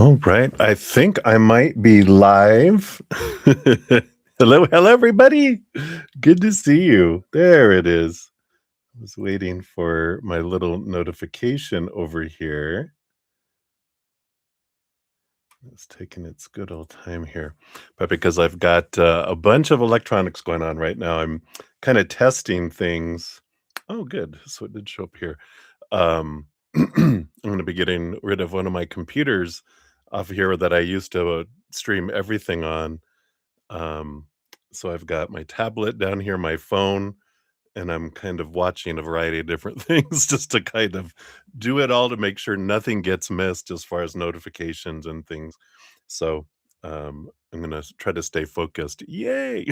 All right. I think I might be live. Hello, everybody. Good to see you. There it is. I was waiting for my little notification over here. It's taking its good old time here. But because I've got a bunch of electronics going on right now, I'm kind of testing things. Oh, good. So it did show up here. Um, I'm going to be getting rid of one of my computers off here that I used to stream everything on. Um, so I've got my tablet down here, my phone, and I'm kind of watching a variety of different things just to kind of do it all to make sure nothing gets missed as far as notifications and things. So I'm gonna try to stay focused. Yay!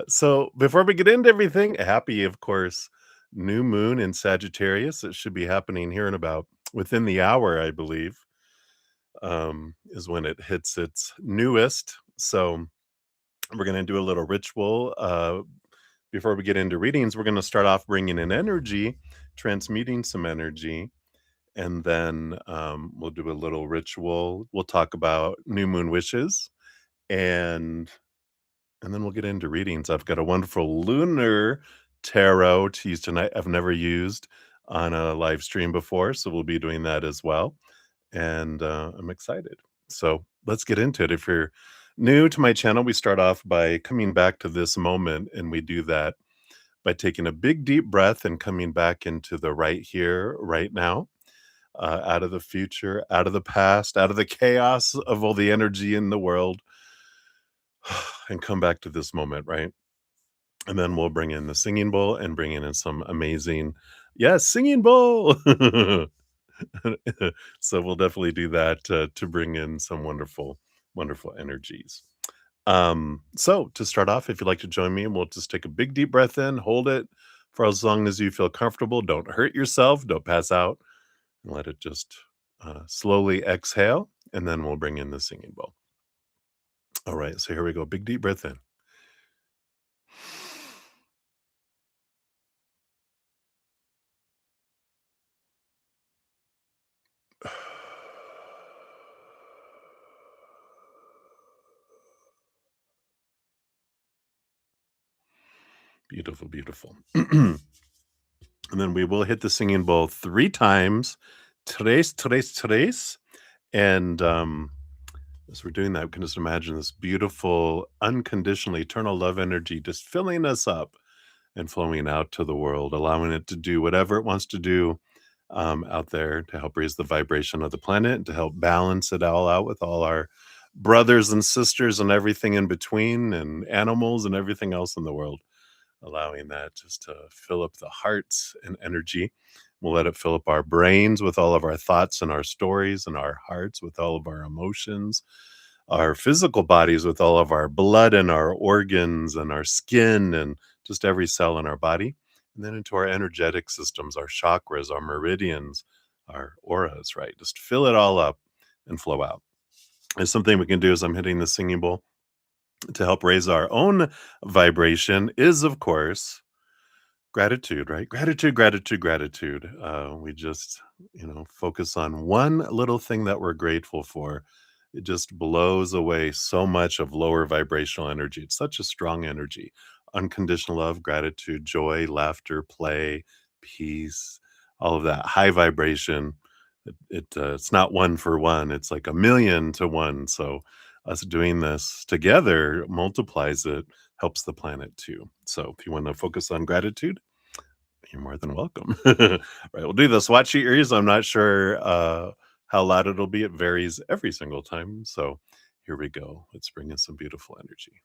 So before we get into everything, happy, of course, new moon in Sagittarius. It should be happening here in about within the hour, I believe, is when it hits its newest. So we're going to do a little ritual. Before we get into readings, we're going to start off bringing in energy, transmuting some energy, and then we'll do a little ritual. We'll talk about new moon wishes, and and then we'll get into readings. I've got a wonderful lunar tarot to use tonight. I've never used on a live stream before, so we'll be doing that as well. And I'm excited. So let's get into it. If you're new to my channel, we start off by coming back to this moment, and we do that by taking a big deep breath and coming back into the right here, right now, out of the future, out of the past, out of the chaos of all the energy in the world, and come back to this moment, right? And then we'll bring in the singing bowl and bring in some amazing, yes, singing bowl. So we'll definitely do that to bring in some wonderful, wonderful energies. So to start off, if you'd like to join me, we'll just take a big deep breath in, hold it for as long as you feel comfortable. Don't hurt yourself, don't pass out, and let it just slowly exhale. And then we'll bring in the singing bowl. All right, so here we go. Big deep breath in. Beautiful, beautiful. And then we will hit the singing bowl 3 times. Tres. And as we're doing that, we can just imagine this beautiful, unconditional, eternal love energy just filling us up and flowing out to the world, allowing it to do whatever it wants to do out there to help raise the vibration of the planet, to help balance it all out with all our brothers and sisters and everything in between, and animals and everything else in the world, allowing that just to fill up the hearts and energy. We'll let it fill up our brains with all of our thoughts and our stories, and our hearts with all of our emotions, our physical bodies with all of our blood and our organs and our skin and just every cell in our body. And then into our energetic systems, our chakras, our meridians, our auras, right? Just fill it all up and flow out. And something we can do as I'm hitting the singing bowl to help raise our own vibration is, of course, gratitude, right? Gratitude. We just, focus on one little thing that we're grateful for. It just blows away so much of lower vibrational energy. It's such a strong energy. Unconditional love, gratitude, joy, laughter, play, peace, all of that high vibration. It's not one for one. It's like a million to one. So us doing this together multiplies it, helps the planet too. So if you want to focus on gratitude, you're more than welcome. Right, we'll do this. Watch your ears. I'm not sure how loud it'll be. It varies every single time. So here we go. Let's bring in some beautiful energy.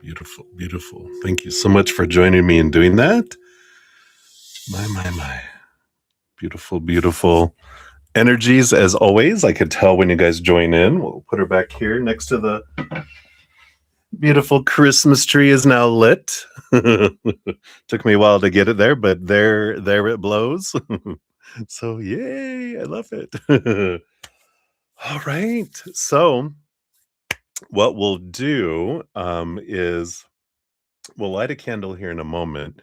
Beautiful, beautiful. Thank you so much for joining me in doing that. My. Beautiful, beautiful energies as always. I could tell when you guys join in. We'll put her back here next to the beautiful Christmas tree is now lit. Took me a while to get it there, but there it blows. So yay, I love it. All right. So what we'll do is we'll light a candle here in a moment,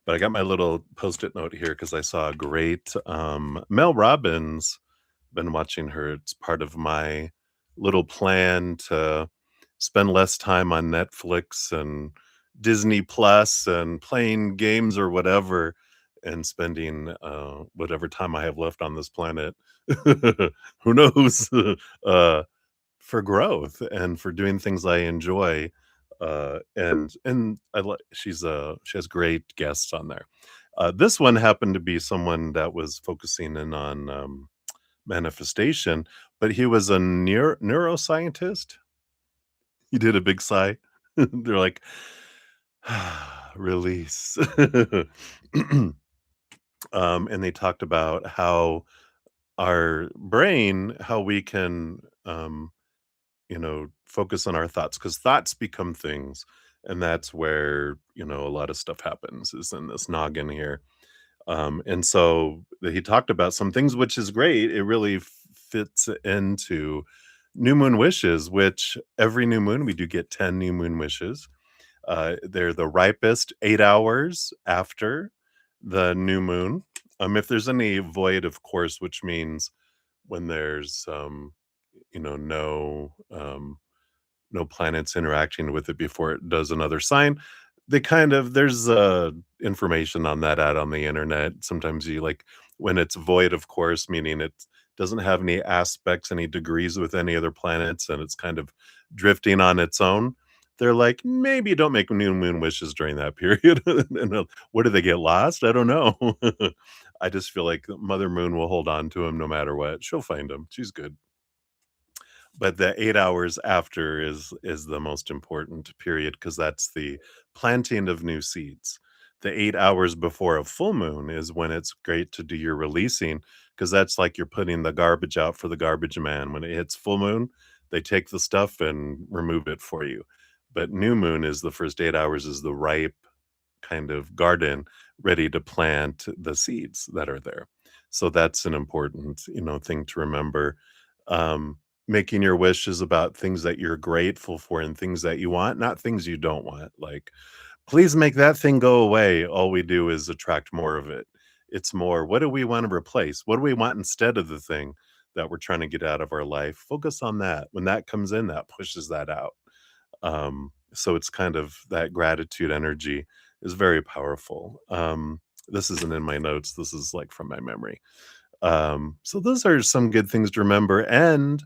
but I got my little post-it note here because I saw a great Mel Robbins. Been watching her. It's part of my little plan to spend less time on Netflix and Disney Plus and playing games or whatever, and spending whatever time I have left on this planet. Who knows? uh, for growth and for doing things I enjoy. And she has great guests on there. This one happened to be someone that was focusing in on manifestation, but he was a neuroscientist. He did a big sigh. They're like, release. And they talked about how our brain, how we can, focus on our thoughts because thoughts become things. And that's where, a lot of stuff happens is in this noggin here. And so he talked about some things, which is great. It really fits into new moon wishes, which every new moon we do get 10 new moon wishes. They're the ripest 8 hours after the new moon. If there's any void, of course, which means when there's no no planets interacting with it before it does another sign. There's information on that out on the internet. Sometimes you like when it's void, of course, meaning it doesn't have any aspects, any degrees with any other planets, and it's kind of drifting on its own. They're like, maybe don't make new moon wishes during that period. And what do they get lost? I don't know. I just feel like Mother Moon will hold on to them no matter what. She'll find them. She's good. But the 8 hours after is the most important period because that's the planting of new seeds. The 8 hours before a full moon is when it's great to do your releasing because that's like you're putting the garbage out for the garbage man. When it hits full moon, they take the stuff and remove it for you. But new moon is the first 8 hours is the ripe kind of garden ready to plant the seeds that are there. So that's an important, thing to remember. Um, Making your wishes about things that you're grateful for and things that you want, not things you don't want. Like, please make that thing go away. All we do is attract more of it. It's more, what do we want to replace? What do we want instead of the thing that we're trying to get out of our life? Focus on that. When that comes in, that pushes that out. So it's kind of that gratitude energy is very powerful. This isn't in my notes. This is like from my memory. So those are some good things to remember. And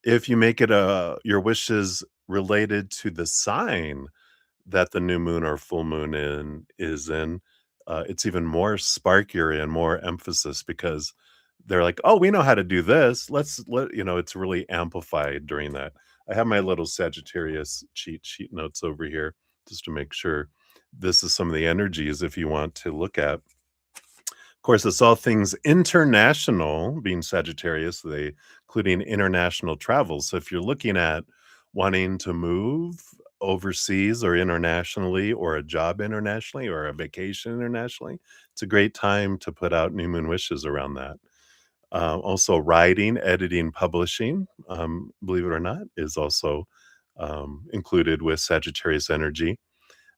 if you make it your wishes related to the sign that the new moon or full moon is in, it's even more sparkier and more emphasis because they're like, "Oh, we know how to do this. It's really amplified during that." I have my little Sagittarius cheat sheet notes over here just to make sure this is some of the energies if you want to look at. Of course, it's all things international, being Sagittarius, they including international travel. So if you're looking at wanting to move overseas or internationally, or a job internationally, or a vacation internationally, it's a great time to put out new moon wishes around that. Also, writing, editing, publishing, believe it or not, is also included with Sagittarius energy.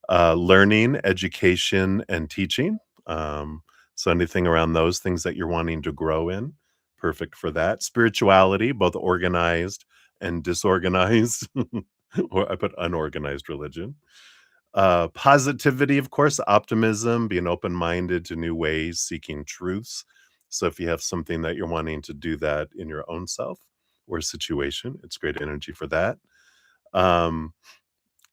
Learning, education, and teaching. So anything around those things that you're wanting to grow in, perfect for that. Spirituality, both organized and disorganized, or I put unorganized religion. Positivity, of course, optimism, being open-minded to new ways, seeking truths. So if you have something that you're wanting to do that in your own self or situation, it's great energy for that. Um,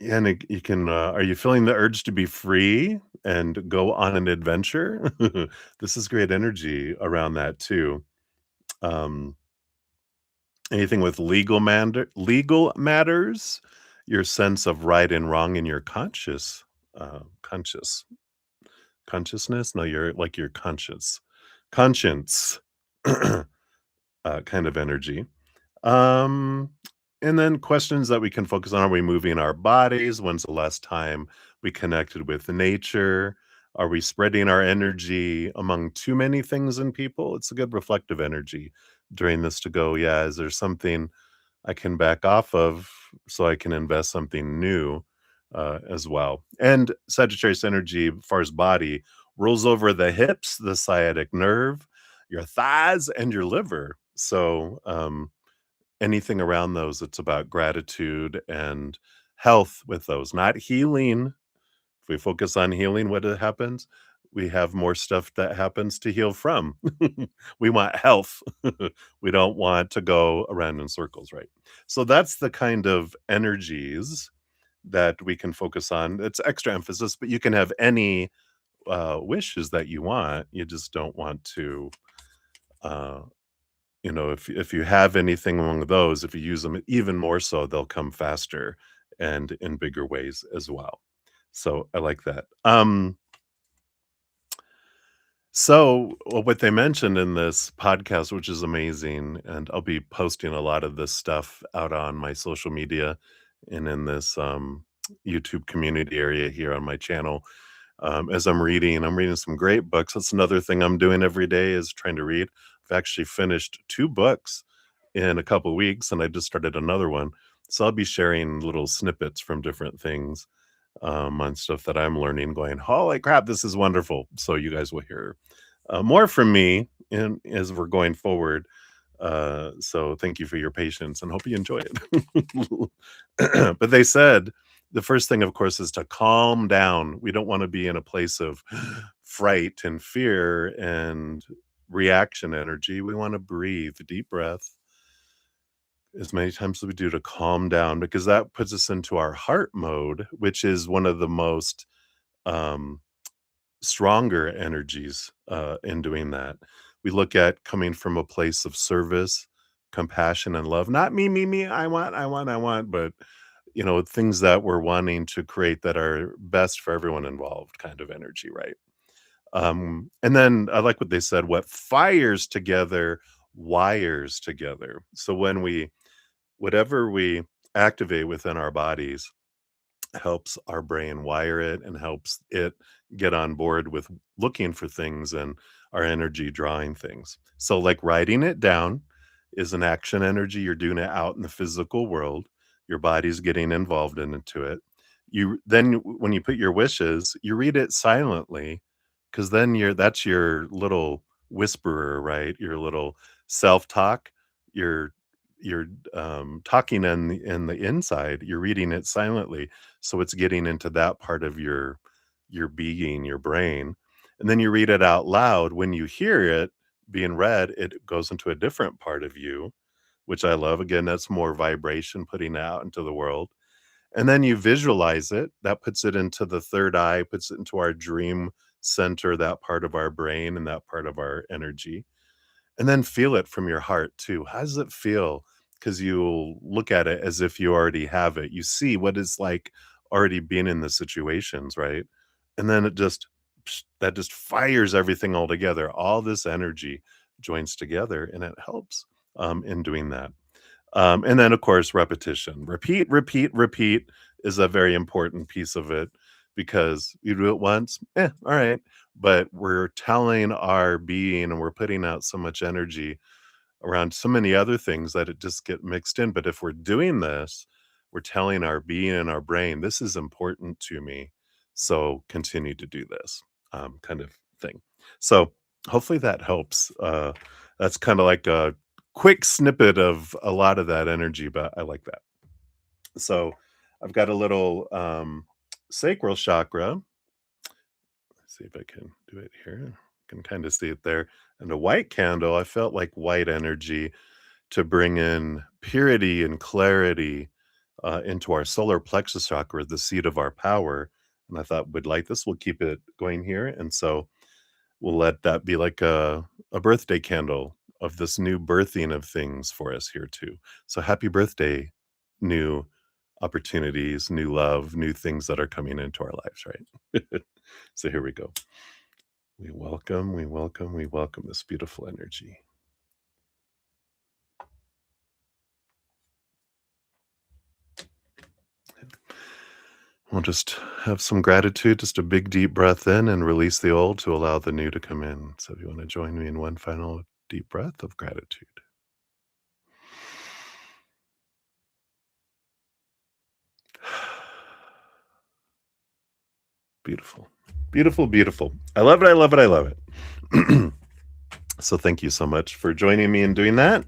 and you can, are you feeling the urge to be free and go on an adventure? This is great energy around that too. Um, Anything with legal matters, your sense of right and wrong in your conscious, conscious consciousness. No, you're like your conscience, kind of energy. Um, and then questions that we can focus on: are we moving our bodies? When's the last time we connected with nature? Are we spreading our energy among too many things and people? It's a good reflective energy during this to go, yeah, is there something I can back off of so I can invest something new as well? And Sagittarius energy, as far as body, rolls over the hips, the sciatic nerve, your thighs, and your liver. So, anything around those, it's about gratitude and health with those, not healing. If we focus on healing, what happens? We have more stuff that happens to heal from. We want health. We don't want to go around in circles, right? So that's the kind of energies that we can focus on. It's extra emphasis, but you can have any wishes that you want. You just don't want to uh, if you have anything among those, if you use them even more so, they'll come faster and in bigger ways as well. So I like that. What they mentioned in this podcast, which is amazing, and I'll be posting a lot of this stuff out on my social media and in this YouTube community area here on my channel. As I'm reading some great books. That's another thing I'm doing every day is trying to read. I've actually finished 2 books in a couple weeks, and I just started another one. So I'll be sharing little snippets from different things, on stuff that I'm learning, going, "Holy crap, this is wonderful." So you guys will hear, more from me in as we're going forward. So thank you for your patience and hope you enjoy it. But they said the first thing, of course, is to calm down. We don't want to be in a place of fright and fear and reaction energy. We want to breathe, deep breath, as many times as we do to calm down because that puts us into our heart mode, which is one of the most um, stronger energies in doing that. We look at coming from a place of service, compassion, and love. Not me, me, me. I want, but things that we're wanting to create that are best for everyone involved, kind of energy, right? And then I like what they said. What fires together wires together. So whatever we activate within our bodies helps our brain wire it and helps it get on board with looking for things and our energy drawing things. So, like writing it down is an action energy. You're doing it out in the physical world. Your body's getting involved into it. You then, when you put your wishes, you read it silently because then that's your little whisperer, right? Your little self talk. You're you're talking in the inside. You're reading it silently so it's getting into that part of your being, your brain. And then you read it out loud. When you hear it being read, it goes into a different part of you, which I love. Again, that's more vibration putting it out into the world. And then you visualize it. That puts it into the third eye, puts it into our dream center, that part of our brain and that part of our energy. And then feel it from your heart too. How does it feel? Because you'll look at it as if you already have it. You see what it's like already being in the situations, right? And then that just fires everything all together. All this energy joins together and it helps in doing that. And then, of course, repetition. Repeat, repeat, repeat is a very important piece of it because you do it once, all right. But we're telling our being and we're putting out so much energy around so many other things that it just get mixed in. But if we're doing this, we're telling our being and our brain, this is important to me. So continue to do this kind of thing. So hopefully that helps. That's kind of like a quick snippet of a lot of that energy, but I like that. So I've got a little sacral chakra. Let's see if I can do it here. You can kind of see it there. And a white candle, I felt like white energy to bring in purity and clarity into our solar plexus chakra, the seat of our power. And I thought we'd like this. We'll keep it going here. And so we'll let that be like a birthday candle of this new birthing of things for us here too. So happy birthday, new opportunities, new love, new things that are coming into our lives, right? So here we go. We welcome this beautiful energy. We'll just have some gratitude, just a big deep breath in and release the old to allow the new to come in. So if you want to join me in one final deep breath of gratitude. Beautiful. Beautiful, beautiful. I love it. I love it. I love it. So thank you so much for joining me in doing that.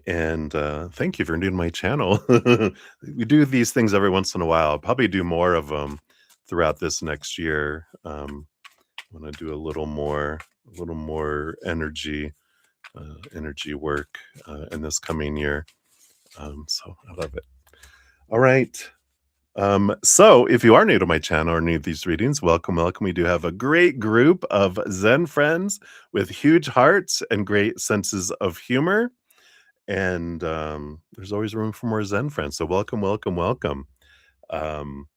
And thank you for doing my channel. We do these things every once in a while. I'll probably do more of them throughout this next year. I want to do a little more energy work in this coming year. So I love it. All right. So if you are new to my channel or new to these readings, welcome, welcome. We do have a great group of Zen friends with huge hearts and great senses of humor. And there's always room for more Zen friends. So welcome, welcome, welcome. Um,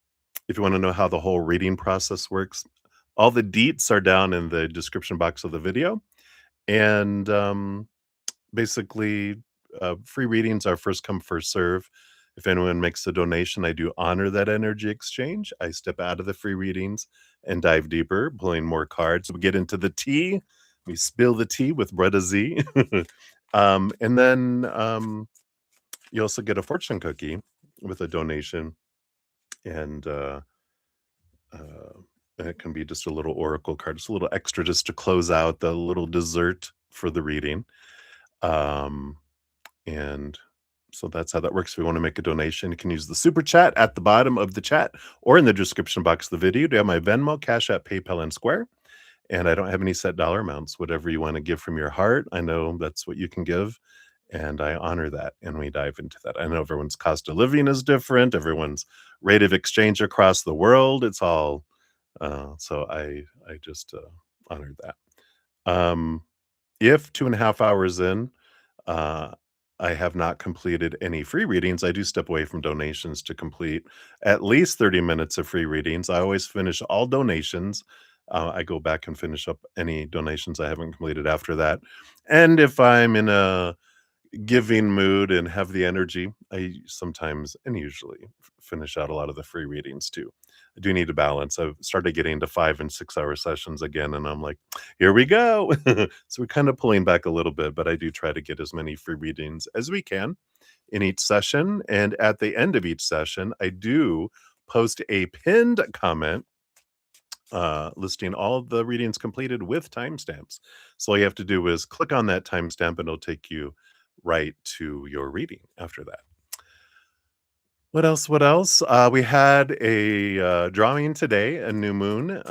if you want to know how the whole reading process works, all the deets are down in the description box of the video. And basically, free readings are first come, first serve. If anyone makes a donation, I do honor that energy exchange. I step out of the free readings and dive deeper, pulling more cards. We get into the tea. We spill the tea with Bretta Z. And then you also get a fortune cookie with a donation. And uh, it can be just a little oracle card, just a little extra just to close out the little dessert for the reading. Um, And so that's how that works. If you want to make a donation, you can use the super chat at the bottom of the chat or in the description box of the video. Do you have my Venmo, Cash App, PayPal, and Square? And I don't have any set dollar amounts. Whatever you want to give from your heart, I know that's what you can give. And I honor that. And we dive into that. I know everyone's cost of living is different, everyone's rate of exchange across the world. It's all so I just honor that. If 2.5 hours in, uh, I have not completed any free readings, I do step away from donations to complete at least 30 minutes of free readings. I always finish all donations. I go back and finish up any donations I haven't completed after that. And if I'm in a giving mood and have the energy, I sometimes and usually finish out a lot of the free readings too. I do need a balance. I've started getting to 5 and 6 hour sessions again, and I'm like, here we go. So we're kind of pulling back a little bit, but I do try to get as many free readings as we can in each session. And at the end of each session, I do post a pinned comment listing all of the readings completed with timestamps. So all you have to do is click on that timestamp and it'll take you right to your reading after that. What else? What else? We had a drawing today, a new moon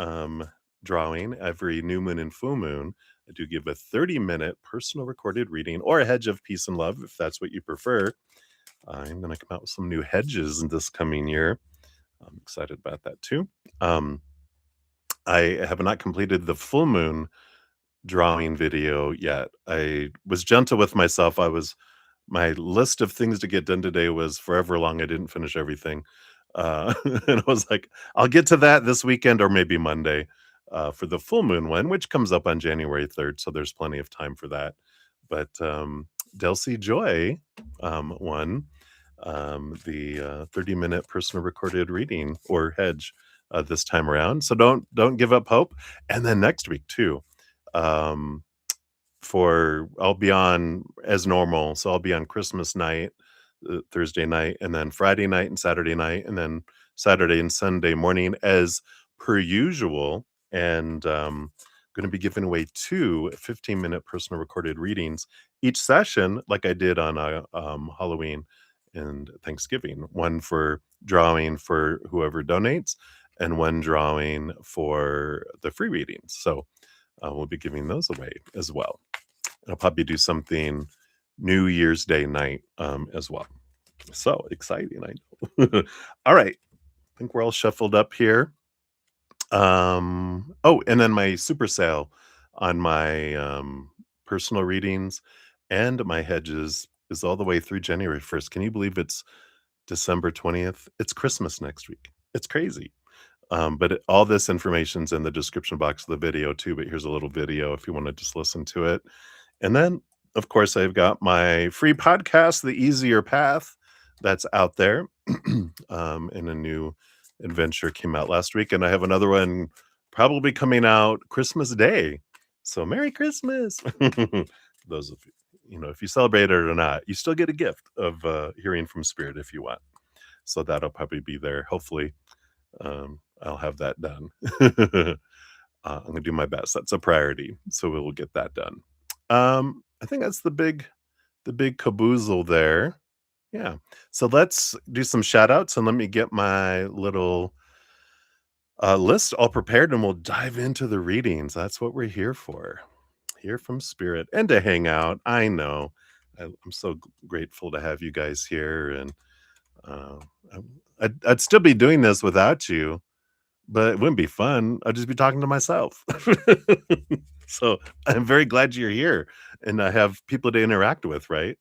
drawing. Every new moon and full moon, I do give a 30-minute personal recorded reading or a hedge of peace and love, if that's what you prefer. I'm going to come out with some new hedges in this coming year. I'm excited about that too. Um, I have not completed the full moon drawing video yet. I was gentle with myself. My list of things to get done today was forever long. I didn't finish everything. And I was like, I'll get to that this weekend or maybe Monday for the full moon one, which comes up on January 3rd. So there's plenty of time for that. But Delcy Joy won the 30-minute personal recorded reading or hedge this time around. So don't give up hope. And then next week too. Um, for I'll be on as normal. So I'll be on Christmas night, Thursday night, and then Friday night and Saturday night, and then Saturday and Sunday morning as per usual. And going to be giving away two 15-minute personal recorded readings each session, like I did on Halloween and Thanksgiving. One for drawing for whoever donates, and one drawing for the free readings. So we'll be giving those away as well. I'll probably do something New Year's Day night as well. So exciting, I know. All right. I think we're all shuffled up here. Oh, and then my super sale on my personal readings and my hedges is all the way through January 1st. Can you believe it's December 20th. It's Christmas next week. It's crazy. All this information's in the description box of the video too, but here's a little video if you wanna just listen to it. And then, of course, I've got my free podcast, The Easier Path, that's out there. And a new adventure came out last week, and I have another one probably coming out Christmas Day. So Merry Christmas. Those of you know, if you celebrate it or not, you still get a gift of hearing from Spirit if you want. So that'll probably be there. Hopefully, I'll have that done. I'm gonna do my best. That's a priority, so we will get that done. I think that's the big caboozle there. Yeah. So let's do some shout outs and let me get my little list all prepared and we'll dive into the readings. That's what we're here for. Hear from Spirit and to hang out. I know. I'm so grateful to have you guys here, and uh, I'd still be doing this without you, but it wouldn't be fun. I'd just be talking to myself. So I'm very glad you're here and I have people to interact with, right?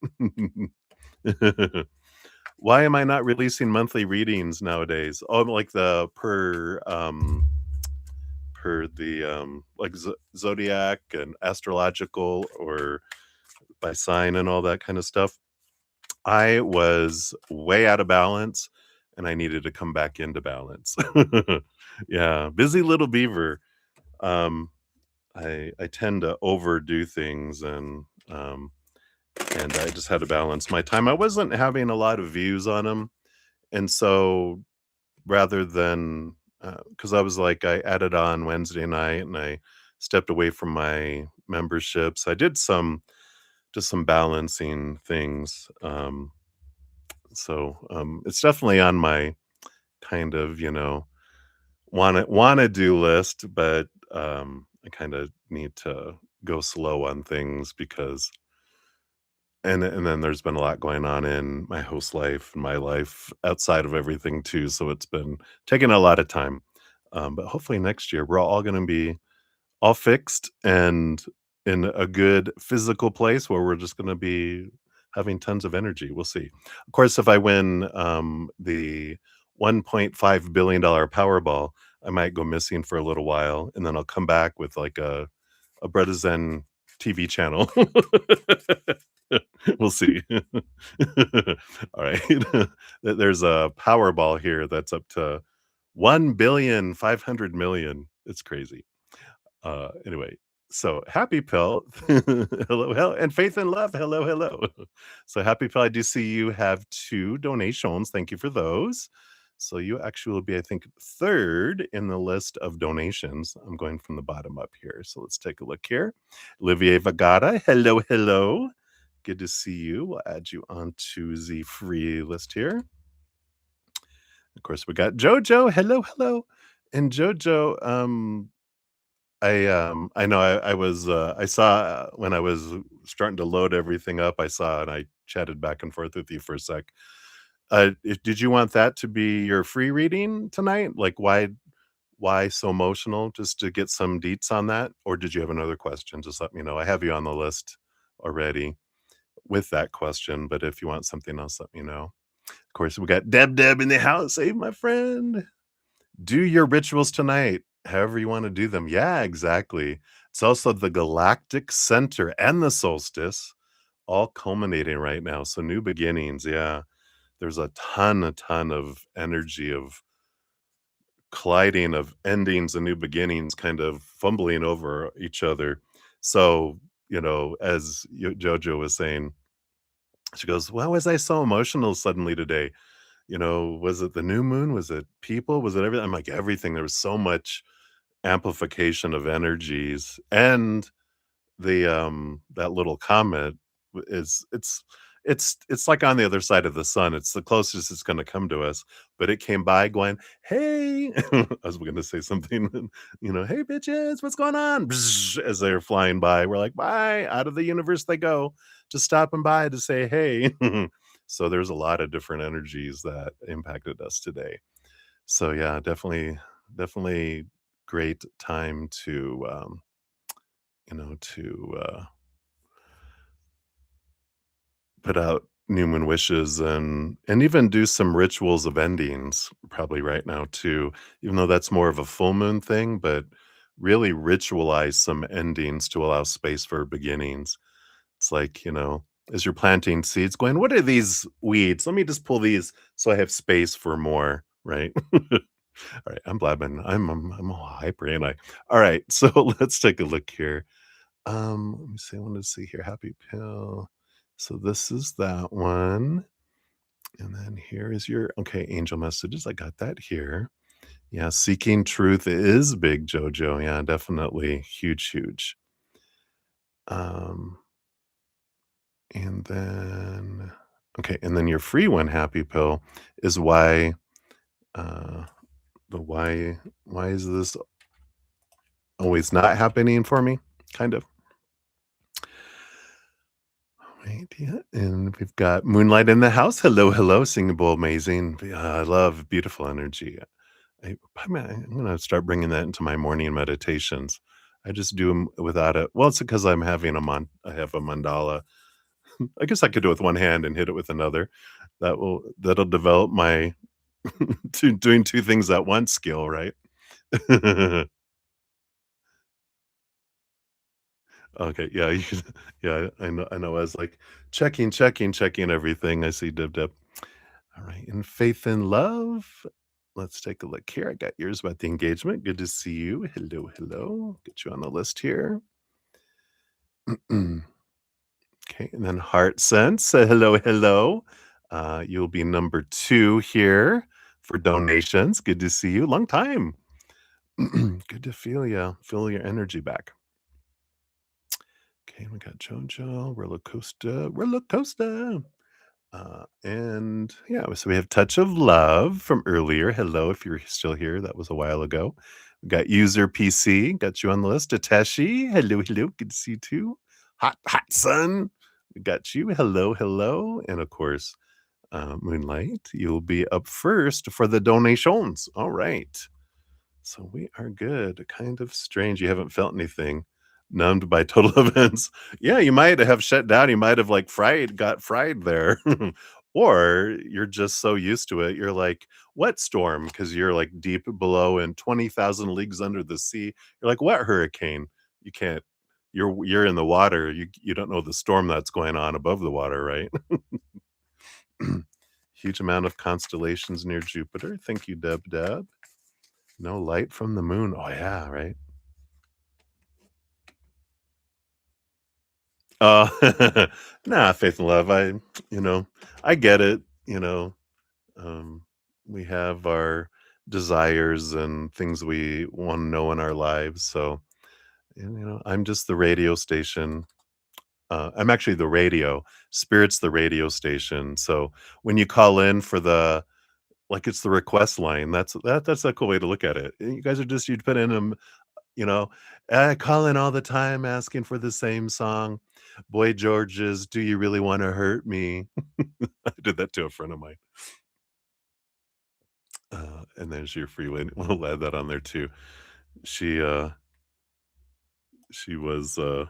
Why am I not releasing monthly readings nowadays? Oh, like the per the like zodiac and astrological or by sign and all that kind of stuff. I was way out of balance and I needed to come back into balance. Yeah, busy little beaver. Um I tend to overdo things and I just had to balance my time. I wasn't having a lot of views on them, and so rather than because I was like, I added on Wednesday night and I stepped away from my memberships. I did some balancing things. It's definitely on my kind of wanna do list, but I kind of need to go slow on things because and then there's been a lot going on in my host life and my life outside of everything too, so it's been taking a lot of time. But hopefully next year we're all gonna be all fixed and in a good physical place where we're just gonna be having tons of energy. We'll see. Of course, if I win the $1.5 billion Powerball, I might go missing for a little while, and then I'll come back with like a Brother Zen TV channel. We'll see. All right. There's a Powerball here that's up to 1,500,000,000. It's crazy. Anyway, so Happy Pill, hello, hello, and Faith and Love, hello, hello. So Happy Pill, I do see you have 2 donations. Thank you for those. So you actually will be, I think, 3rd in the list of donations. I'm going from the bottom up here. So let's take a look here. Olivier Vagata, hello, hello. Good to see you. We'll add you onto the free list here. Of course, we got Jojo. Hello, hello. And Jojo, I know I was, I saw when I was starting to load everything up, I saw and I chatted back and forth with you for a sec. Did you want that to be your free reading tonight? Like, why so emotional? Just to get some deets on that? Or did you have another question? Just let me know. I have you on the list already with that question, but if you want something else, let me know. Of course, we got Deb in the house. Hey, my friend. Do your rituals tonight, however you wanna do them. Yeah, exactly. It's also the galactic center and the solstice all culminating right now, so new beginnings, yeah. There's a ton of energy of colliding of endings and new beginnings kind of fumbling over each other. So, as Jojo was saying, she goes, "Why was I so emotional suddenly today?" Was it the new moon? Was it people? Was it everything? I'm like, everything. There was so much amplification of energies, and that little comet is it's like on the other side of the sun. It's the closest it's going to come to us, but it came by going, hey. I was going to say something, hey bitches, what's going on? Bzz, as they're flying by, we're like, bye, out of the universe they go, just stopping by to say hey. So there's a lot of different energies that impacted us today. So yeah, definitely great time to put out new moon wishes and even do some rituals of endings probably right now too, even though that's more of a full moon thing, but really ritualize some endings to allow space for beginnings. It's like, as you're planting seeds, going, what are these weeds? Let me just pull these so I have space for more, right? All right, I'm blabbing. I'm all hyper, ain't I? All right, so let's take a look here. Let me see. I want to see here. Happy pill. So this is that one. And then here is your angel messages. I got that here. Yeah, seeking truth is big, Jojo. Yeah, definitely. Huge, huge. Um, and then and then your free one, happy pill, is why uh the why is this always not happening for me? Kind of. Right, yeah, and we've got Moonlight in the house. Hello, hello, singable, amazing. I love beautiful energy. I'm gonna start bringing that into my morning meditations. I just do them without it. Well, it's because I have a mandala. I guess I could do it with one hand and hit it with another. That'll develop my doing two things at once skill, right? Okay, yeah, yeah, I know. I was like checking everything. I see dib dib. All right, and faith and love. Let's take a look here. I got yours about the engagement. Good to see you. Hello, hello. Get you on the list here. Okay, and then heart sense. Hello, hello. You'll be number 2 here for donations. Good to see you. Long time. Good to feel your energy back. Okay, we got JoJo, roller coaster, roller coaster. And yeah, so we have Touch of Love from earlier. Hello, if you're still here. That was a while ago. We got User PC, got you on the list. Tateshi, hello, hello. Good to see you too. Hot Sun, we got you. Hello, hello. And of course, Moonlight, you'll be up first for the donations. All right. So we are good. Kind of strange. You haven't felt anything. Numbed by total events. Yeah, you might have shut down. You might have like got fried there. Or you're just so used to it. You're like, what storm? Because you're like deep below and 20,000 leagues under the sea. You're like, what hurricane? You can't, you're in the water. You don't know the storm that's going on above the water, right? Huge amount of constellations near Jupiter. Thank you, Deb Deb. No light from the moon. Oh, yeah, right? Uh, nah, faith and love. You know, I get it. Um, we have our desires and things we want to know in our lives. So, and, I'm just the radio station. I'm actually the radio. Spirit's the radio station. So when you call in for it's the request line. That's a cool way to look at it. You guys are just you put in you know, I call in all the time asking for the same song. Boy George's "Do You Really Wanna Hurt Me?" I did that to a friend of mine. And there's your freeway. We'll add that on there too. She, uh she was, uh,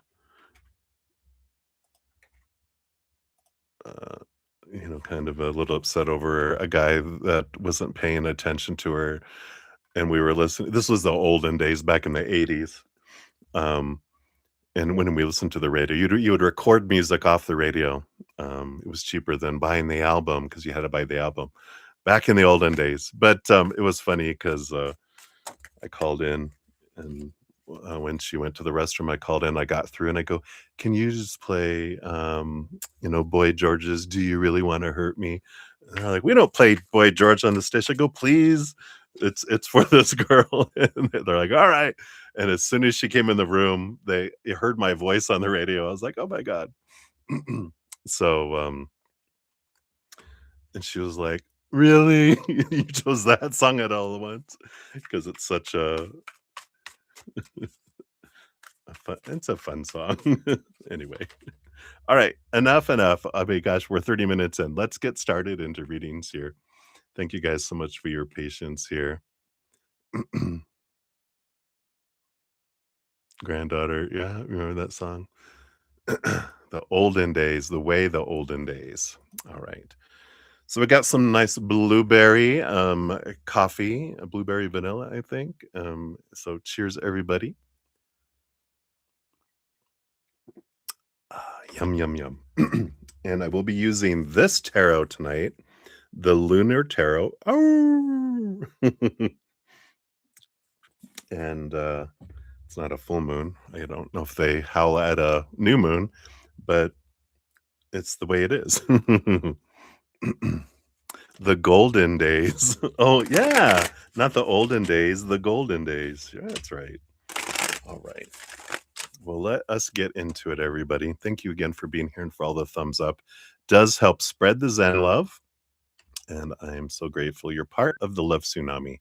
kind of a little upset over a guy that wasn't paying attention to her, and we were listening this was the olden days back in the '80s. Um And when we listened to the radio, you would record music off the radio. It was cheaper than buying the album because you had to buy the album back in the olden days. But, it was funny 'cause, I called in and, when she went to the restroom, I called in, I got through and I go, "Can you just play, Boy George's 'Do You Really Wanna Hurt Me?'" And they're like, "We don't play Boy George on the station." I go, "Please, it's for this girl." And they're like, "Alright." And as soon as she came in the room, they heard my voice on the radio. I was like, "Oh my god." So, and she was like, "Really? You chose that song at all at once?" Because it's such it's a fun song. Anyway. Alright, enough. I mean, gosh, we're 30 minutes in. Let's get started into readings here. Thank you guys so much for your patience here. Granddaughter, yeah, remember that song? The olden days, the olden days. All right. So we got some nice blueberry coffee, blueberry vanilla, I think. So cheers, everybody. Yum, yum, yum. And I will be using this tarot tonight, the Lunar Tarot. Oh! and it's not a full moon. I don't know if they howl at a new moon, but it's the way it is. The golden days. Oh, yeah. Not the olden days, the golden days. Yeah, that's right. All right. Well, let us get into it, everybody. Thank you again for being here and for all the thumbs up. Does help spread the Zen love. And I am so grateful you're part of the love tsunami.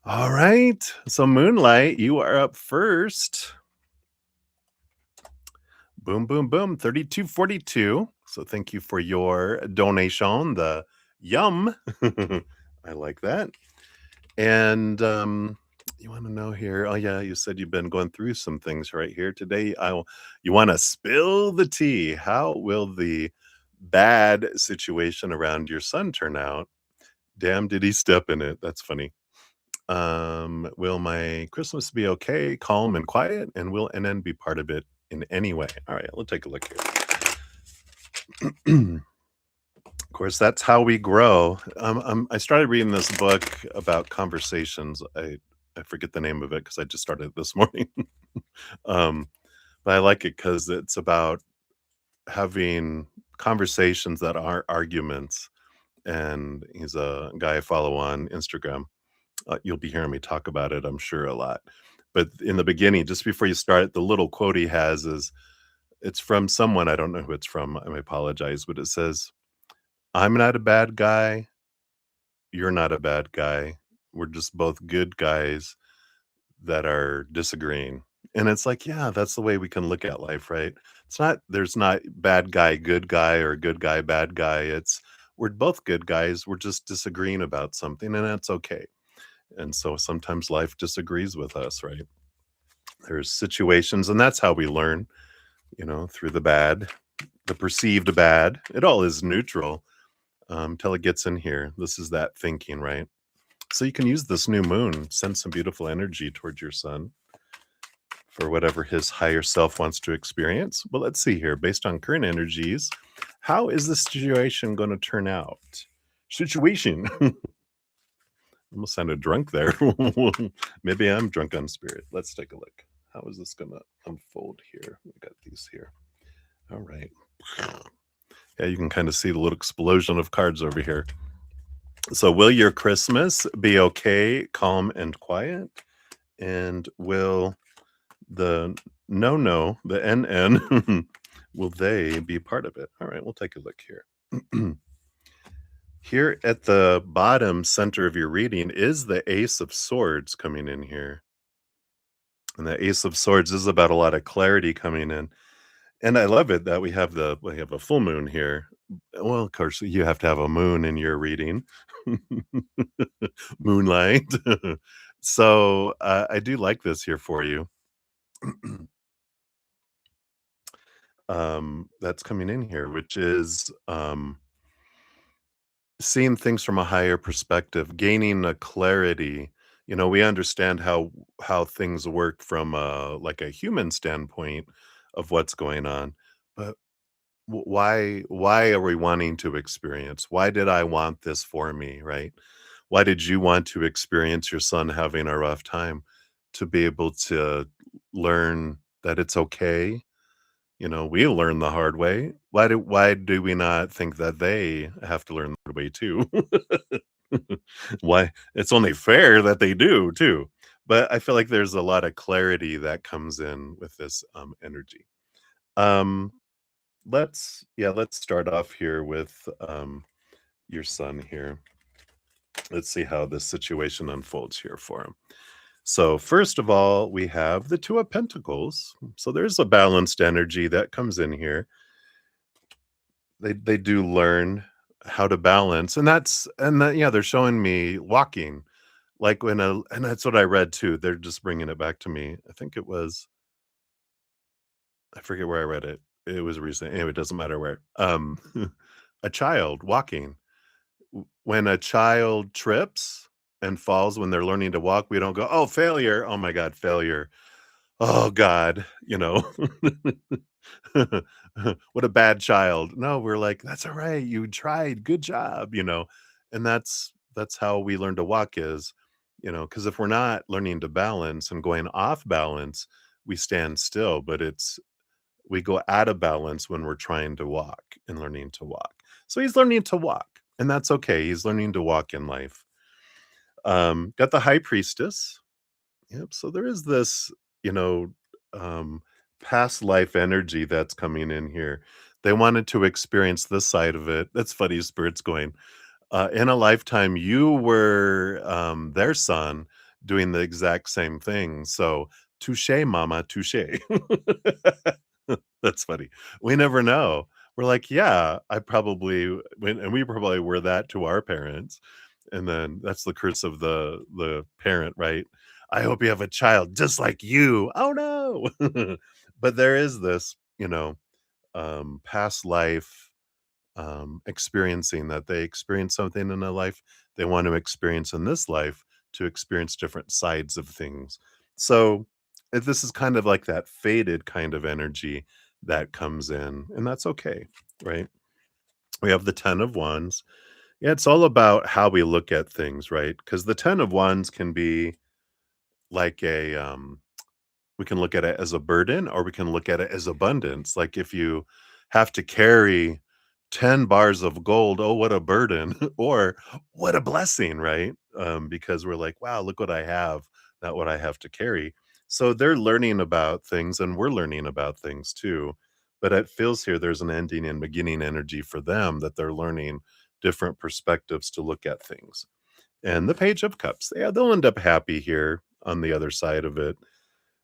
All right. So, Moonlight, you are up first. Boom, boom, boom. 3242. So, thank you for your donation. The yum. I like that. And you want to know here? Oh yeah, you said you've been going through some things right here today. You want to spill the tea. How will the bad situation around your son turn out? Damn, did he step in it? That's funny. Will my Christmas be okay, calm and quiet, and will NN be part of it in any way? All right, let's take a look here. Of course, that's how we grow. I started reading this book about conversations. I forget the name of it because I just started it this morning. um, but I like it because it's about having conversations that aren't arguments. And he's a guy I follow on Instagram. You'll be hearing me talk about it, I'm sure, a lot. But in the beginning, just before you start, the little quote he has is it's from someone. I don't know who it's from. I apologize, but it says, I'm not a bad guy. You're not a bad guy. We're just both good guys that are disagreeing. And it's like, yeah, that's the way we can look at life, right? There's not bad guy, good guy, or good guy, bad guy. We're both good guys. We're just disagreeing about something, and that's okay. And so sometimes life disagrees with us, right? There's situations, and that's how we learn, through the bad, the perceived bad. It all is neutral till it gets in here. This is that thinking, right? So you can use this new moon, send some beautiful energy towards your son for whatever his higher self wants to experience. Well, let's see here. Based on current energies, how is the situation going to turn out? Situation. Almost sounded drunk there. Maybe I'm drunk on spirit. Let's take a look. How is this going to unfold here? We got these here. All right. Yeah, you can kind of see the little explosion of cards over here. So, will your Christmas be okay, calm, and quiet? And will the the NN, will they be part of it? All right, we'll take a look here. Here at the bottom center of your reading is the Ace of Swords coming in here. And the Ace of Swords is about a lot of clarity coming in. And I love it that we have a full moon here. Well, of course, you have to have a moon in your reading. Moonlight. So, I do like this here for you. That's coming in here, which is, seeing things from a higher perspective, gaining a clarity. We understand how things work from, like, a human standpoint of what's going on, but why are we wanting to experience? Why did I want this for me, right? Why did you want to experience your son having a rough time? To be able to learn that it's okay. We learn the hard way. Why do we not think that they have to learn the hard way too? Why it's only fair that they do too. But I feel like there's a lot of clarity that comes in with this energy. Um let's start off here with your son here. Let's see how this situation unfolds here for him. So, first of all, we have the Two of Pentacles. So, there's a balanced energy that comes in here. They do learn how to balance, yeah, they're showing me walking like and that's what I read too. They're just bringing it back to me. I think it was I forget where I read it. it was recent. Anyway, it doesn't matter where. A child walking. When a child trips and falls when they're learning to walk, we don't go, "Oh, failure. Oh my god, failure. Oh god," you know? "What a bad child." No, we're like, "That's alright. You tried. Good job," you know? And that's how we learn to walk is, because if we're not learning to balance and going off balance, we stand still, but we go out of balance when we're trying to walk and learning to walk. So he's learning to walk, and that's okay. He's learning to walk in life. Got the high priestess. Yep. So there is this, you know, um, past life energy that's coming in here. They wanted to experience this side of it. That's funny. Spirit's going. In a lifetime, you were their son doing the exact same thing. So touche, mama, touche. That's funny. We never know. We're like, yeah, I probably when and we probably were that to our parents. And then that's the curse of the parent, right? I hope you have a child just like you. Oh no. But there is this, past life experiencing that they experience something in a life they want to experience in this life to experience different sides of things. So this is kind of like that faded kind of energy that comes in, and that's okay, right? We have the 10 of Wands. Yeah, it's all about how we look at things, right? Because the 10 of Wands can be like we can look at it as a burden or we can look at it as abundance. Like if you have to carry 10 bars of gold, oh, what a burden, or what a blessing, right? Because we're like, wow, look what I have, not what I have to carry. So they're learning about things and we're learning about things too. But it feels here there's an ending and beginning energy for them that they're learning different perspectives to look at things. And the Page of Cups, yeah, they'll end up happy here on the other side of it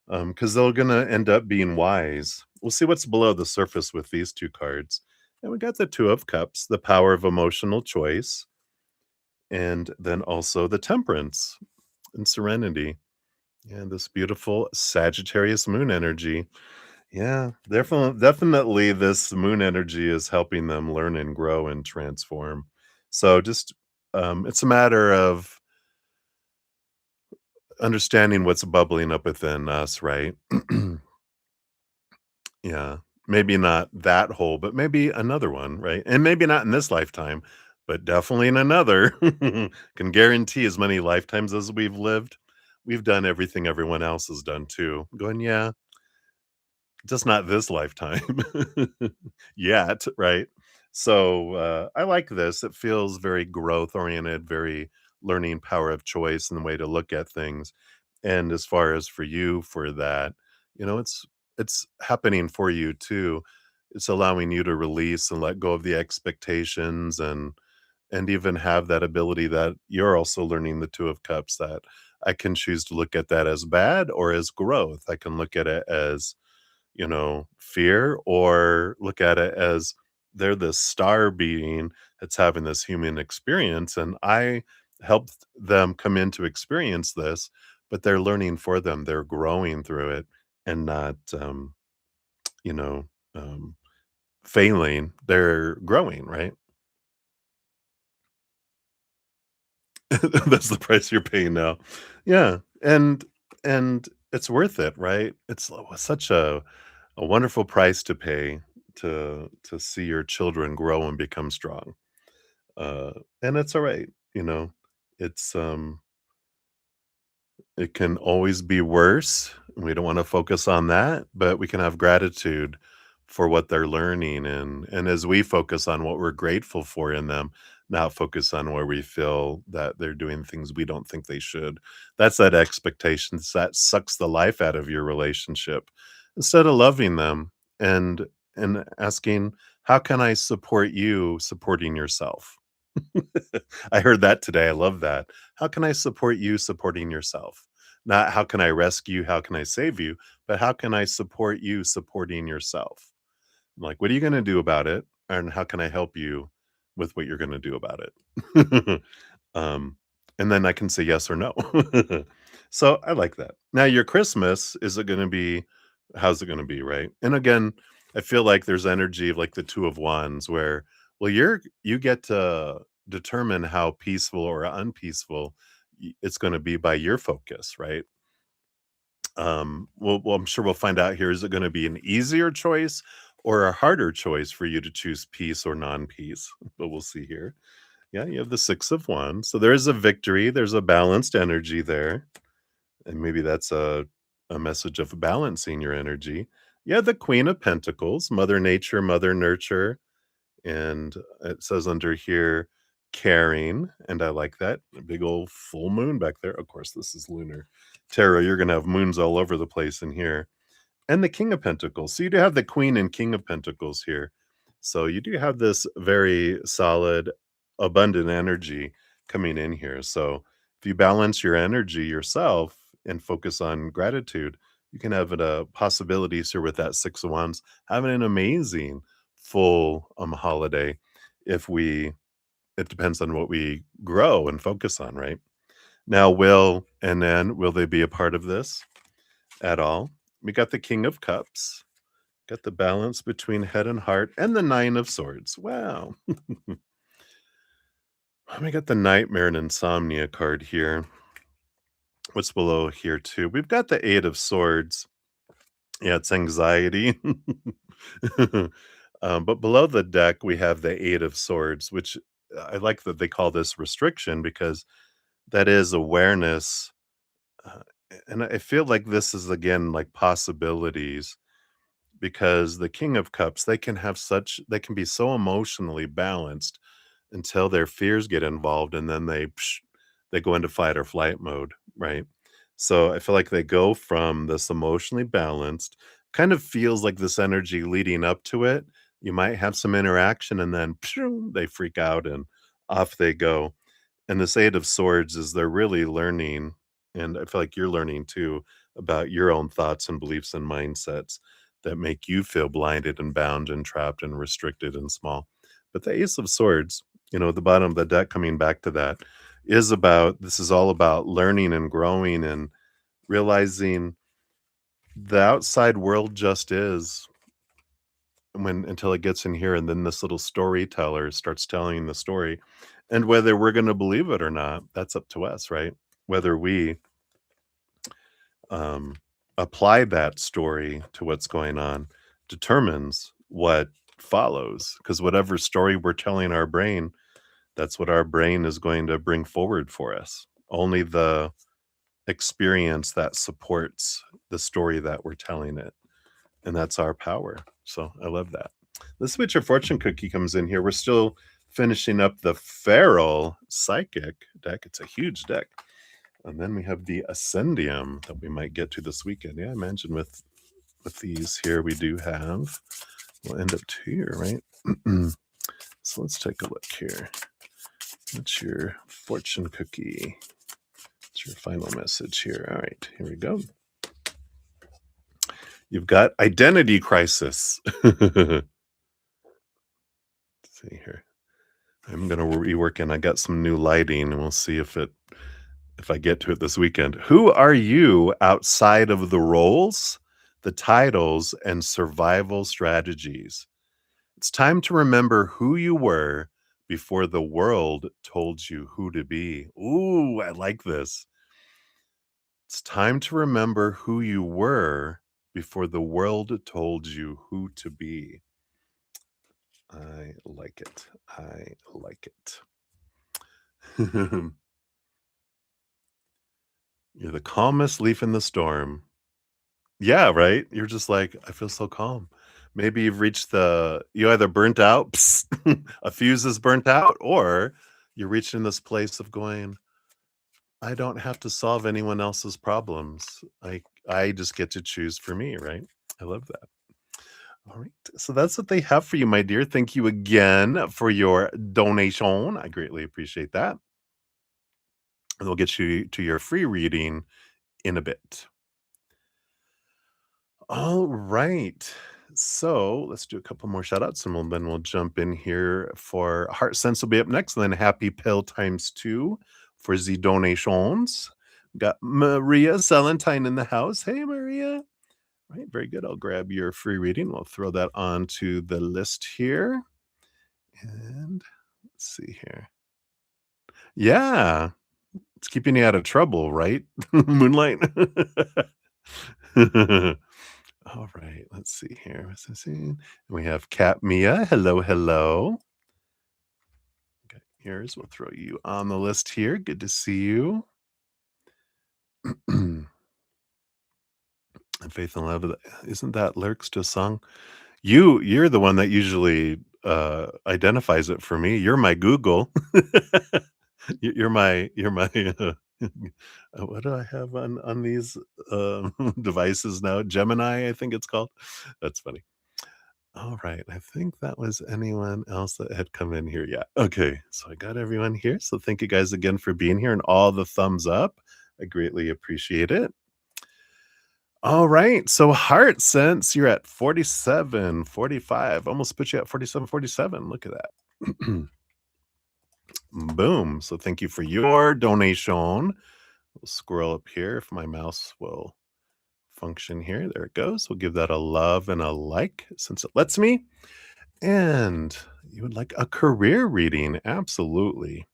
because they're gonna end up being wise. We'll see what's below the surface with these 2 cards. And we got the 2 of Cups, the power of emotional choice, and then also the Temperance and Serenity. And this beautiful Sagittarius moon energy. Yeah, definitely this moon energy is helping them learn and grow and transform. So just, it's a matter of understanding what's bubbling up within us, right? Yeah. Maybe not that hole, but maybe another one, right? And maybe not in this lifetime, but definitely in another. Can guarantee as many lifetimes as we've lived, we've done everything everyone else has done too. Going, yeah, just not this lifetime yet, right? So I like this. It feels very growth oriented, very learning power of choice and the way to look at things. And as far as for you for that, it's happening for you too. It's allowing you to release and let go of the expectations and even have that ability that you're also learning the 2 of Cups that I can choose to look at that as bad or as growth. I can look at it as fear or look at it as they're this star being that's having this human experience. And I helped them come in to experience this, but they're learning for them. They're growing through it and not, you know, um, failing. They're growing, right? That's the price you're paying now. Yeah. And it's worth it, right? It's such a wonderful price to pay to see your children grow and become strong. Uh, and it's all right, you know. It's it can always be worse. We don't want to focus on that, but we can have gratitude for what they're learning and as we focus on what we're grateful for in them, not focus on where we feel that they're doing things we don't think they should. That's that expectations that sucks the life out of your relationship. Instead of loving them and asking, how can I support you supporting yourself? I heard that today. I love that. How can I support you supporting yourself? Not how can I rescue, how can I save you, but how can I support you supporting yourself? Like, what are you going to do about it? And how can I help you with what you're going to do about it? um, and then I can say yes or no. So I like that. Now, your Christmas, is it going to be, how's it going to be? Right. And again, I feel like there's energy of like the Two of Wands where, well, you get to determine how peaceful or unpeaceful it's going to be by your focus, right? Well, I'm sure we'll find out here. Is it going to be an easier choice or a harder choice for you to choose peace or non-peace? But we'll see here. Yeah, you have the Six of Wands. So there is a victory. There's a balanced energy there. And maybe that's a message of balancing your energy. Yeah, the Queen of Pentacles, Mother Nature, Mother Nurture. And it says under here, caring. And I like that. A big old full moon back there. Of course, this is lunar. Tarot, you're going to have moons all over the place in here. And the King of Pentacles. So you do have the Queen and King of Pentacles here. So you do have this very solid, abundant energy coming in here. So if you balance your energy yourself and focus on gratitude, you can have possibilities here with that Six of Wands, having an amazing full holiday if we it depends on what we grow and focus on, right? Now, will they be a part of this at all? We got the King of Cups, got the balance between head and heart, and the Nine of Swords. Wow. We got the Nightmare and Insomnia card here. What's below here, too? We've got the Eight of Swords. Yeah, it's anxiety. But below the deck, we have the Eight of Swords, which I like that they call this restriction because that is awareness. Uh, and I feel like this is, again, like possibilities because the King of Cups, they can be so emotionally balanced until their fears get involved and then they go into fight or flight mode, right? So I feel like they go from this emotionally balanced, kind of feels like this energy leading up to it. You might have some interaction and then they freak out and off they go. And this Eight of Swords is they're really learning, and I feel like you're learning too, about your own thoughts and beliefs and mindsets that make you feel blinded and bound and trapped and restricted and small. But the Ace of Swords, at the bottom of the deck, coming back to that, this is all about learning and growing and realizing the outside world just is until it gets in here and then this little storyteller starts telling the story, and whether we're going to believe it or not, that's up to us, right? Whether we um, apply that story to what's going on determines what follows, because whatever story we're telling our brain, that's what our brain is going to bring forward for us. Only the experience that supports the story that we're telling it, and that's our power. So I love that. The Switch of Fortune cookie comes in here. We're still finishing up the Feral Psychic deck. It's a huge deck. And then we have the Ascendium that we might get to this weekend. Yeah, I imagine with these here, we do have, we'll end up here, right? So let's take a look here. What's your fortune cookie? What's your final message here? All right, here we go. You've got identity crisis. Let's see here. I'm going to rework and I got some new lighting and we'll see if I get to it this weekend. Who are you outside of the roles, the titles, and survival strategies? It's time to remember who you were before the world told you who to be. Ooh, I like this. It's time to remember who you were before the world told you who to be. I like it. I like it. You're the calmest leaf in the storm. Yeah, right? You're just like, I feel so calm. Maybe you either burnt out, a fuse is burnt out, or you're reaching this place of going, I don't have to solve anyone else's problems. I just get to choose for me, right? I love that. All right. So that's what they have for you, my dear. Thank you again for your donation. I greatly appreciate that. And we'll get you to your free reading in a bit. All right. So let's do a couple more shout outs and then we'll jump in here for Heart Sense will be up next. And then Happy Pill times 2 for the donations. Got Maria Celentine in the house. Hey, Maria. All right, very good. I'll grab your free reading. We'll throw that onto the list here. And let's see here. Yeah, it's keeping you out of trouble, right? Moonlight. All right, let's see here. What's this in? We have Cat Mia. Hello, hello. Got yours. We'll throw you on the list here. Good to see you. And Faith and Love. Isn't that lyrics to a song? You're the one that usually identifies it for me. You're my Google. You're my what do I have on these devices now? Gemini, I think it's called. That's funny. All right. I think that was anyone else that had come in here. Yeah. Okay. So I got everyone here. So thank you guys again for being here and all the thumbs up. I greatly appreciate it. All right. So heart, since you're at 47, 45, almost put you at 47, 47. Look at that. Boom. So thank you for your donation. We'll scroll up here if my mouse will function here. There it goes. We'll give that a love and a like since it lets me. And you would like a career reading? Absolutely.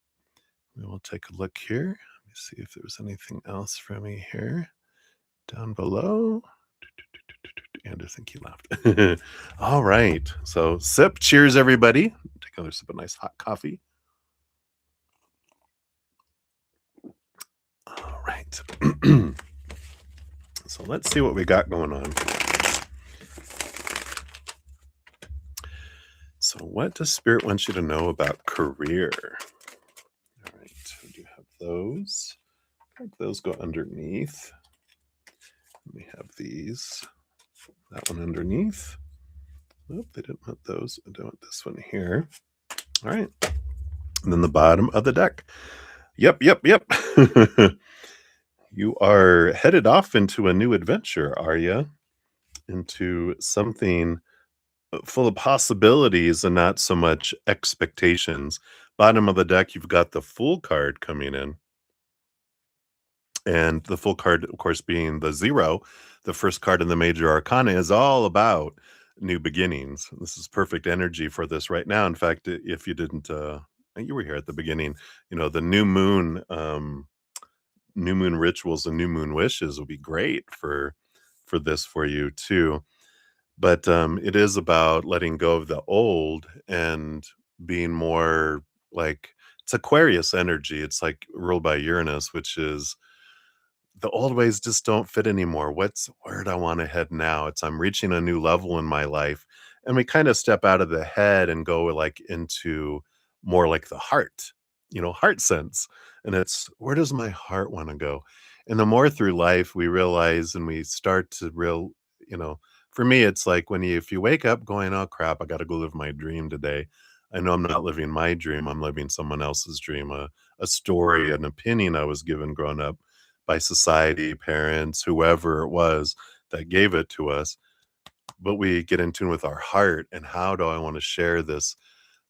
We will take a look here. Let me see if there's anything else for me here down below. And I think he left. All right. So sip. Cheers, everybody. Take another sip of nice hot coffee. All right. So let's see what we got going on. So what does Spirit want you to know about career? All right. We do have those. Those go underneath. We have these. That one underneath. Nope, they didn't want those. I don't want this one here. All right. And then the bottom of the deck. Yep. You are headed off into a new adventure, are you? Into something full of possibilities and not so much expectations. Bottom of the deck, you've got the Fool card coming in. And the Fool card, of course, being the 0, the first card in the major arcana, is all about new beginnings. This is perfect energy for this right now. In fact, if you didn't, you were here at the beginning, the new moon rituals and new moon wishes will be great for this for you too. But it is about letting go of the old and being more like it's Aquarius energy. It's like ruled by Uranus, which is the old ways just don't fit anymore. Where do I want to head now? It's I'm reaching a new level in my life. And we kind of step out of the head and go like into more like the heart, heart sense. And it's where does my heart want to go? And the more through life we realize and we start to you know, for me, it's like if you wake up going, oh crap, I got to go live my dream today. I know I'm not living my dream. I'm living someone else's dream, a story, an opinion I was given growing up by society, parents, whoever it was that gave it to us. But we get in tune with our heart and how do I want to share this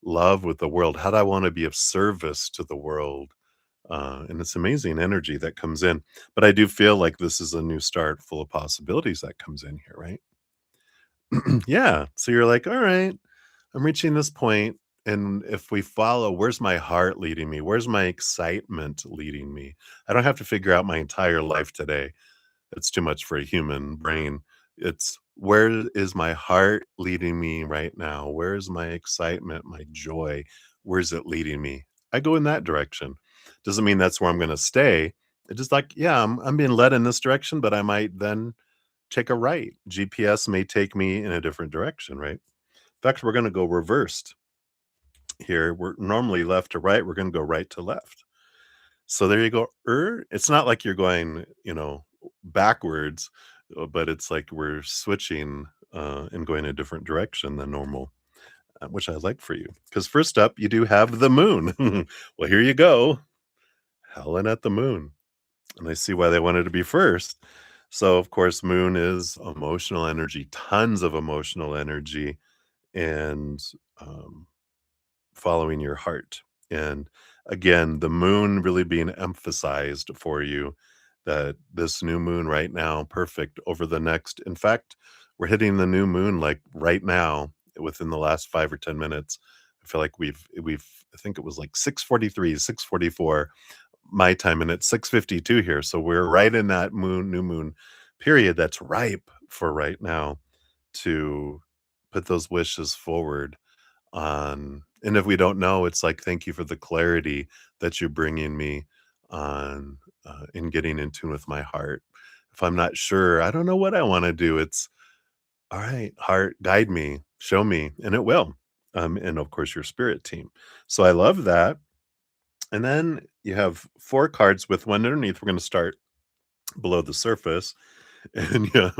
love with the world? How do I want to be of service to the world? And it's amazing energy that comes in. But I do feel like this is a new start full of possibilities that comes in here, right? Yeah. So you're like, all right, I'm reaching this point, and if we follow, where's my heart leading me? Where's my excitement leading me? I don't have to figure out my entire life today. That's too much for a human brain. It's where is my heart leading me right now? Where's my excitement, my joy? Where's it leading me? I go in that direction. Doesn't mean that's where I'm going to stay. It's just like, yeah, I'm being led in this direction, but I might then take a right. GPS may take me in a different direction, right? In fact, we're going to go reversed here. We're normally left to right. We're going to go right to left. So there you go. It's not like you're going, backwards, but it's like we're switching and going a different direction than normal, which I like for you. Because first up, you do have the moon. Well, here you go. Helen at the moon. And I see why they wanted to be first. So, of course, moon is emotional energy, tons of emotional energy, and um, following your heart. And again, the moon really being emphasized for you that this new moon right now, perfect over the next in fact, we're hitting the new moon, like, right now within the last 5 or 10 minutes. I feel like we've I think it was, like, 6:43, 6:44 my time, and it's 6:52 here, so we're right in that new moon period that's ripe for right now to put those wishes forward on and if we don't know, it's like, "Thank you for the clarity that you're bringing me on, in getting in tune with my heart." If I'm not sure, I don't know what I wanna do, it's, "Alright, heart, guide me, show me," and it will, and of course, your spirit team. So I love that, and then you have 4 cards with 1 underneath, we're gonna start below the surface, and yeah,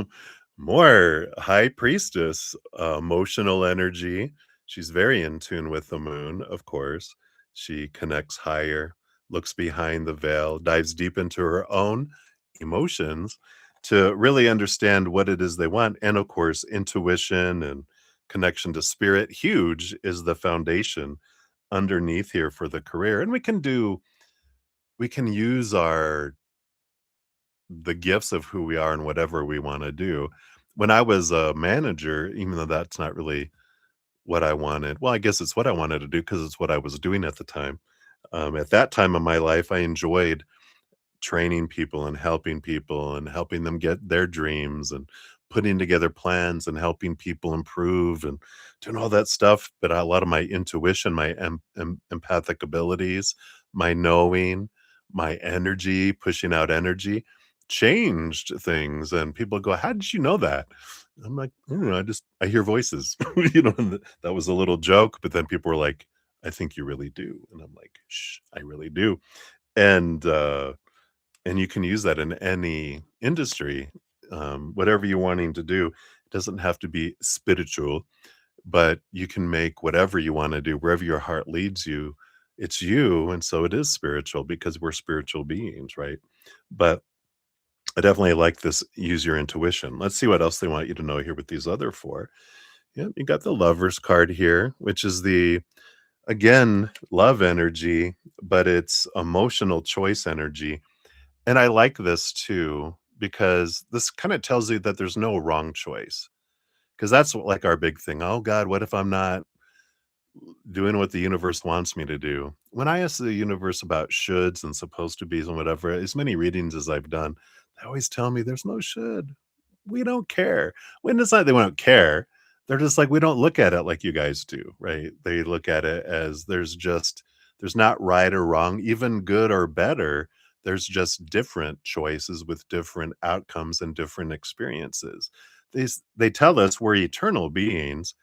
more high priestess, emotional energy. She's very in tune with the moon, of course. She connects higher, looks behind the veil, dives deep into her own emotions to really understand what it is they want. And of course, intuition and connection to spirit, huge is the foundation underneath here for the career. And we can use our the gifts of who we are and whatever we wanna do. When I was a manager, even though that's not really what I wanted well, I guess it's what I wanted to do because it's what I was doing at the time. At that time of my life, I enjoyed training people and helping them get their dreams and putting together plans and helping people improve and doing all that stuff. But a lot of my intuition, my empathic abilities, my knowing, my energy, pushing out energy changed things. And people go, "How did you know that?" I'm like, I hear voices, and that was a little joke. But then people were like, "I think you really do." And I'm like, "Shh, I really do." And, and you can use that in any industry, whatever you're wanting to do. It doesn't have to be spiritual, but you can make whatever you wanna do, wherever your heart leads you, it's you, and so it is spiritual because we're spiritual beings, right? But I definitely like this use your intuition. Let's see what else they want you to know here with these other 4. Yeah, you got the Lovers card here, which is the again, love energy, but it's emotional choice energy. And I like this too, because this kinda tells you that there's no wrong choice. Because that's like our big thing. "Oh god, what if I'm not doing what the universe wants me to do?" When I ask the universe about shoulds and supposed to be's and whatever, as many readings as I've done, they always tell me there's no should. We don't care. When it's not they don't care, they're just like, "We don't look at it like you guys do," right? They look at it as there's not right or wrong, even good or better. There's just different choices with different outcomes and different experiences. They tell us we're eternal beings,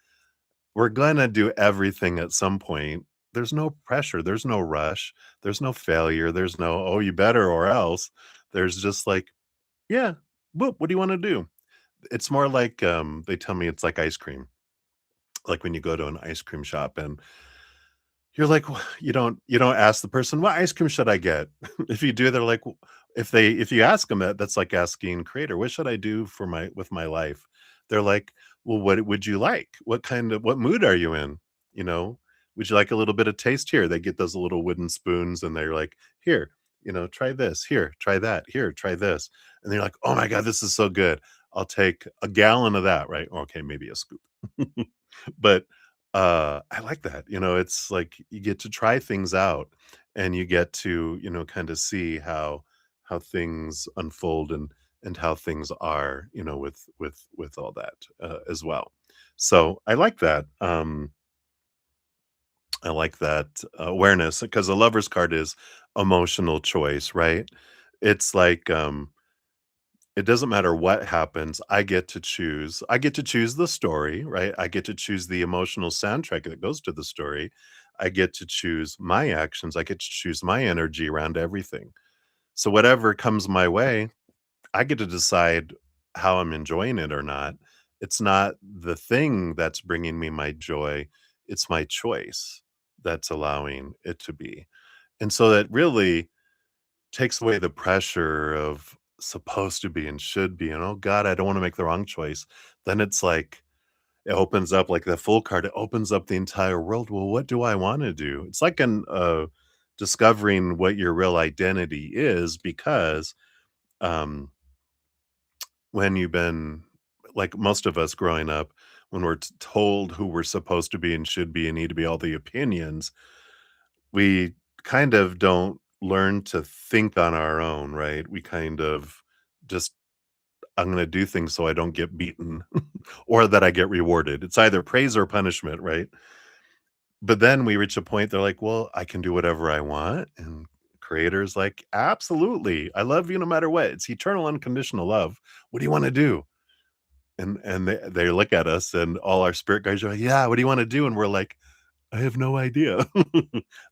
we're gonna do everything at some point. There's no pressure, there's no rush, there's no failure, there's no, "Oh, you better or else." There's just like, "Yeah, what do you wanna do?" It's more like, they tell me it's like ice cream. Like when you go to an ice cream shop and you're like, you don't ask the person, "What ice cream should I get?" If you do, they're like, if you ask them that, that's like asking creator, "What should I do for my with my life?" They're like, "Well, what would you like? What mood are you in?" You know? "Would you like a little bit of taste?" Here, they get those little wooden spoons and they're like, "Here, try this. Here, try that. Here, try this." And they're like, "Oh my god, this is so good. I'll take a gallon of that," right? Okay, maybe a scoop. But I like that, it's like you get to try things out and you get to, kinda see how things unfold and how things are, with all that, as well. So, I like that awareness because the Lover's card is emotional choice, right? It's like, it doesn't matter what happens, I get to choose. I get to choose the story, right? I get to choose the emotional soundtrack that goes to the story. I get to choose my actions. I get to choose my energy around everything. So whatever comes my way, I get to decide how I'm enjoying it or not. It's not the thing that's bringing me my joy, it's my choice that's allowing it to be. And so that really takes away the pressure of supposed to be and should be, and, "Oh god, I don't wanna make the wrong choice." Then it's like, it opens up like the full card, it opens up the entire world. Well, what do I wanna do? It's like discovering what your real identity is because um, when you've been like most of us growing up, when we're told who we're supposed to be and should be and need to be all the opinions, we kind of don't learn to think on our own, right? We kind of just, I'm going to do things so I don't get beaten or that I get rewarded. It's either praise or punishment, right? But then we reach a point, they're like, well, I can do whatever I want. And creators like, absolutely. I love you no matter what. It's eternal unconditional love. What do you want to do? And they look at us and all our spirit guides are like, yeah, what do you want to do? And we're like, I have no idea.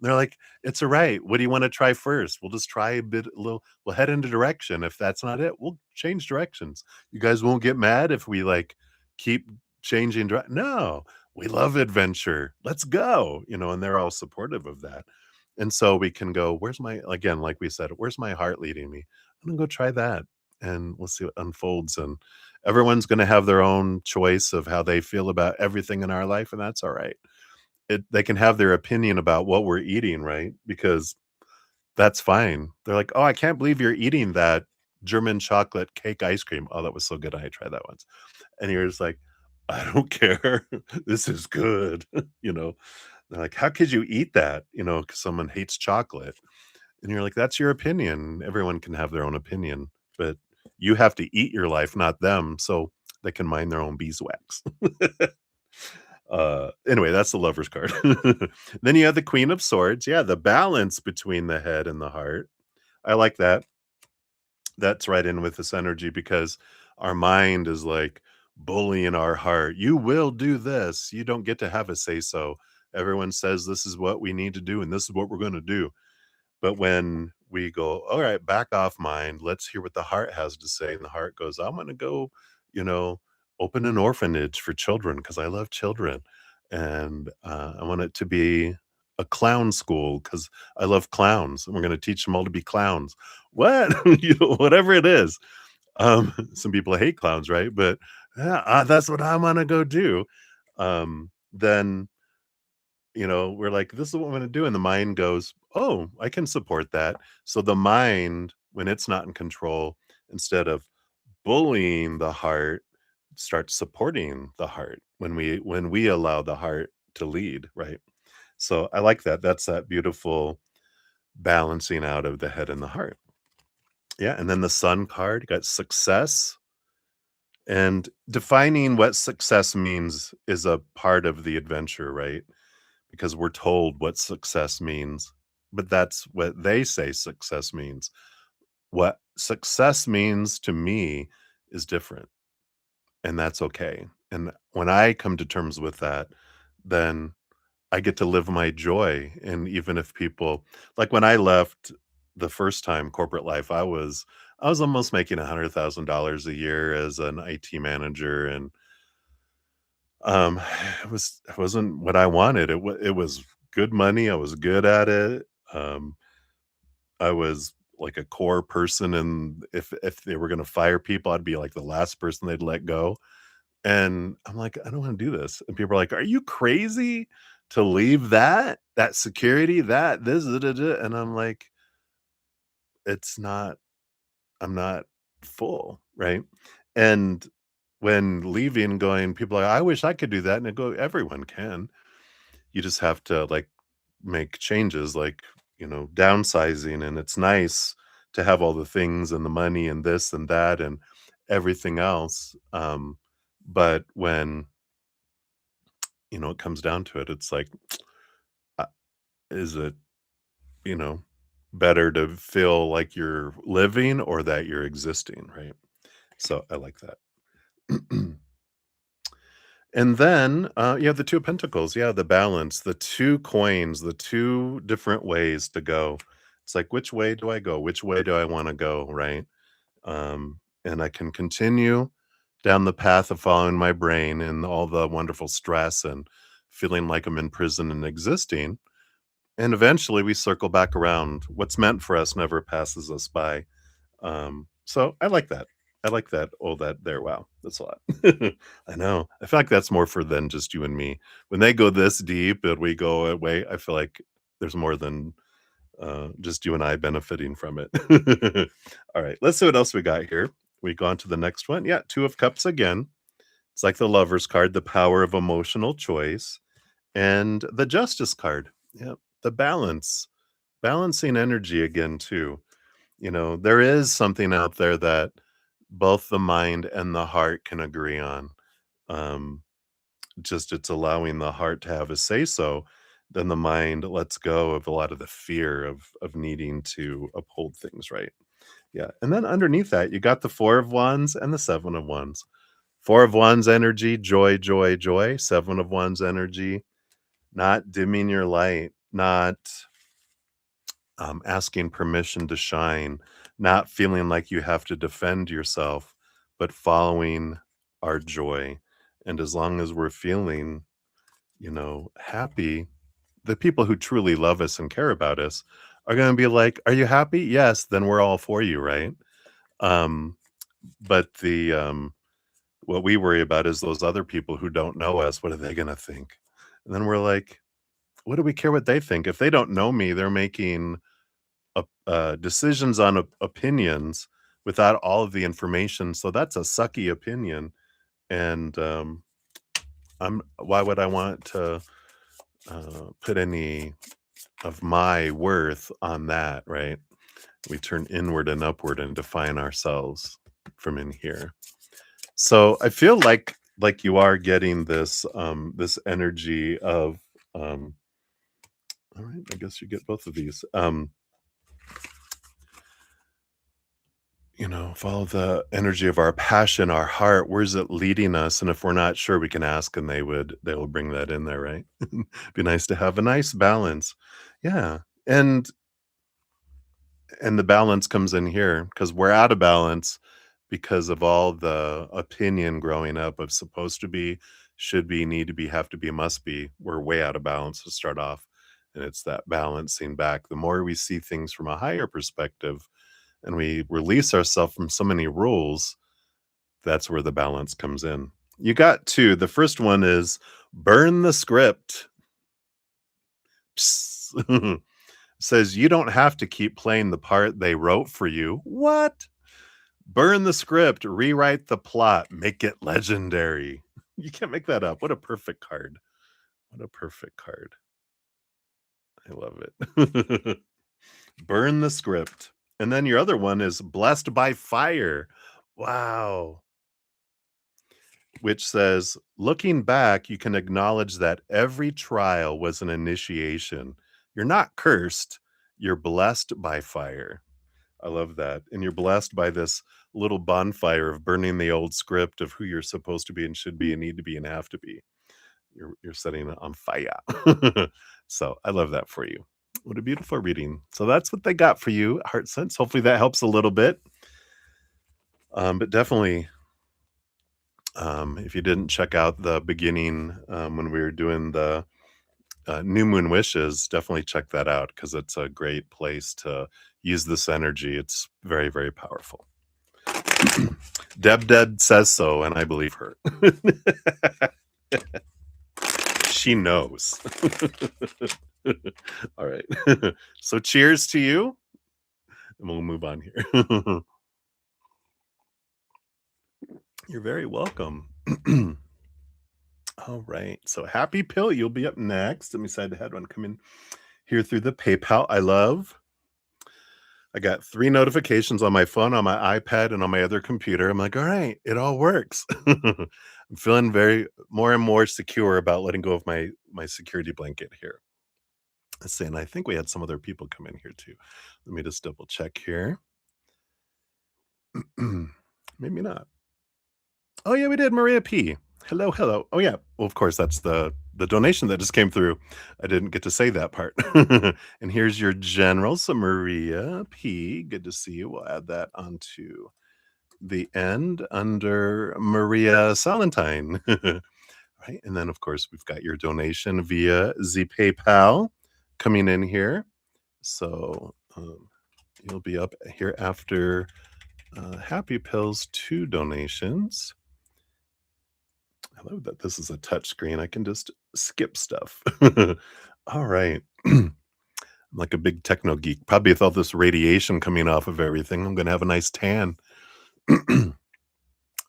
They're like, "It's alright. What do you wanna try first? We'll just try a little, we'll head into direction. If that's not it, we'll change directions. You guys won't get mad if we, like, keep changing No, we love adventure. Let's go," and they're all supportive of that. And so we can go, "Where's my," again, like we said, "Where's my heart leading me? I'm gonna go try that, and we'll see what unfolds," and everyone's gonna have their own choice of how they feel about everything in our life, and that's alright. They can have their opinion about what we're eating, right? Because that's fine. They're like, "Oh, I can't believe you're eating that German chocolate cake ice cream. Oh, that was so good. I tried that once." And you're just like, "I don't care. This is good." You know? They're like, "How could you eat that?" 'Cause someone hates chocolate. And you're like, "That's your opinion. Everyone can have their own opinion, but you have to eat your life, not them, so they can mind their own beeswax." Anyway, that's the Lover's card. Then you have the Queen of Swords. Yeah, the balance between the head and the heart. I like that. That's right in with this energy because our mind is like bullying our heart. You will do this. You don't get to have a say so. Everyone says this is what we need to do and this is what we're going to do. But when we go, all right, back off mind, let's hear what the heart has to say. And the heart goes, I'm going to go, you know, open an orphanage for children because I love children. And I want it to be a clown school because I love clowns. And we're going to teach them all to be clowns. What? Whatever it is. Some people hate clowns, right? But yeah, that's what I'm going to go do. Then we're like, "This is what I'm gonna do," and the mind goes, "Oh, I can support that." So the mind, when it's not in control, instead of bullying the heart, starts supporting the heart when we allow the heart to lead, right? So I like that. That's that beautiful balancing out of the head and the heart. Yeah, and then the sun card, you got success, and defining what success means is a part of the adventure, right? Because we're told what success means, but that's what they say success means. What success means to me is different, and that's okay. And when I come to terms with that, then I get to live my joy. And even if people, like when I left the first time corporate life, I was almost making $100,000 a year as an IT manager, and um, it wasn't what I wanted. It was good money, I was good at it, um, I was like a core person, and if they were gonna fire people, I'd be like the last person they'd let go, and I'm like, "I don't wanna do this," and people are like, "Are you crazy to leave that security, that this da da da," and I'm like, "It's not, I'm not full," right? And when leaving, going, people are like, "I wish I could do that," and I go, "Everyone can." You just have to, like, make changes, like, downsizing, and it's nice to have all the things and the money and this and that and everything else, but when, it comes down to it, it's like, uh, is it, you know, better to feel like you're living or that you're existing, right? So, I like that. And then, you have the 2 of Pentacles, yeah, the balance, the 2 coins, the 2 different ways to go. It's like, which way do I go? Which way do I wanna go, right? And I can continue down the path of following my brain and all the wonderful stress and feeling like I'm in prison and existing, and eventually we circle back around. What's meant for us never passes us by. So I like that. I like that. Oh, that there. Wow, that's a lot. I know. I feel like that's more for than just you and me. When they go this deep and we go away, I feel like there's more than Just you and I benefiting from it. All right, let's see what else we got here. We go on to the next one. Yeah, Two of Cups again. It's like the Lover's card, the power of emotional choice, and the Justice card. Yeah, the balance, balancing energy again too. There is something out there that both the mind and the heart can agree on. Um, just it's allowing the heart to have a say so, then the mind lets go of a lot of the fear of needing to uphold things, right? Yeah. And then underneath that, you got the Four of Wands and the Seven of Wands. Four of Wands energy, joy, joy, joy. Seven of Wands energy, not dimming your light, not asking permission to shine, not feeling like you have to defend yourself, but following our joy. And as long as we're feeling, happy, the people who truly love us and care about us are going to be like, "Are you happy?" Yes, then we're all for you, right? Um, but the what we worry about is those other people who don't know us. What are they going to think? And then we're like, "What do we care what they think? If they don't know me, they're making decisions on opinions without all of the information. So that's a sucky opinion. And why would I want to put any of my worth on that, right? We turn inward and upward and define ourselves from in here. So I feel like you are getting this energy of all right, I guess you get both of these. Follow the energy of our passion, our heart. Where's it leading us? And if we're not sure, we can ask and they will bring that in there, right? Be nice to have a nice balance. Yeah. And the balance comes in here because we're out of balance because of all the opinion growing up of supposed to be, should be, need to be, have to be, must be. We're way out of balance to start off. And it's that balancing back. The more we see things from a higher perspective and we release ourselves from so many rules, that's where the balance comes in. You got two. The first one is burn the script. Says you don't have to keep playing the part they wrote for you. What? Burn the script, rewrite the plot, make it legendary. You can't make that up. What a perfect card. What a perfect card. I love it. Burn the script. And then your other one is blessed by fire. Wow. Which says, looking back, you can acknowledge that every trial was an initiation. You're not cursed, you're blessed by fire. I love that. And you're blessed by this little bonfire of burning the old script of who you're supposed to be and should be and need to be and have to be. You're setting it on fire. So I love that for you. What a beautiful reading. So that's what they got for you, Heart Sense. Hopefully that helps a little bit. But definitely, if you didn't check out the beginning when we were doing the New Moon Wishes, definitely check that out because it's a great place to use this energy. It's very, very powerful. Deb says so, and I believe her. She knows. All right. So cheers to you, and we'll move on here. You're very welcome. All right. So Happy Pill, you'll be up next. Let me decide to had one come in here through the PayPal. I got 3 notifications on my phone, on my iPad, and on my other computer. I'm like, all right, it all works. I'm feeling very more and more secure about letting go of my security blanket here. Let's see, and I think we had some other people come in here too. Let me just double check here. Maybe not. Oh yeah, we did. Maria P. Hello, hello. Oh yeah. Well, of course, that's the donation that just came through. I didn't get to say that part. And here's your general. So Maria P. Good to see you. We'll add that onto the end under Maria Salentine. Right. And then of course we've got your donation via the PayPal coming in here. So you'll be up here after Happy Pills 2 donations. I love that this is a touch screen. I can just skip stuff. All right. I'm like a big techno geek. Probably with all this radiation coming off of everything, I'm gonna have a nice tan.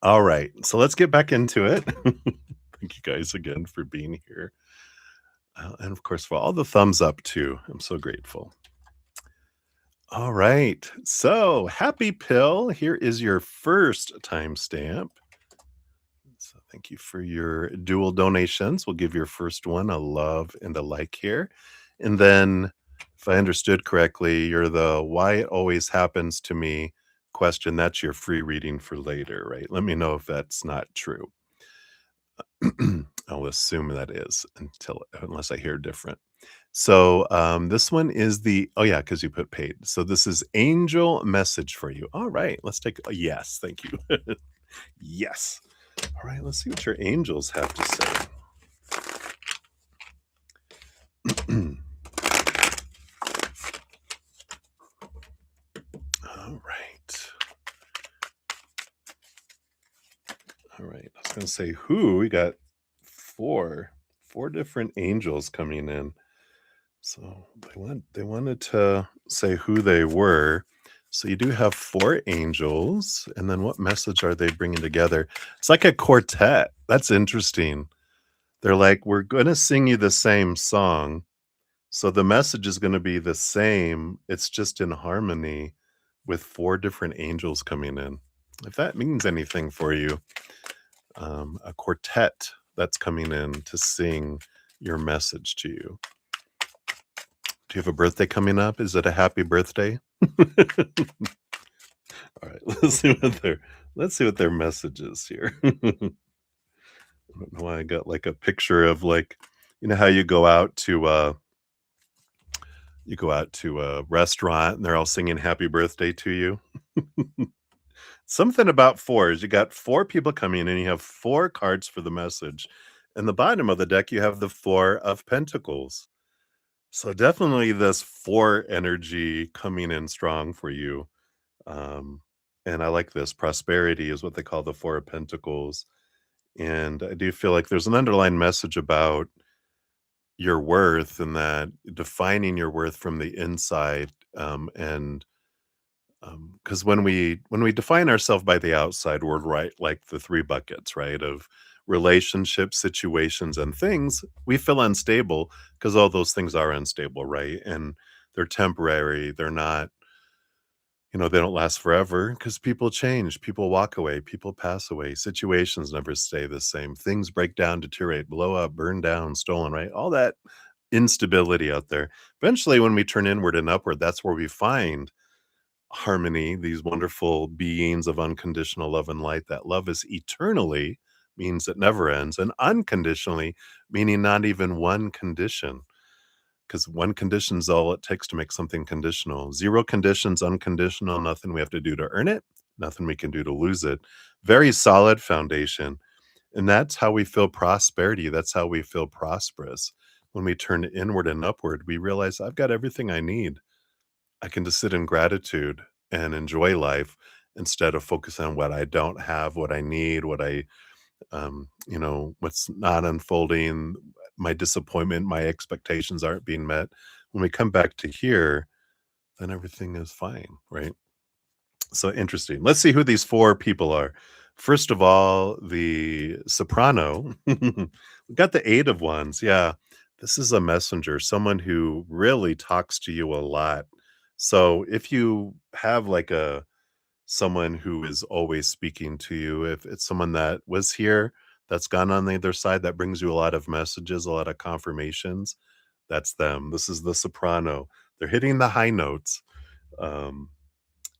All right, so let's get back into it. Thank you guys again for being here. And of course, for all the thumbs up, too. I'm so grateful. All right, so happy pill. Here is your first timestamp. So thank you for your dual donations. We'll give your first one a love and a like here. And then, if I understood correctly, you're the why it always happens to me question. That's your free reading for later, right? Let me know if that's not true. I'll assume that is unless I hear different. So this one is oh yeah, because you put paid. So this is angel message for you. All right, let's take a yes, thank you. Yes. All right, let's see what your angels have to say. All right. All right. I was gonna say who. We got four different angels coming in. So they wanted to say who they were. So you do have four angels, and then what message are they bringing together? It's like a quartet. That's interesting. They're like, we're gonna sing you the same song, so the message is gonna be the same. It's just in harmony with four different angels coming in. If that means anything for you, a quartet that's coming in to sing your message to you. Do you have a birthday coming up? Is it a happy birthday? All right, let's see what their message is here. I don't know why I got like a picture of like, you know how you go out to a restaurant and they're all singing happy birthday to you. Something about fours. You got four people coming in and you have four cards for the message. And the bottom of the deck, you have the four of pentacles. So definitely this four energy coming in strong for you. Um, and I like this. Prosperity is what they call the four of pentacles. And I do feel like there's an underlying message about your worth and that defining your worth from the inside. And because when we define ourselves by the outside, we're right like the three buckets, right? Of relationships, situations, and things, we feel unstable because all those things are unstable, right? And they're temporary. They're not, they don't last forever because people change, people walk away, people pass away, situations never stay the same. Things break down, deteriorate, blow up, burn down, stolen, right? All that instability out there. Eventually, when we turn inward and upward, that's where we find harmony, these wonderful beings of unconditional love and light. That love is eternally, means it never ends, and unconditionally, meaning not even one condition. Because one condition is all it takes to make something conditional. Zero conditions, unconditional, nothing we have to do to earn it, nothing we can do to lose it. Very solid foundation. And that's how we feel prosperity. That's how we feel prosperous. When we turn inward and upward, we realize I've got everything I need. I can just sit in gratitude and enjoy life instead of focusing on what I don't have, what I need, what's not unfolding, my disappointment, my expectations aren't being met. When we come back to here, then everything is fine, right? So interesting. Let's see who these four people are. First of all, the soprano. We got the eight of wands. Yeah, this is a messenger, someone who really talks to you a lot. So if you have like someone who is always speaking to you, if it's someone that was here, that's gone on the other side, that brings you a lot of messages, a lot of confirmations, that's them. This is the soprano. They're hitting the high notes. Um,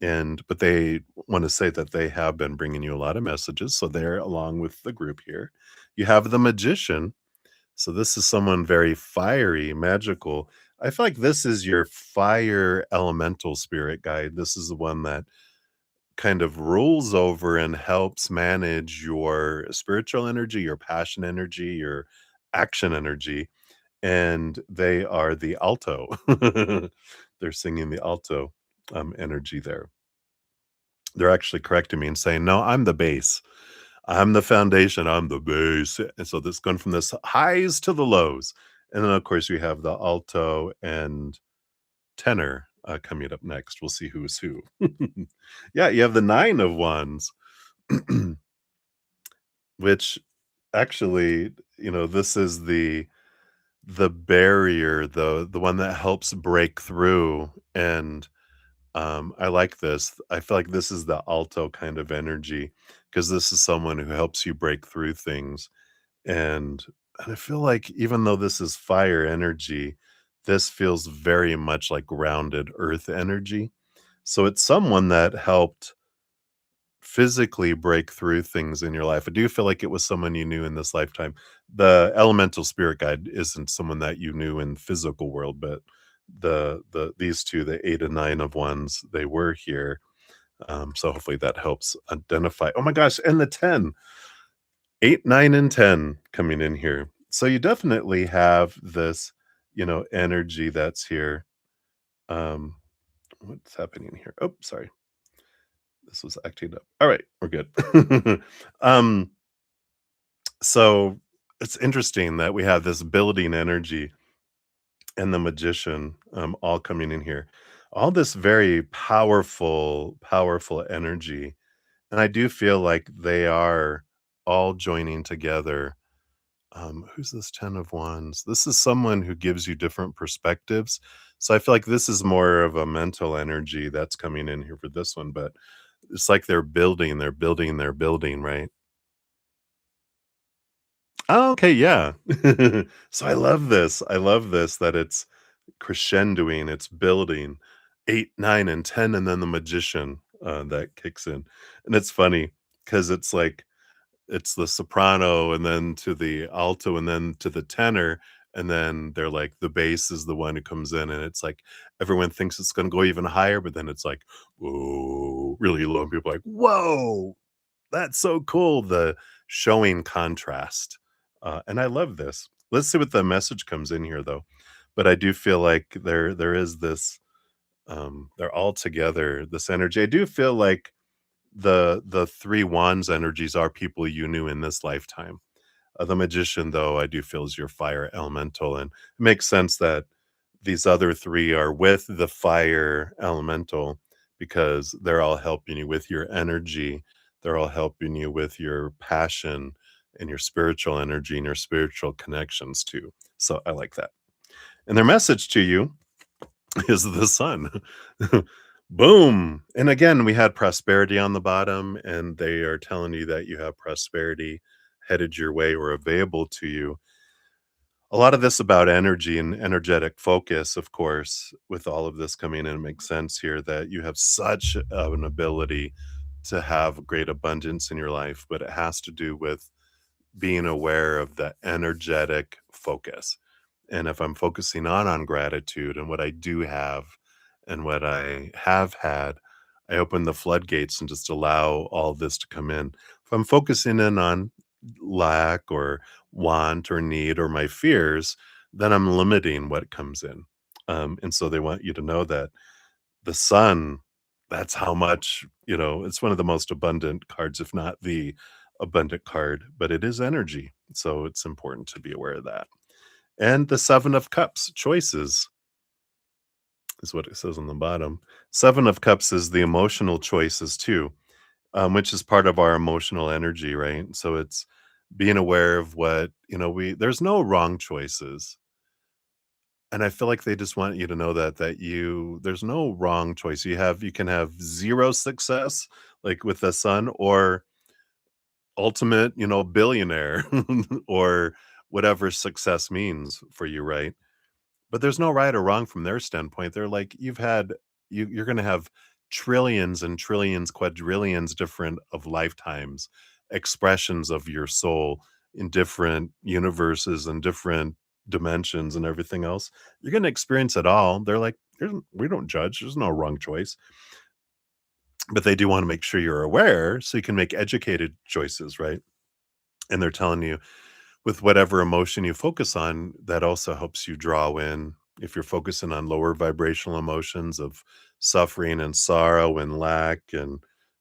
but they want to say that they have been bringing you a lot of messages, so they're along with the group here. You have the magician, so this is someone very fiery, magical. I feel like this is your fire elemental spirit guide. This is the one that kind of rules over and helps manage your spiritual energy, your passion energy, your action energy, and they are the alto. They're singing the alto energy there. They're actually correcting me and saying, "No, I'm the base. I'm the foundation. I'm the base." And so this going from this highs to the lows. And then of course you have the alto and tenor coming up next. We'll see who's who. Yeah, you have the 9 of Wands, which actually, this is the barrier, the one that helps break through. And I like this. I feel like this is the alto kind of energy because this is someone who helps you break through things. And I feel like even though this is fire energy, this feels very much like grounded earth energy. So it's someone that helped physically break through things in your life. I do feel like it was someone you knew in this lifetime. The elemental spirit guide isn't someone that you knew in physical world, but these two, the 8 and 9 of Wands, they were here. So hopefully that helps identify. Oh my gosh, and the 10, 8, 9, and 10 coming in here. So you definitely have this, energy that's here. Um, what's happening here? Oh, sorry. This was acting up. All right, we're good. um, so it's interesting that we have this building energy and the magician all coming in here. All this very powerful, powerful energy. And I do feel like they are all joining together. Who's this 10 of Wands? This is someone who gives you different perspectives. So I feel like this is more of a mental energy that's coming in here for this one, but it's like they're building, right? Oh, okay, yeah. So I love this. I love this that it's crescendoing, it's building 8, 9, and 10, and then the magician that kicks in. And it's funny because it's like it's the soprano and then to the alto and then to the tenor. And then they're like the bass is the one who comes in, and it's like everyone thinks it's going to go even higher, but then it's like, whoa, really low. And people are like, whoa, that's so cool, the showing contrast, and I love this. Let's see what the message comes in here, though, but I do feel like there is this, they're all together, this energy. I do feel like the 3 wands energies are people you knew in this lifetime. The magician, though, I do feel is your fire elemental, and it makes sense that these other 3 are with the fire elemental because they're all helping you with your energy. They're all helping you with your passion and your spiritual energy and your spiritual connections too. So I like that. And their message to you is the sun. Boom. And again, we had prosperity on the bottom, and they are telling you that you have prosperity headed your way or available to you. A lot of this about energy and energetic focus, of course, with all of this coming in, it makes sense here that you have such an ability to have great abundance in your life, but it has to do with being aware of the energetic focus. And if I'm focusing on gratitude and what I do have and what I have had, I open the floodgates and just allow all this to come in. If I'm focusing in on lack or want or need or my fears, then I'm limiting what comes in. And so they want you to know that the sun, that's how much, it's one of the most abundant cards, if not the abundant card, but it is energy. So it's important to be aware of that. And the 7 of Cups, choices, is what it says on the bottom. 7 of Cups is the emotional choices too, which is part of our emotional energy, right? So it's being aware of what, there's no wrong choices. And I feel like they just want you to know there's no wrong choice. You can have 0 success, like with the sun, or ultimate, billionaire, or whatever success means for you, right? But there's no right or wrong from their standpoint. They're like, you're gonna have trillions and trillions, quadrillions different of lifetimes, expressions of your soul in different universes and different dimensions and everything else. You're gonna experience it all. They're like, we don't judge. There's no wrong choice. But they do want to make sure you're aware so you can make educated choices, right? And they're telling you with whatever emotion you focus on, that also helps you draw in. If you're focusing on lower vibrational emotions of suffering and sorrow and lack and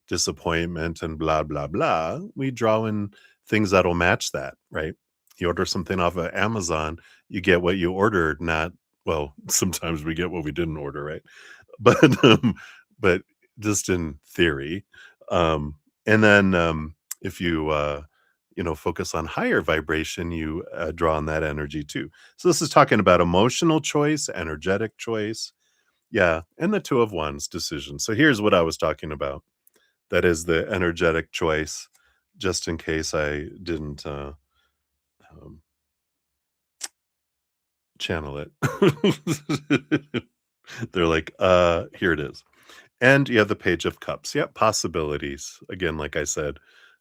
disappointment and blah, blah, blah, we draw in things that'll match that, right? You order something off of Amazon, you get what you ordered, not well, sometimes we get what we didn't order, right? But, but just in theory, and then, if you, focus on higher vibration, you, draw on that energy too. So this is talking about emotional choice, energetic choice, yeah, and the 2 of Wands decision. So here's what I was talking about. That is the energetic choice, just in case I didn't, um, channel it. They're like, here it is." And you have the Page of Cups. Yep, possibilities. Again, like I said,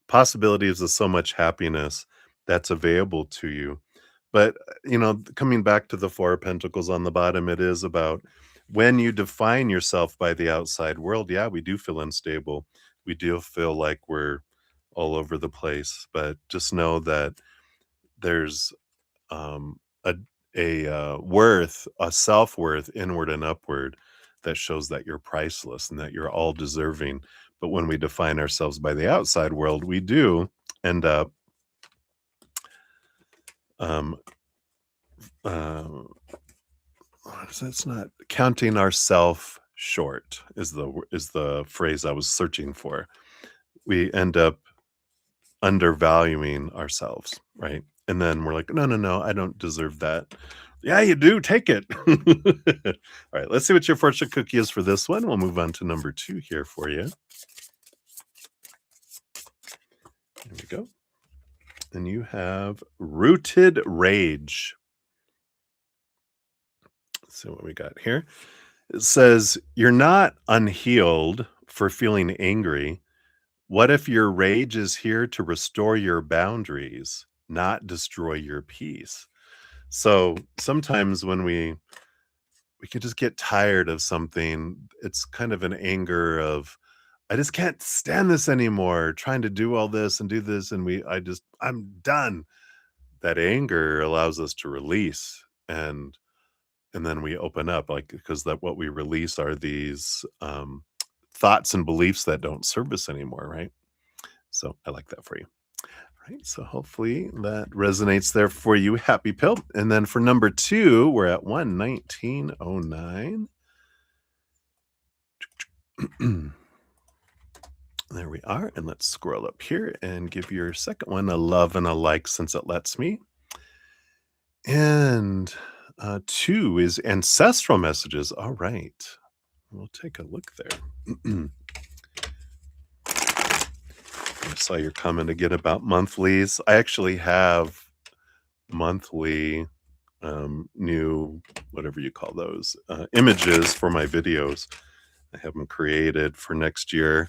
possibilities of so much happiness that's available to you. But, coming back to the Four of Pentacles on the bottom, it is about when you define yourself by the outside world, yeah, we do feel unstable. We do feel like we're all over the place, but just know that there's a worth, a self-worth inward and upward that shows that you're priceless and that you're all deserving. But when we define ourselves by the outside world, we do end up um uh what is it? It's not counting ourself short is the phrase I was searching for. We end up undervaluing ourselves, right? And then we're like, "No, no, no, I don't deserve that." "Yeah, you do, take it." All right, let's see what your fortune cookie is for this one. We'll move on to number 2 here for you. There we go. And you have Rooted Rage. Let's see what we got here. It says, "You're not unhealed for feeling angry. What if your rage is here to restore your boundaries, not destroy your peace?" So sometimes when we can just get tired of something, it's kind of an anger of, I just can't stand this anymore, trying to do all this and do this, and I'm done. That anger allows us to release, and then we open up, like, because that what we release are these thoughts and beliefs that don't serve us anymore, right? So I like that for you. Right, so hopefully that resonates there for you, Happy Pill. And then for number 2, we're at 11909. There we are. And let's scroll up here and give your second one a love and a like since it lets me. And 2 is ancestral messages. All right. We'll take a look there. I saw your comment again about monthlies. I actually have monthly new, whatever you call those, images for my videos. I have them created for next year.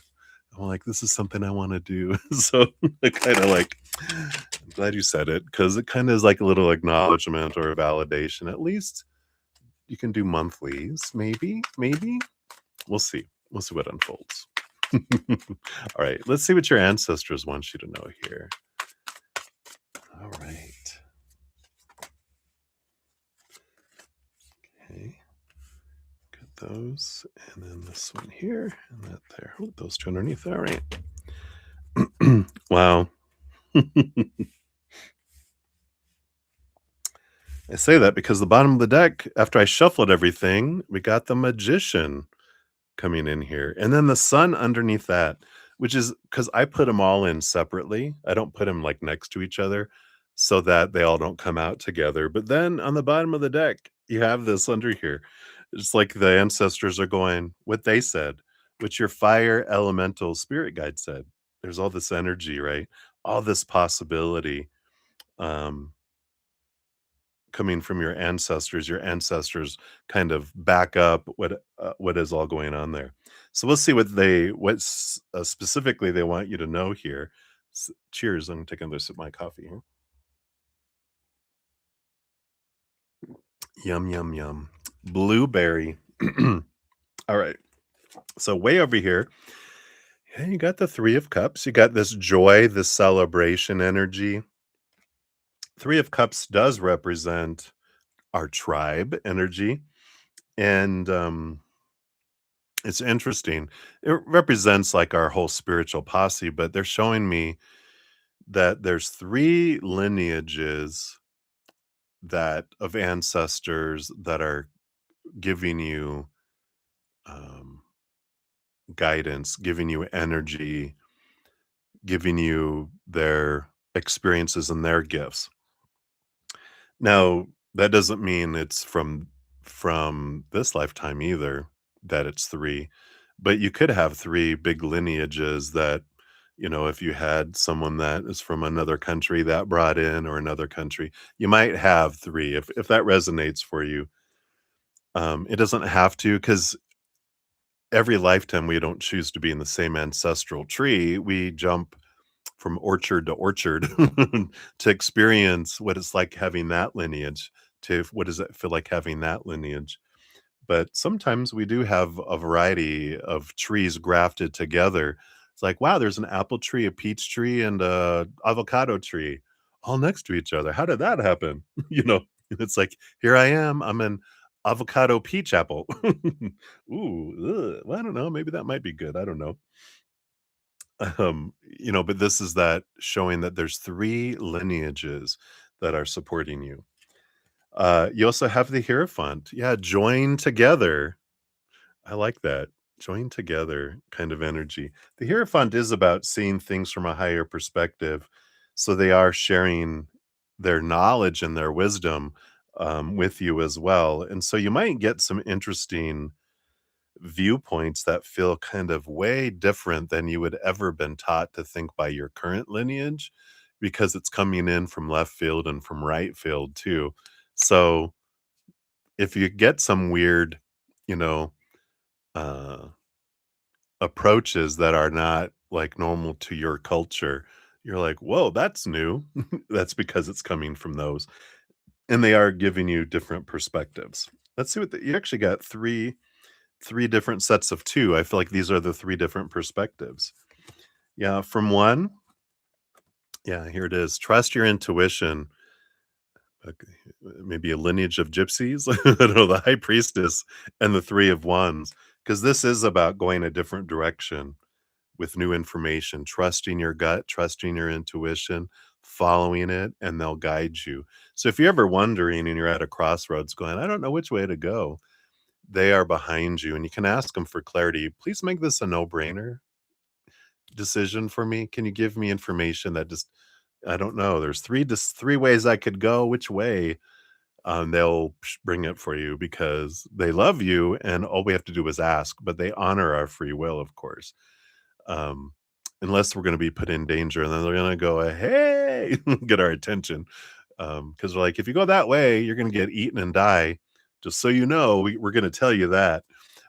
I'm like, this is something I want to do. So I kind of like, I'm glad you said it, because it kind of is like a little acknowledgement or a validation. At least you can do monthlies, maybe. We'll see. We'll see what unfolds. All right, let's see what your ancestors want you to know here. All right. Okay. Get those, and then this one here, and that there. Oh, those two underneath. All right. Wow. I say that because the bottom of the deck, after I shuffled everything, we got the Magician coming in here, and then the Sun underneath that, which is because I put them all in separately. I don't put them like next to each other so that they all don't come out together. But then on the bottom of the deck, you have this under here. It's like the ancestors are going, what they said, which your fire elemental spirit guide said. There's all this energy, right? All this possibility. Um, Coming from your ancestors kind of back up what is all going on there. So we'll see specifically they want you to know here. Cheers! I'm taking this sip of my coffee here. Yum yum yum. Blueberry. All right. So way over here, yeah, you got the Three of Cups. You got this joy, this celebration energy. Three of Cups does represent our tribe energy, and it's interesting. It represents like our whole spiritual posse, but they're showing me that there's 3 lineages that of ancestors that are giving you um, guidance, giving you energy, giving you their experiences and their gifts. Now, that doesn't mean it's from this lifetime either, that it's 3, but you could have 3 big lineages that, if you had someone that is from another country that brought in or another country, you might have 3 if that resonates for you. It doesn't have to, because every lifetime we don't choose to be in the same ancestral tree. We jump from orchard to orchard to experience what it's like having that lineage, to what does it feel like having that lineage. But sometimes we do have a variety of trees grafted together. It's like, wow, there's an apple tree, a peach tree, and a avocado tree all next to each other. How did that happen? It's like, here I am. I'm an avocado peach apple. Ooh, ugh, well, I don't know. Maybe that might be good. I don't know. But this is that showing that there's 3 lineages that are supporting you. You also have the Hierophant. Yeah, join together. I like that. Join together kind of energy. The Hierophant is about seeing things from a higher perspective. So they are sharing their knowledge and their wisdom with you as well. And so you might get some interesting viewpoints that feel kind of way different than you would ever been taught to think by your current lineage, because it's coming in from left field and from right field too. So if you get some weird, you know, uh, approaches that are not like normal to your culture, you're like, whoa, that's new. That's because it's coming from those. And they are giving you different perspectives. Let's see you actually got three different sets of 2. I feel like these are the 3 different perspectives. Yeah, from 1, yeah, here it is. Trust your intuition. Okay, maybe a lineage of gypsies? I don't know, the high priestess and the 3 of wands, because this is about going a different direction with new information, trusting your gut, trusting your intuition, following it, and they'll guide you. So if you're ever wondering and you're at a crossroads going, "I don't know which way to go," they are behind you, and you can ask them for clarity. "Please make this a no-brainer decision for me. Can you give me information that just I don't know. There's 3 ways I could go. Which way?" They'll bring it for you because they love you, and all we have to do is ask, but they honor our free will, of course. Um, unless we're gonna be put in danger, and then they're gonna go, "Hey," get our attention. Because 'cause they're like, "If you go that way, you're gonna get eaten and die. Just so you know, we're gonna tell you that."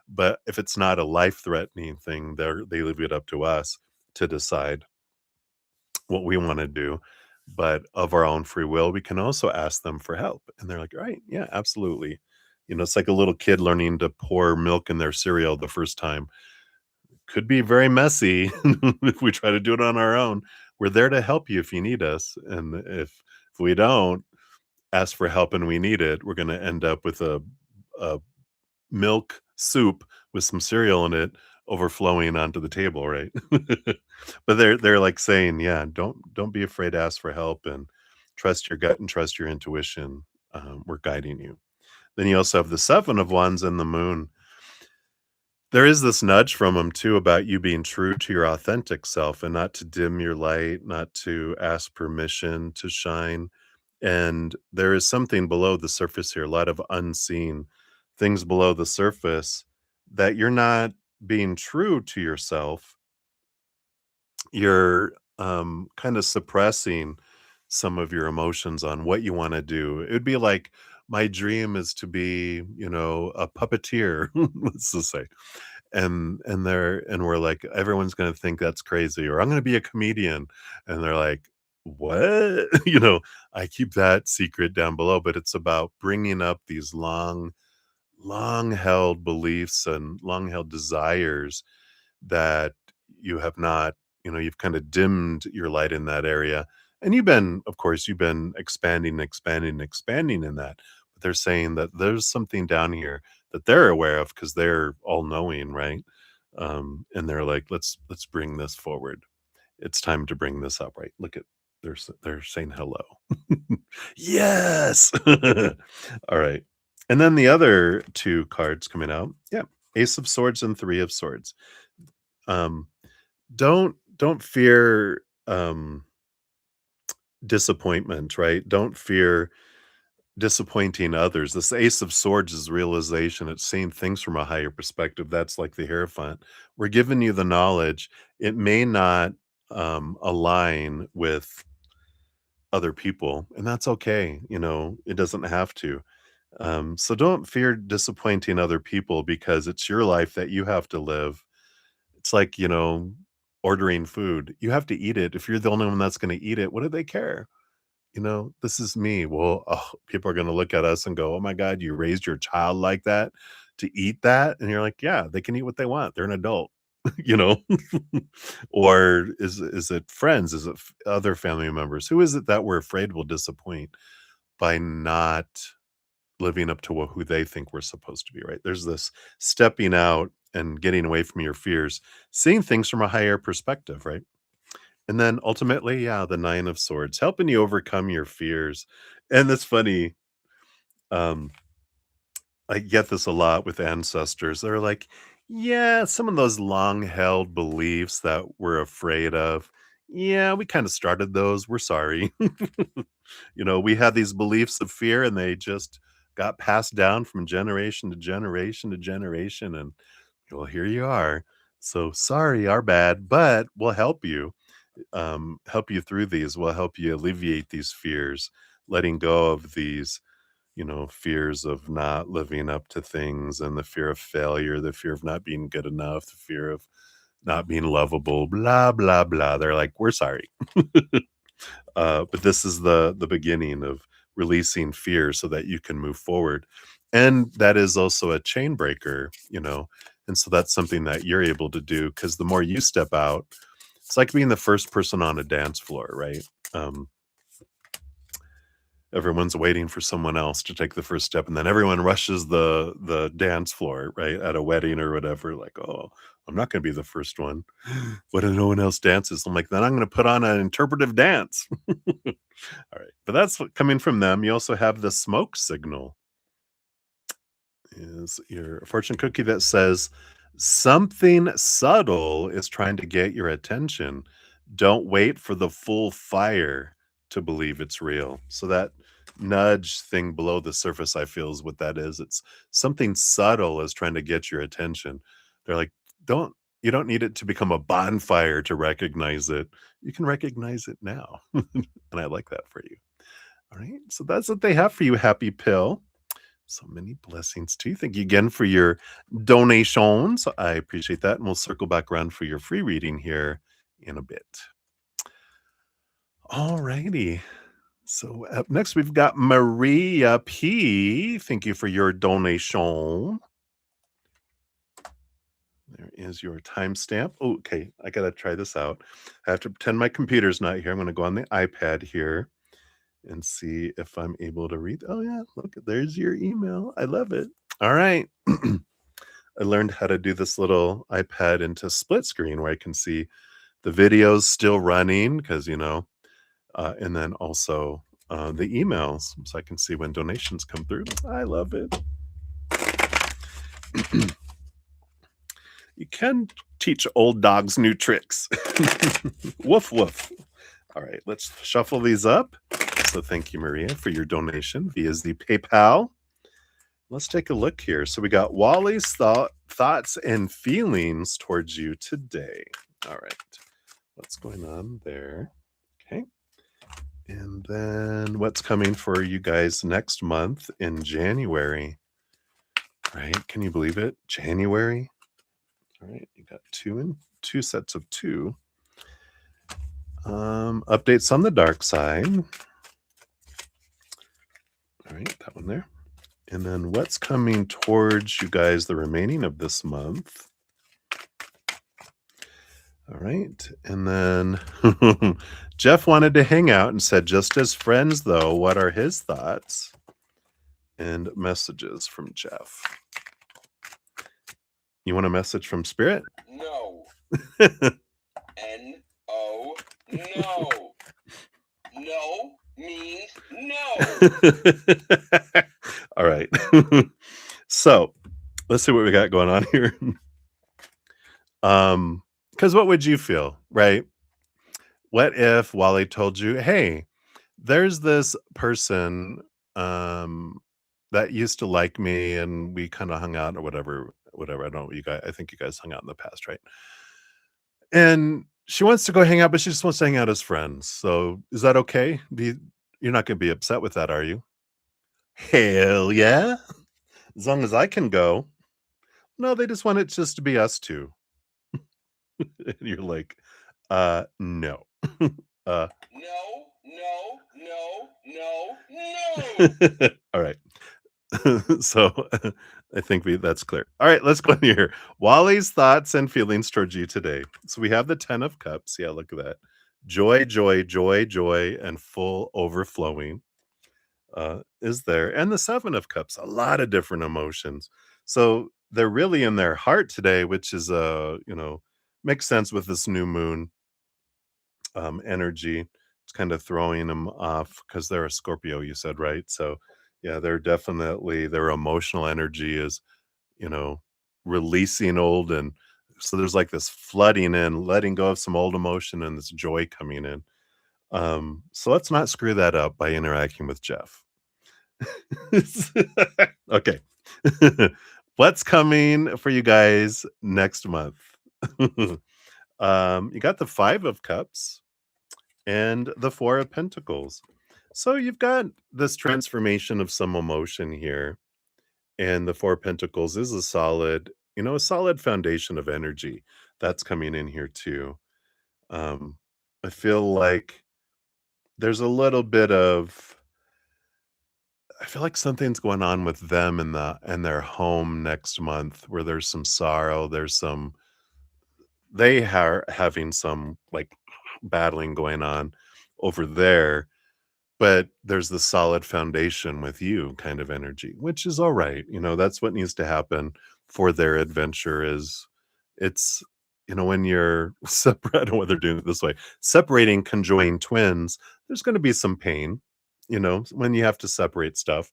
But if it's not a life-threatening thing, they leave it up to us to decide what we wanna do. But of our own free will, we can also ask them for help, and they're like, "Right, yeah, absolutely." It's like a little kid learning to pour milk in their cereal the first time. Could be very messy if we try to do it on our own. We're there to help you if you need us, and if we don't ask for help and we need it, we're gonna end up with a milk soup with some cereal in it overflowing onto the table, right? But they're like saying, "Yeah, don't be afraid to ask for help and trust your gut and trust your intuition. We're guiding you." Then you also have the 7 of Wands and the moon. There is this nudge from them too about you being true to your authentic self and not to dim your light, not to ask permission to shine. And there is something below the surface here, a lot of unseen things below the surface that you're not being true to yourself. You're kind of suppressing some of your emotions on what you want to do. It would be like, my dream is to be, a puppeteer, let's just say, and we're like, everyone's gonna think that's crazy, or I'm gonna be a comedian, and they're like, what? I keep that secret down below, but it's about bringing up these long held beliefs and long held desires that you have not, you've kind of dimmed your light in that area. And of course, you've been expanding in that. But they're saying that there's something down here that they're aware of because they're all knowing, right? And they're like, let's bring this forward. It's time to bring this up, right? Look at they're saying hello. Yes. All right. And then the other two cards coming out. Yeah. Ace of Swords and Three of Swords. Um, don't fear disappointment, right? Don't fear disappointing others. This Ace of Swords is realization. It's seeing things from a higher perspective. That's like the Hierophant. We're giving you the knowledge. It may not align with other people, and that's okay. It doesn't have to. So don't fear disappointing other people because it's your life that you have to live. It's like, ordering food. You have to eat it. If you're the only one that's going to eat it, what do they care? This is me. Well, oh, people are going to look at us and go, oh my God, you raised your child like that to eat that. And you're like, yeah, they can eat what they want. They're an adult, you know? Or is it friends? Is it other family members? Who is it that we're afraid will disappoint by not living up to who they think we're supposed to be, right? There's this stepping out and getting away from your fears, seeing things from a higher perspective, right? And then ultimately, yeah, the Nine of Swords, helping you overcome your fears. And that's funny. Um, I get this a lot with ancestors. They're like, yeah, some of those long held beliefs that we're afraid of. Yeah, we kind of started those. We're sorry. We had these beliefs of fear and they just got passed down from generation to generation to generation. And well, here you are. So sorry, our bad, but we'll help you through these, will help you alleviate these fears, letting go of these, fears of not living up to things and the fear of failure, the fear of not being good enough, the fear of not being lovable, blah, blah, blah. They're like, we're sorry. But this is the beginning of releasing fear so that you can move forward. And that is also a chain breaker, and so that's something that you're able to do because the more you step out, it's like being the first person on a dance floor, right? Um, Everyone's waiting for someone else to take the first step, and then everyone rushes the dance floor, right? At a wedding or whatever, like, oh, I'm not going to be the first one. What if no one else dances? I'm like, then I'm going to put on an interpretive dance. All right, but that's coming from them. You also have the smoke signal. Is your fortune cookie that says something subtle is trying to get your attention. Don't wait for the full fire to believe it's real. So that nudge thing below the surface, I feel, is what that is. It's something subtle is trying to get your attention. They're like, don't you don't need it to become a bonfire to recognize it. You can recognize it now. And I like that for you. All right. So that's what they have for you, Happy Pill. So many blessings to you. Thank you again for your donations. I appreciate that. And we'll circle back around for your free reading here in a bit. All righty. So up next, we've got Maria P. Thank you for your donation. There is your timestamp. Oh, okay. I got to try this out. I have to pretend my computer's not here. I'm going to go on the iPad here and see if I'm able to read. Oh, yeah. Look, there's your email. I love it. All right. I learned how to do this little iPad into split screen where I can see the videos still running because, and then also the emails so I can see when donations come through. I love it. You can teach old dogs new tricks. Woof, woof. All right, let's shuffle these up. So thank you, Maria, for your donation via the PayPal. Let's take a look here. So we got Wally's thoughts and feelings towards you today. All right. What's going on there? Okay. And then what's coming for you guys next month in January? Right? Can you believe it? January. All right. You got two sets of two. Updates on the dark side. All right. That one there. And then what's coming towards you guys the remaining of this month? All right. And then Jeff wanted to hang out and said, just as friends, though, what are his thoughts and messages from Jeff? You want a message from Spirit? No. N-O. No. No. means no. All right. So let's see what we got going on here. Because what would you feel, right? What if Wally told you, hey, there's this person um that used to like me and we kind of hung out or whatever. I don't know, you guys, I think you guys hung out in the past, right? And she wants to go hang out, but she just wants to hang out as friends. So is that okay? You're not gonna be upset with that, are you? Hell yeah. As long as I can go. No, they just want it just to be us two. And you're like, no. uh No, no, no, no, no. all right. So I think that's clear. All right, let's go in here. Wally's thoughts and feelings towards you today. So we have the 10 of cups. Yeah, look at that. Joy, joy, joy, joy, and full overflowing is there. And the 7 of cups, a lot of different emotions. So they're really in their heart today, which is makes sense with this new moon energy. It's kind of throwing them off because they're a Scorpio, you said, right? So yeah, they're definitely their emotional energy is, you know, releasing old, and so there's like this flooding in, letting go of some old emotion and this joy coming in. So let's not screw that up by interacting with Jeff. Okay. What's coming for you guys next month? You got the 5 of cups and the 4 of pentacles. So you've got this transformation of some emotion here, and the 4 of pentacles is a solid foundation of energy that's coming in here too. Um, I feel like there's a little bit of I feel like something's going on with them in their home next month where there's some sorrow, there's some they are having some like battling going on over there, but there's the solid foundation with you kind of energy, which is all right. That's what needs to happen for their adventure is it's when you're separate, I don't know why they're doing it this way, separating conjoined twins, there's going to be some pain, when you have to separate stuff.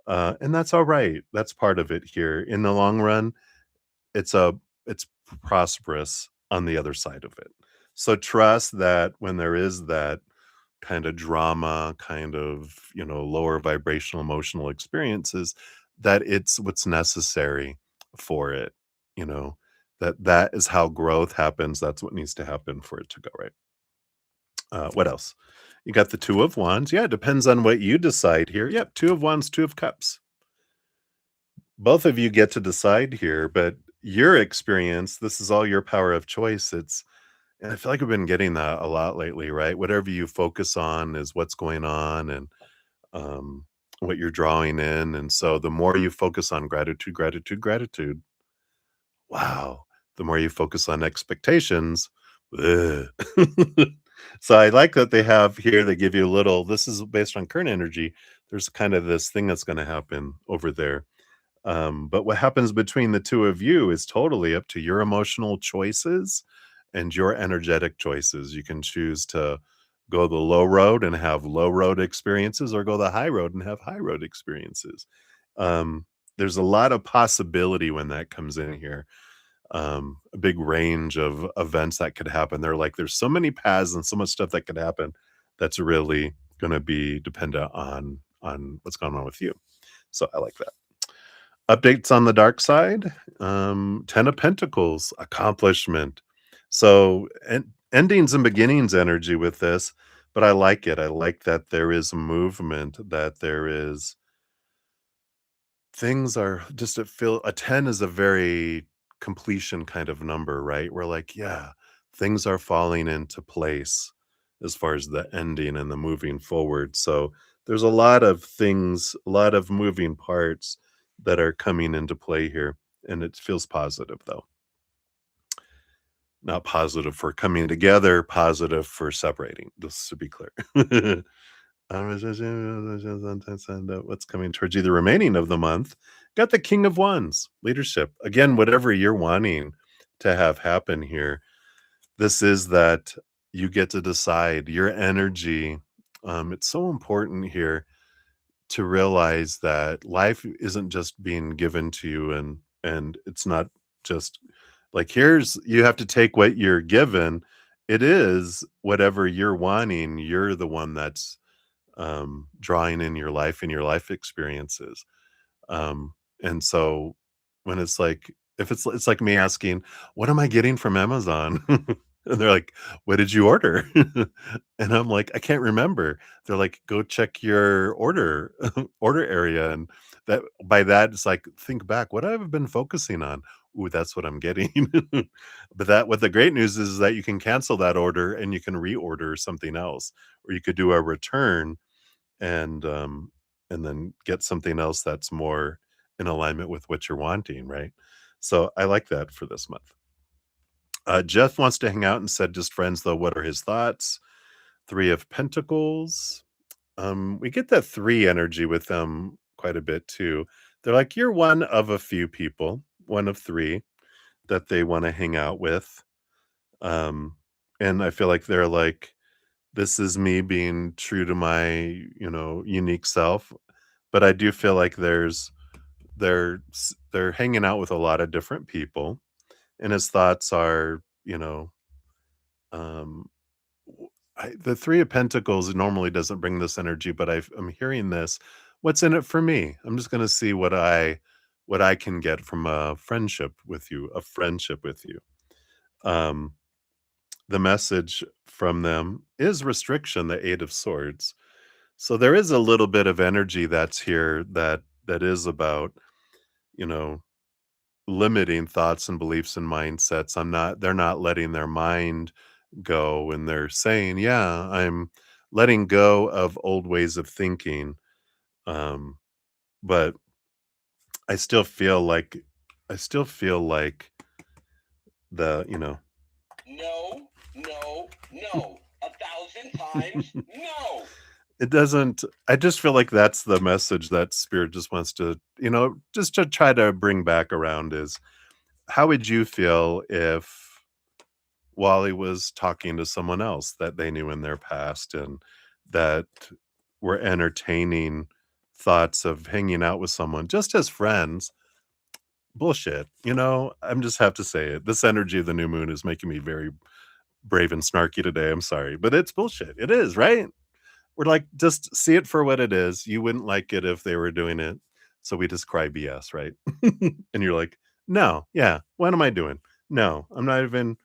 And that's all right. That's part of it here. In the long run, it's prosperous on the other side of it. So trust that when there is that kind of drama, kind of, lower vibrational emotional experiences, that it's what's necessary for it, you know, that is how growth happens. That's what needs to happen for it to go right. What else? You got the 2 of wands. Yeah, it depends on what you decide here. Yep, 2 of wands, 2 of cups. Both of you get to decide here, but your experience, this is all your power of choice. And I feel like I've been getting that a lot lately, right? Whatever you focus on is what's going on and um, what you're drawing in. And so the more you focus on gratitude, gratitude, gratitude, wow, the more you focus on expectations. Ugh. So I like that they have here, they give you a little, this is based on current energy. There's kind of this thing that's going to happen over there. But what happens between the 2 of you is totally up to your emotional choices and your energetic choices. You can choose to go the low road and have low road experiences or go the high road and have high road experiences. There's a lot of possibility when that comes in here. A big range of events that could happen. There's so many paths and so much stuff that could happen that's really going to be dependent on what's going on with you. So I like that. Updates on the dark side, 10 of Pentacles, accomplishment. So, endings and beginnings energy with this, but I like it. I like that there is movement, that there is things are just a 10 is a very completion kind of number, right? We're like, yeah, things are falling into place as far as the ending and the moving forward. So there's a lot of things, a lot of moving parts that are coming into play here. And it feels positive though. Not positive for coming together, positive for separating, just to be clear. What's coming towards you the remaining of the month? Got the King of Wands, leadership. Again, whatever you're wanting to have happen here, this is that you get to decide your energy. It's so important here to realize that life isn't just being given to you, and it's not just like, here's you have to take what you're given. It is whatever you're wanting. You're the one that's drawing in your life and your life experiences. And so when it's like, if it's like me asking, "What am I getting from Amazon?" And they're like, "What did you order?" And I'm like, "I can't remember." They're like, "Go check your order order area." And that by that, it's like, think back, what have I been focusing on? Ooh, that's what I'm getting. But that what the great news is that you can cancel that order and you can reorder something else, or you could do a return and then get something else that's more in alignment with what you're wanting, right? So I like that for this month. Jeff wants to hang out and said, just friends, though. What are his thoughts? Three of Pentacles. We get that three energy with them quite a bit too. They're like, you're one of a few people, one of three that they want to hang out with. Um, and I feel like they're like, this is me being true to my, unique self. But I do feel like they're hanging out with a lot of different people, and his thoughts are, um, the Three of Pentacles normally doesn't bring this energy, but I'm hearing this. What's in it for me? I'm just going to see what I can get from a friendship with you, Um, the message from them is restriction, the Eight of Swords. So there is a little bit of energy that's here that is about, you know, limiting thoughts and beliefs and mindsets. They're not letting their mind go, and they're saying, "Yeah, I'm letting go of old ways of thinking." Um, but I still feel like I still feel like the, No, no, no. 1,000 times no. it doesn't I just feel like that's the message that spirit just wants to, just to try to bring back around is, how would you feel if Wally was talking to someone else that they knew in their past and that were entertaining thoughts of hanging out with someone just as friends? Bullshit. I'm just have to say it. This energy of the new moon is making me very brave and snarky today. I'm sorry, but it's bullshit. It is, right? We're like, just see it for what it is. You wouldn't like it if they were doing it. So we just cry BS, right? And you're like, no, yeah, what am I doing? No, I'm not even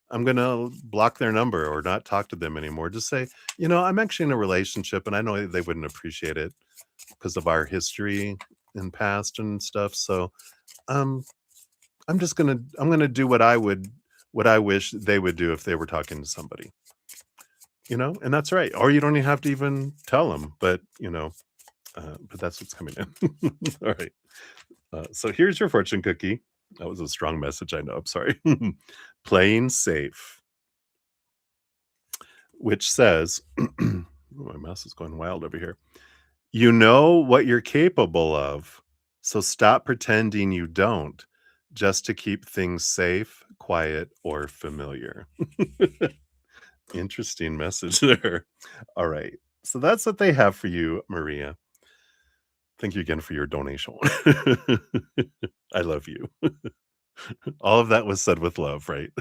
I'm gonna block their number or not talk to them anymore. Just say, I'm actually in a relationship and I know they wouldn't appreciate it because of our history and past and stuff. So um I'm gonna do what I wish they would do if they were talking to somebody, and that's right. Or you don't even have to even tell them, but that's what's coming in. All right. So here's your fortune cookie. That was a strong message. I know. I'm sorry. Playing safe, which says, oh, my mouse is going wild over here. You know what you're capable of, so stop pretending you don't, just to keep things safe, quiet, or familiar. Interesting message there. All right. So that's what they have for you, Maria. Thank you again for your donation. I love you. All of that was said with love, right?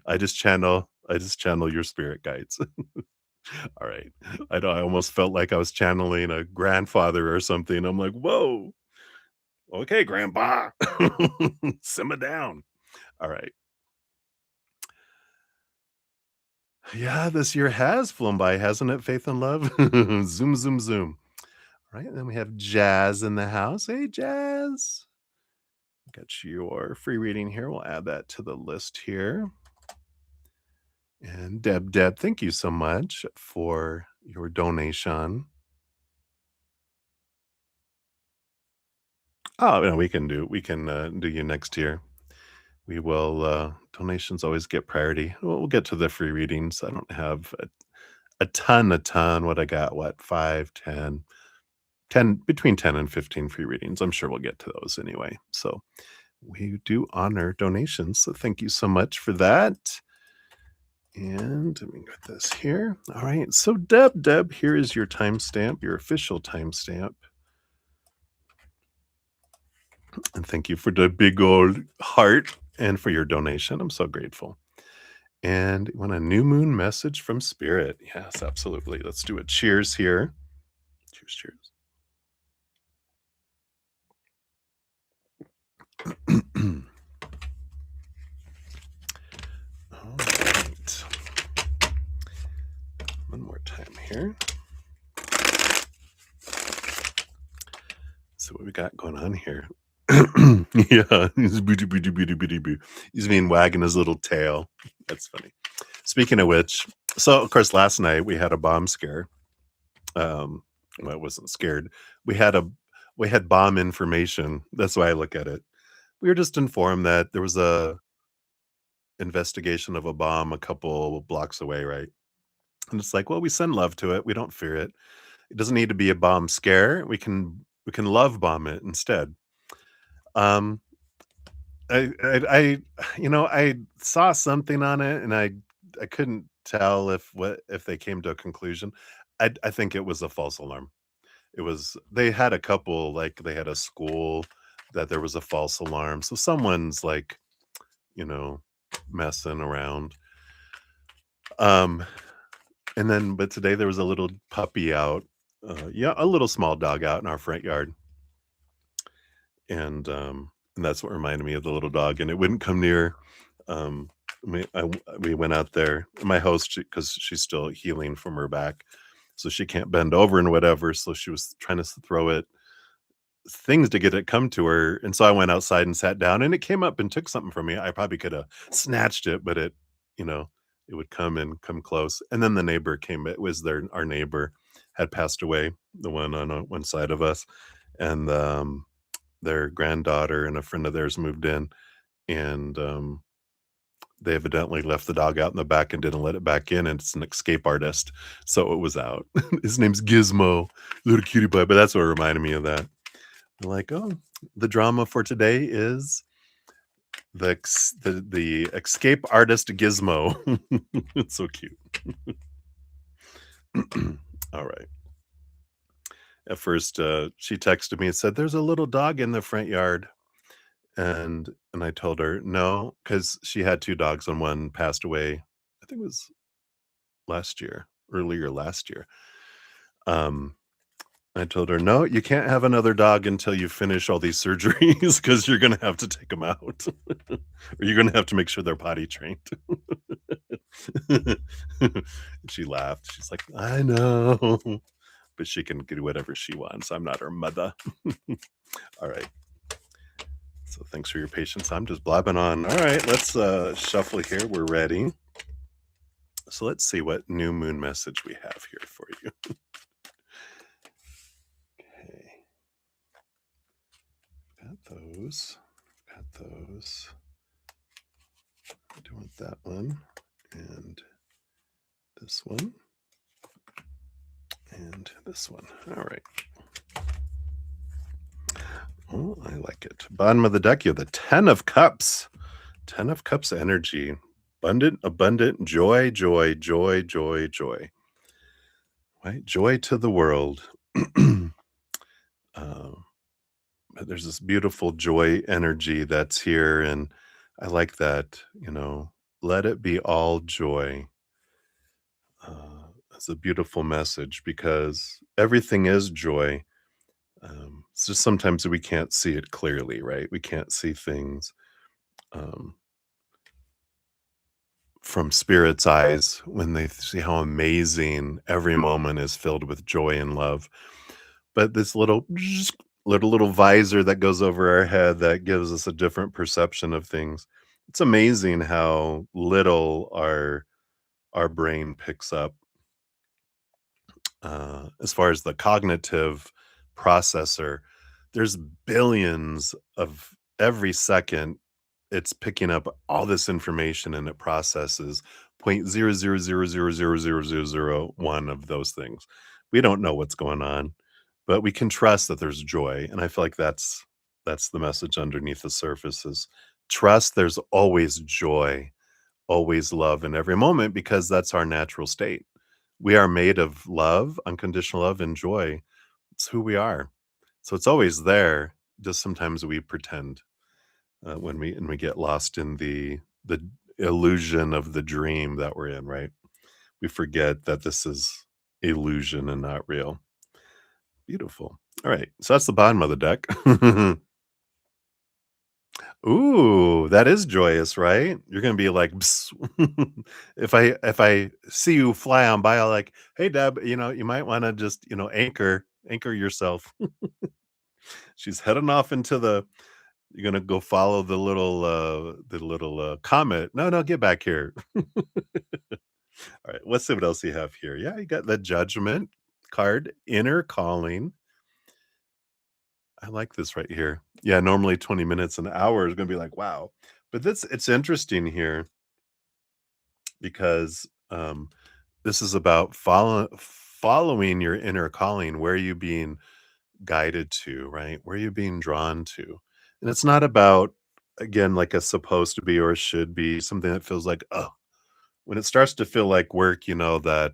I just channel your spirit guides. All right. I know I almost felt like I was channeling a grandfather or something. I'm like, "Whoa. Okay, grandpa. Simmer down." All right. Yeah, this year has flown by, hasn't it, Faith and Love? Zoom, zoom, zoom. All right, and then we have Jazz in the house. Hey, Jazz. Got your free reading here. We'll add that to the list here. And Deb, thank you so much for your donation. Oh, no, we can do you next year. We will, donations always get priority. We'll get to the free readings. I don't have a ton. What I got, what, 5, 10, between 10 and 15 free readings. I'm sure we'll get to those anyway. So we do honor donations. So thank you so much for that. And let me get this here. All right. So Deb, here is your timestamp, your official timestamp. And thank you for the big old heart and for your donation. I'm so grateful. And you want a new moon message from spirit? Yes, absolutely. Let's do a cheers here. Cheers, cheers. All right. One more time here. So what we got going on here? Yeah, he's being wagging his little tail. That's funny. Speaking of which, so of course last night we had a bomb scare. Well, I wasn't scared. We had bomb information. That's why I look at it. We were just informed that there was a investigation of a bomb a couple blocks away, right? And it's like, well, we send love to it. We don't fear it. It doesn't need to be a bomb scare. We can love bomb it instead. Um, I saw something on it, and I couldn't tell if they came to a conclusion. I think it was a false alarm. It was they had a couple, like, they had a school that there was a false alarm, so someone's, like, you know, messing around. Um, and then but today there was a little puppy out, yeah, a little small dog out in our front yard, and that's what reminded me of the little dog, and it wouldn't come near. Um, we went out there. My host, because she's still healing from her back, so she can't bend over and whatever, so she was trying to throw it things to get it come to her, and so I went outside and sat down, and it came up and took something from me. I probably coulda snatched it, but you know, it would come close, and then the neighbor came. It was our neighbor had passed away, the one on one side of us, and, their granddaughter and a friend of theirs moved in, and, they evidently left the dog out in the back and didn't let it back in, and it's an escape artist, so it was out. His name's Gizmo, little cutie pie, but that's what reminded me of that. Like, oh, the drama for today is the escape artist Gizmo. It's so cute. All right. At first, she texted me and said, "There's a little dog in the front yard," and I told her no, because she had two dogs and one passed away. I think it was earlier last year. Um, I told her, "No, you can't have another dog until you finish all these surgeries because you're gonna have to take them out, or you're gonna have to make sure they're potty trained." She laughed. She's like, "I know, but she can do whatever she wants. I'm not her mother." All right. So thanks for your patience. I'm just blabbing on. All right, let's shuffle here. We're ready. So let's see what new moon message we have here for you. Okay. Got those. Got those. I do want that one. And this one. And this one. All right. Oh, I like it. Bottom of the deck, you have the 10 of Cups. 10 of Cups energy. Abundant, joy, joy, joy, joy, joy. Right? Joy to the world. But there's this beautiful joy energy that's here, and I like that, let it be all joy. It's a beautiful message because everything is joy. It's just sometimes we can't see it clearly, right? We can't see things um, from spirit's eyes when they see how amazing every moment is filled with joy and love. But this little visor that goes over our head that gives us a different perception of things. It's amazing how little our brain picks up as far as the cognitive processor. There's billions of every second it's picking up all this information and it processes 0.000000001 of those things. We don't know what's going on, but we can trust that there's joy. And I feel like that's the message underneath the surface is trust there's always joy always love in every moment because that's our natural state. We are made of love, unconditional love, and joy. It's who we are. So it's always there. Just sometimes we pretend when we get lost in the illusion of the dream that we're in, right? We forget that this is illusion and not real. Beautiful. All right. So that's the bottom of the deck. Ooh, that is joyous, right? You're gonna be like, "Ps." If I see you fly on by, I'll like, "Hey, Deb, you might wanna just, anchor yourself." She's heading off into the you're gonna go follow the little comet. No, no, get back here. Alright, let's see what else you have here. Yeah, you got the Judgment card, Inner Calling. I like this right here. Yeah, normally 20 minutes, an hour is gonna be like, "Wow." But this it's interesting here because, this is about following your inner calling. Where are you being guided to, right? Where are you being drawn to? And it's not about, again, like a supposed to be or a should be, something that feels like, oh, when it starts to feel like work, you know that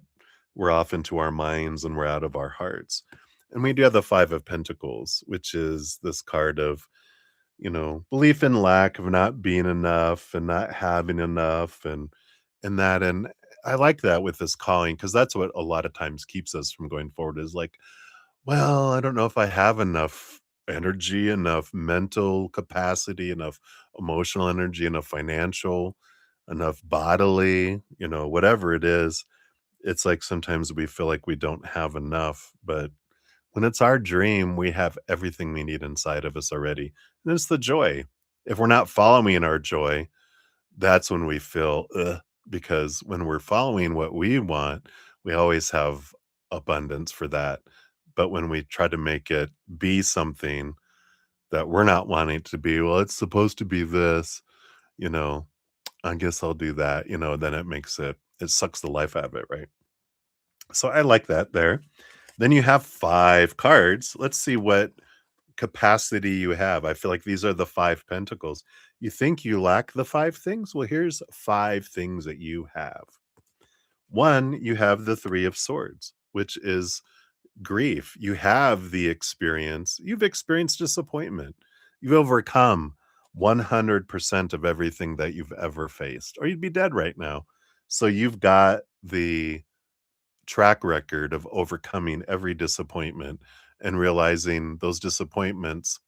we're off into our minds and we're out of our hearts. And we do have the Five of Pentacles, which is this card of, belief in lack of not being enough and not having enough and I like that with this calling because that's what a lot of times keeps us from going forward is like, well, I don't know if I have enough energy, enough mental capacity, enough emotional energy, enough financial, enough bodily, whatever it is. It's like sometimes we feel like we don't have enough, but when it's our dream, we have everything we need inside of us already. And it's the joy. If we're not following our joy, that's when we feel, ugh, because when we're following what we want, we always have abundance for that. But when we try to make it be something that we're not wanting it to be, well, it's supposed to be this, you know, I guess I'll do that, then it sucks the life out of it, right? So I like that there. Then you have 5 cards. Let's see what capacity you have. I feel like these are the 5 pentacles. You think you lack the 5 things? Well, here's 5 things that you have. 1, you have the 3 of swords, which is grief. You have the experience. You've experienced disappointment. You've overcome 100% of everything that you've ever faced, or you'd be dead right now. So you've got the track record of overcoming every disappointment and realizing those disappointments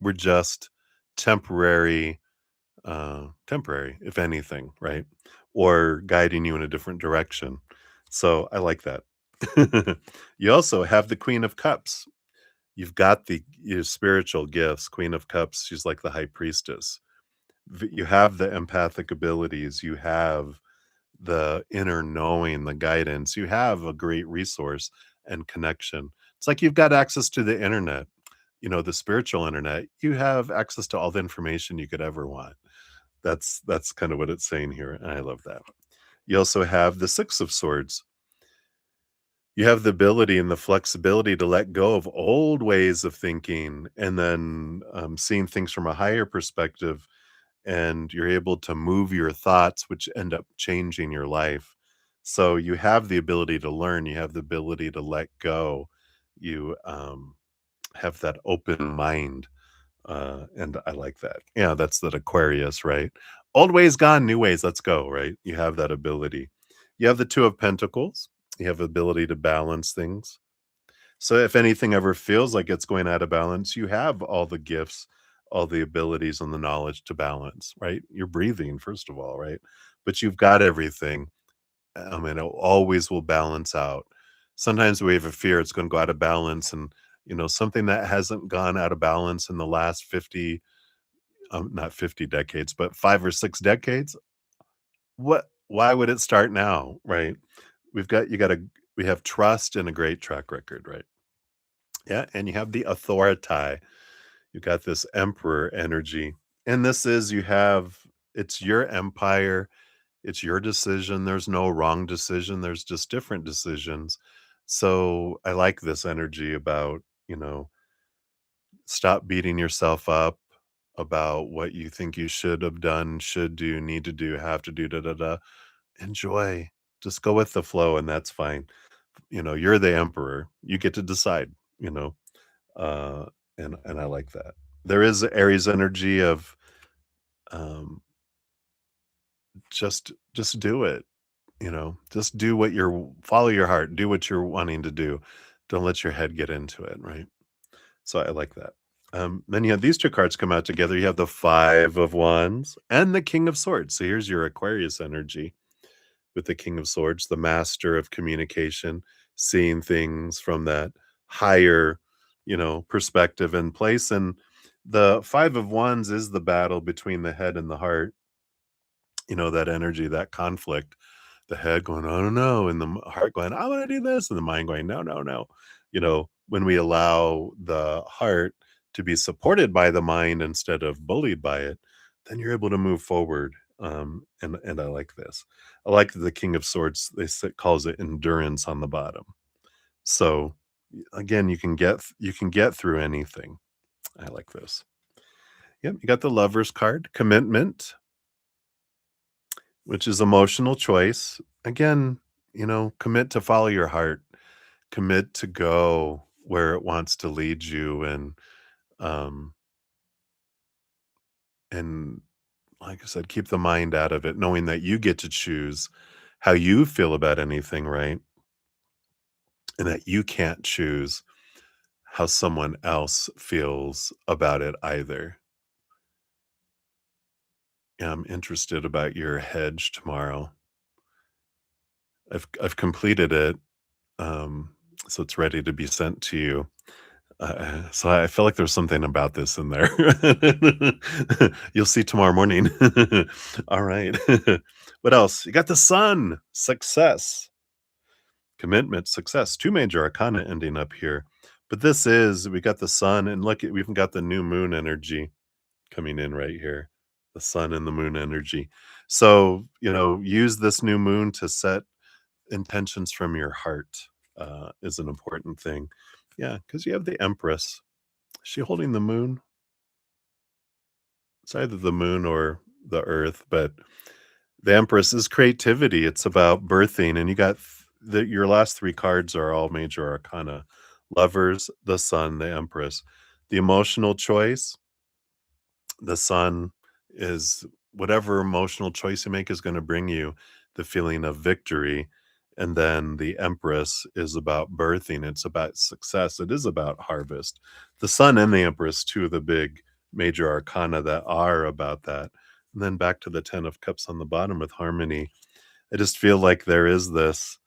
were just temporary, temporary, if anything, right? Or guiding you in a different direction. So I like that. You also have the Queen of Cups. You've got your spiritual gifts. Queen of Cups, she's like the high priestess. You have the empathic abilities. You have the inner knowing, the guidance. You have a great resource and connection. It's like you've got access to the internet, the spiritual internet. You have access to all the information you could ever want. That's kind of what it's saying here. And I love that. You also have the Six of Swords. You have the ability and the flexibility to let go of old ways of thinking and then seeing things from a higher perspective, and you're able to move your thoughts, which end up changing your life. So you have the ability to learn, you have the ability to let go, you have that open mind, and I like that. Yeah, that's that Aquarius, right? Old ways gone, new ways, let's go, right? You have that ability. You have the Two of Pentacles. You have the ability to balance things. So if anything ever feels like it's going out of balance, you have all the gifts, all the abilities and the knowledge to balance, right? You're breathing, first of all, right? But you've got everything. And it always will balance out. Sometimes we have a fear it's going to go out of balance. And, something that hasn't gone out of balance in the last 50, not 50 decades, but 5 or 6 decades. Why would it start now? Right. We have trust and a great track record, right? Yeah, and you have the authority. You got this emperor energy. And this is it's your empire, it's your decision. There's no wrong decision. There's just different decisions. So I like this energy about, stop beating yourself up. about what you think you should have done, should do, need to do, have to do, da da da. Enjoy. Just go with the flow, and that's fine. You're the emperor. You get to decide, you know. Uh, and I like that. There is Aries energy of um, just do it. Just do what follow your heart. Do what you're wanting to do. Don't let your head get into it, right? So I like that. Then you have these two cards come out together. You have the Five of Wands and the King of Swords. So here's your Aquarius energy with the King of Swords, the master of communication, seeing things from that higher, perspective and place. And the Five of Wands is the battle between the head and the heart. That energy, that conflict, the head going, I don't know, and the heart going, I want to do this, and the mind going, no, no, no. When we allow the heart to be supported by the mind instead of bullied by it, then you're able to move forward. And I like this. I like the King of Swords. Calls it endurance on the bottom. So again, you can get through anything. I like this. Yep, you got the Lover's card, commitment, which is emotional choice. Again, commit to follow your heart, commit to go where it wants to lead you, um and like I said, keep the mind out of it, knowing that you get to choose how you feel about anything, right? And that you can't choose how someone else feels about it either. Yeah, I'm interested about your hedge tomorrow. I've completed it, so it's ready to be sent to you. So I feel like there's something about this in there. You'll see tomorrow morning. All right. What else? You got the sun, success, commitment, success. Two major arcana ending up here. But we got the sun, and look, we even got the new moon energy coming in right here. The sun and the moon energy. So, use this new moon to set intentions from your heart, is an important thing. Yeah, because you have the Empress. Is she holding the moon? It's either the moon or the earth, but the Empress is creativity. It's about birthing, and you got your last three cards are all major arcana: Lovers, the Sun, the Empress. The emotional choice, the Sun is whatever emotional choice you make is going to bring you the feeling of victory. And then the Empress is about birthing. It's about success. It is about harvest. The Sun and the Empress, two of the big major arcana that are about that. And then back to the 10 of Cups on the bottom with harmony. I just feel like there is this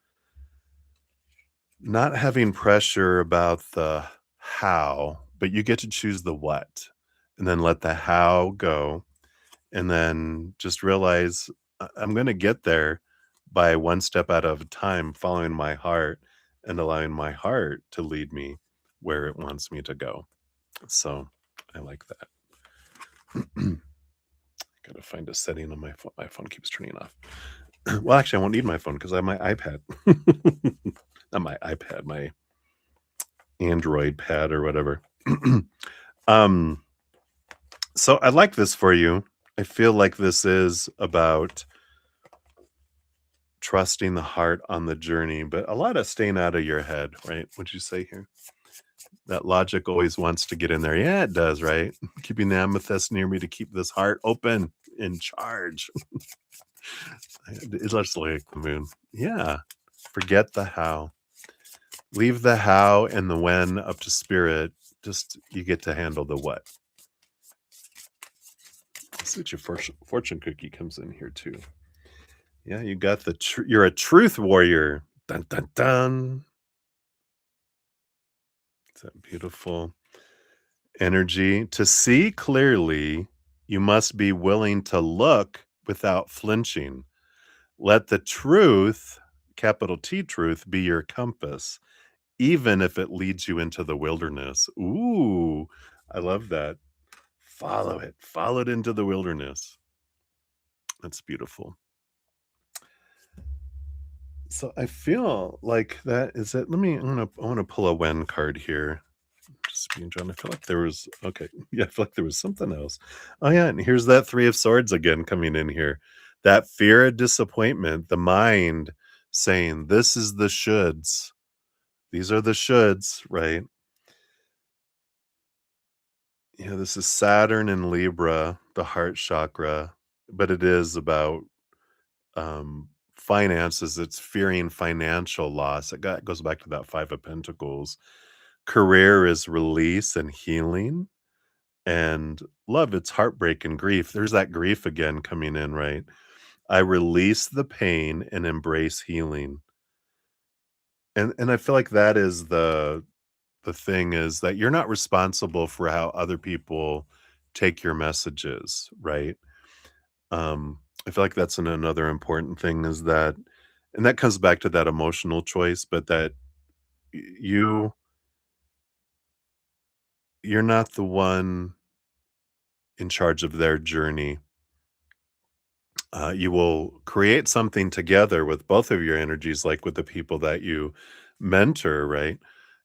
not having pressure about the how, but you get to choose the what, and then let the how go, and then just realize I'm going to get there by one step at a time, following my heart and allowing my heart to lead me where it wants me to go. So I like that. Gotta find a setting on my phone. My phone keeps turning off. Well, actually, I won't need my phone because I have my iPad. Not my iPad, my Android pad or whatever. um, so I like this for you. I feel like this is about trusting the heart on the journey, but a lot of staying out of your head, right? What'd you say here? That logic always wants to get in there. Yeah, it does, right? Keeping the amethyst near me to keep this heart open, in charge. It's just like the moon. Yeah. Forget the how. Leave the how and the when up to spirit. Just you get to handle the what. Let's see what your fortune cookie comes in here too. Yeah, you got you're a truth warrior. Dun dun dun. It's that beautiful energy. To see clearly, you must be willing to look without flinching. Let the truth, capital T truth, be your compass, even if it leads you into the wilderness. Ooh, I love that. Follow it. Follow it into the wilderness. That's beautiful. So I feel like that is it. I want to pull a when card here. just being drawn. I feel like there was okay. Yeah, I feel like there was something else. Oh yeah, and here's that three of swords again coming in here. That fear of disappointment, the mind saying, "This is the shoulds. These are the shoulds," right? Yeah, this is Saturn in Libra, the heart chakra, but it is about finances. It's fearing financial loss. Goes back to that Five of Pentacles. Career is release and healing, and love, it's heartbreak and grief. There's that grief again coming in, right? I release the pain and embrace healing. And I feel like that is the thing is that you're not responsible for how other people take your messages, right? I feel like that's another important thing is that, and that comes back to that emotional choice, but that you you're not the one in charge of their journey. You will create something together with both of your energies, like with the people that you mentor, right?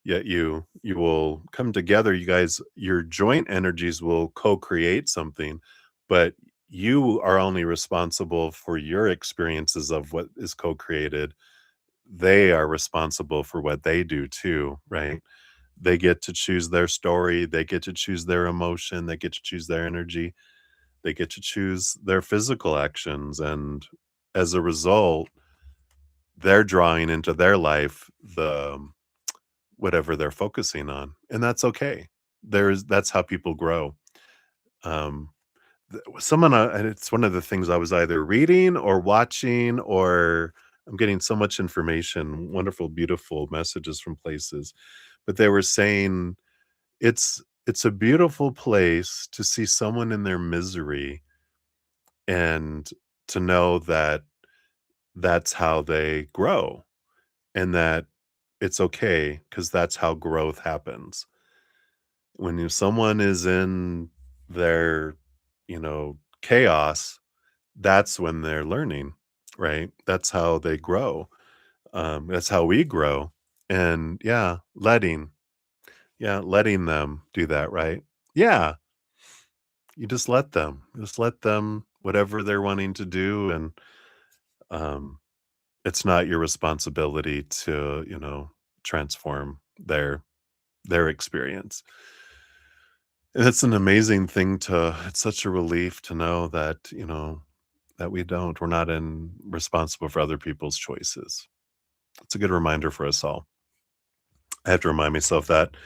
Yet you will come together. You guys, your joint energies will co-create something, but you are only responsible for your experiences of what is co-created. They are responsible for what they do too, right? They get to choose their story, they get to choose their emotion, they get to choose their energy, they get to choose their physical actions, and as a result, they're drawing into their life whatever they're focusing on, and that's okay. That's how people grow. Um, someone, and it's one of the things I was either reading or watching, or I'm getting so much information, wonderful, beautiful messages from places, but they were saying it's a beautiful place to see someone in their misery and to know that that's how they grow and that it's okay because that's how growth happens. When someone is in their, chaos, that's when they're learning, right? That's how they grow. That's how we grow. And letting them do that, right? Yeah, you just let them whatever they're wanting to do, and um, it's not your responsibility to, transform their experience. And it's an amazing thing to it's such a relief to know that, that we're not in responsible for other people's choices. It's a good reminder for us all. I have to remind myself that.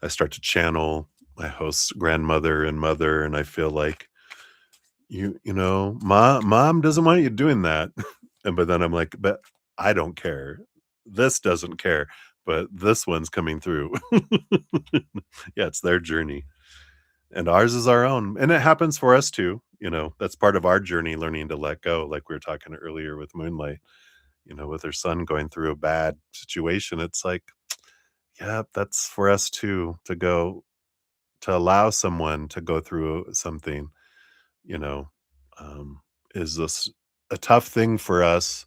I start to channel my host's grandmother and mother, and I feel like mom doesn't want you doing that. And but then I'm like, but I don't care. This doesn't care, but this one's coming through. Yeah, it's their journey. And ours is our own. And it happens for us too. That's part of our journey, learning to let go, like we were talking earlier with Moonlight, with her son going through a bad situation. It's like, yeah, that's for us too, to allow someone to go through something, you know, um, is this a tough thing for us,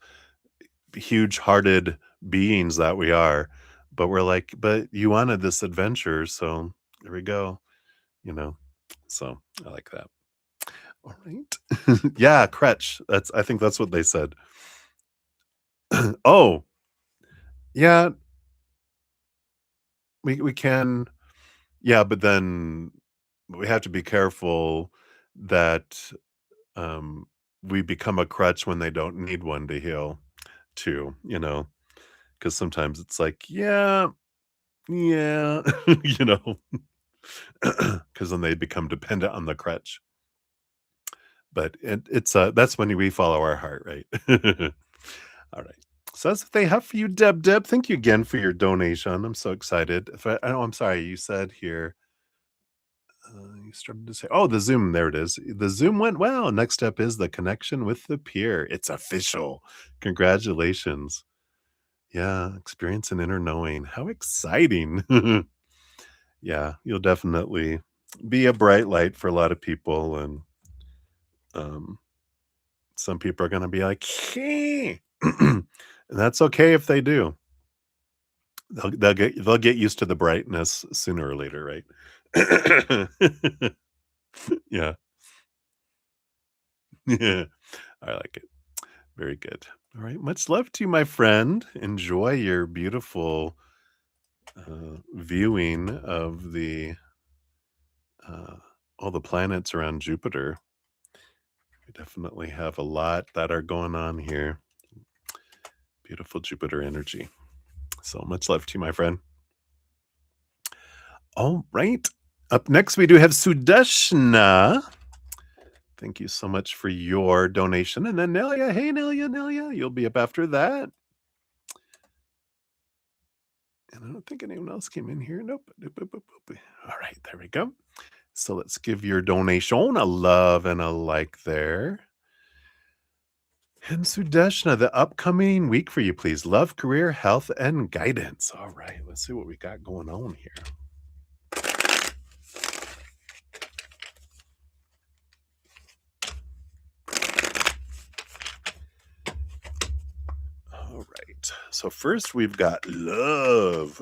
huge hearted beings that we are. But we're like, but you wanted this adventure. So there we go, you know. So I like that. All right. Yeah, Kretsch. I think that's what they said. Oh, yeah, we can. Yeah, but then we have to be careful that um we become a crutch when they don't need one to heal too, because sometimes it's like, yeah, yeah, you know, because then they become dependent on the crutch. But that's when we follow our heart, right? All right. So that's what they have for you, Deb. Deb, thank you again for your donation. I'm so excited. If I I'm sorry. You said here, you started to say, oh, the Zoom. There it is. The Zoom went well. Next step is the connection with the peer. It's official. Congratulations. Yeah, experience and inner knowing. How exciting. Yeah, you'll definitely be a bright light for a lot of people. And um, some people are going to be like, hey. And that's okay if they do. They'll get used to the brightness sooner or later, right? Yeah. Yeah. I like it. Very good. All right. Much love to you, my friend. Enjoy your beautiful viewing of the uh, all the planets around Jupiter. We definitely have a lot that are going on here. Beautiful Jupiter energy. So much love to you, my friend. All right. Up next, we do have Sudeshna. Thank you so much for your donation. And then Nelia. Hey, Nelia. You'll be up after that. And I don't think anyone else came in here. Nope. All right. There we go. So let's give your donation a love and a like there. And Sudeshna, the upcoming week for you, please. Love, career, health, and guidance. All right. Let's see what we got going on here. All right. So first we've got love.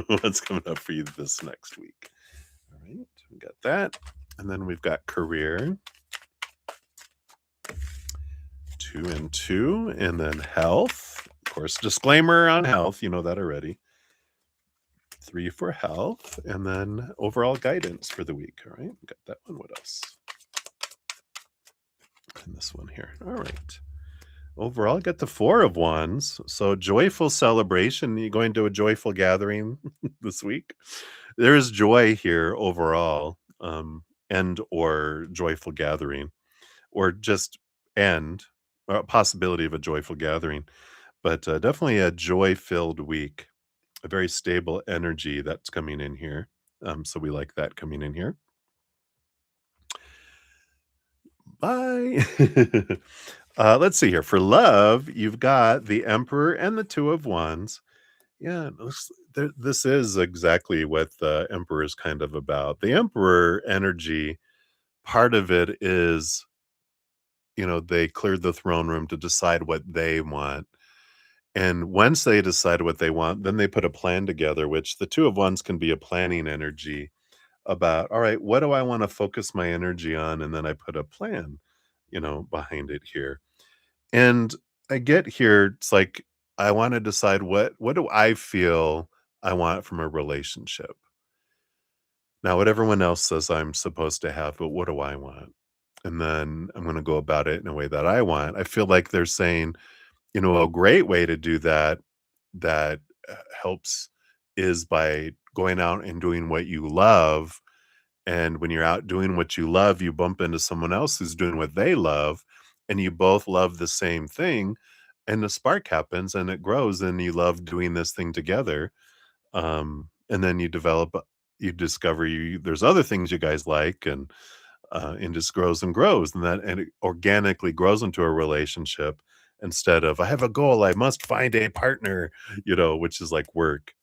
What's coming up for you this next week? All right. We got that. And then we've got career. 2 and 2. And then health. Of course, disclaimer on health. You know that already. 3 for health. And then overall guidance for the week. All right. We got that one. What else? And this one here. All right. Overall, got the 4 of wands. So joyful celebration. You going to a joyful gathering this week? There is joy here overall, and or joyful gathering, or just and a possibility of a joyful gathering, but definitely a joy-filled week. A very stable energy that's coming in here. So we like that coming in here. Bye. Let's see here. For love, you've got the Emperor and the Two of Wands. Yeah, this is exactly what the Emperor is kind of about. The Emperor energy, part of it is, they cleared the throne room to decide what they want. And once they decide what they want, then they put a plan together, which the Two of Wands can be a planning energy about, all right, what do I want to focus my energy on? And then I put a plan, behind it here. And I get here, it's like I want to decide what do I feel I want from a relationship. Now, what everyone else says I'm supposed to have, but what do I want? And then I'm going to go about it in a way that I want. I feel like they're saying, a great way to do that that helps is by going out and doing what you love. And when you're out doing what you love, you bump into someone else who's doing what they love, and you both love the same thing, and the spark happens and it grows, and you love doing this thing together. And then you discover there's other things you guys like, and just grows and grows, and it organically grows into a relationship instead of I have a goal, I must find a partner, which is like work.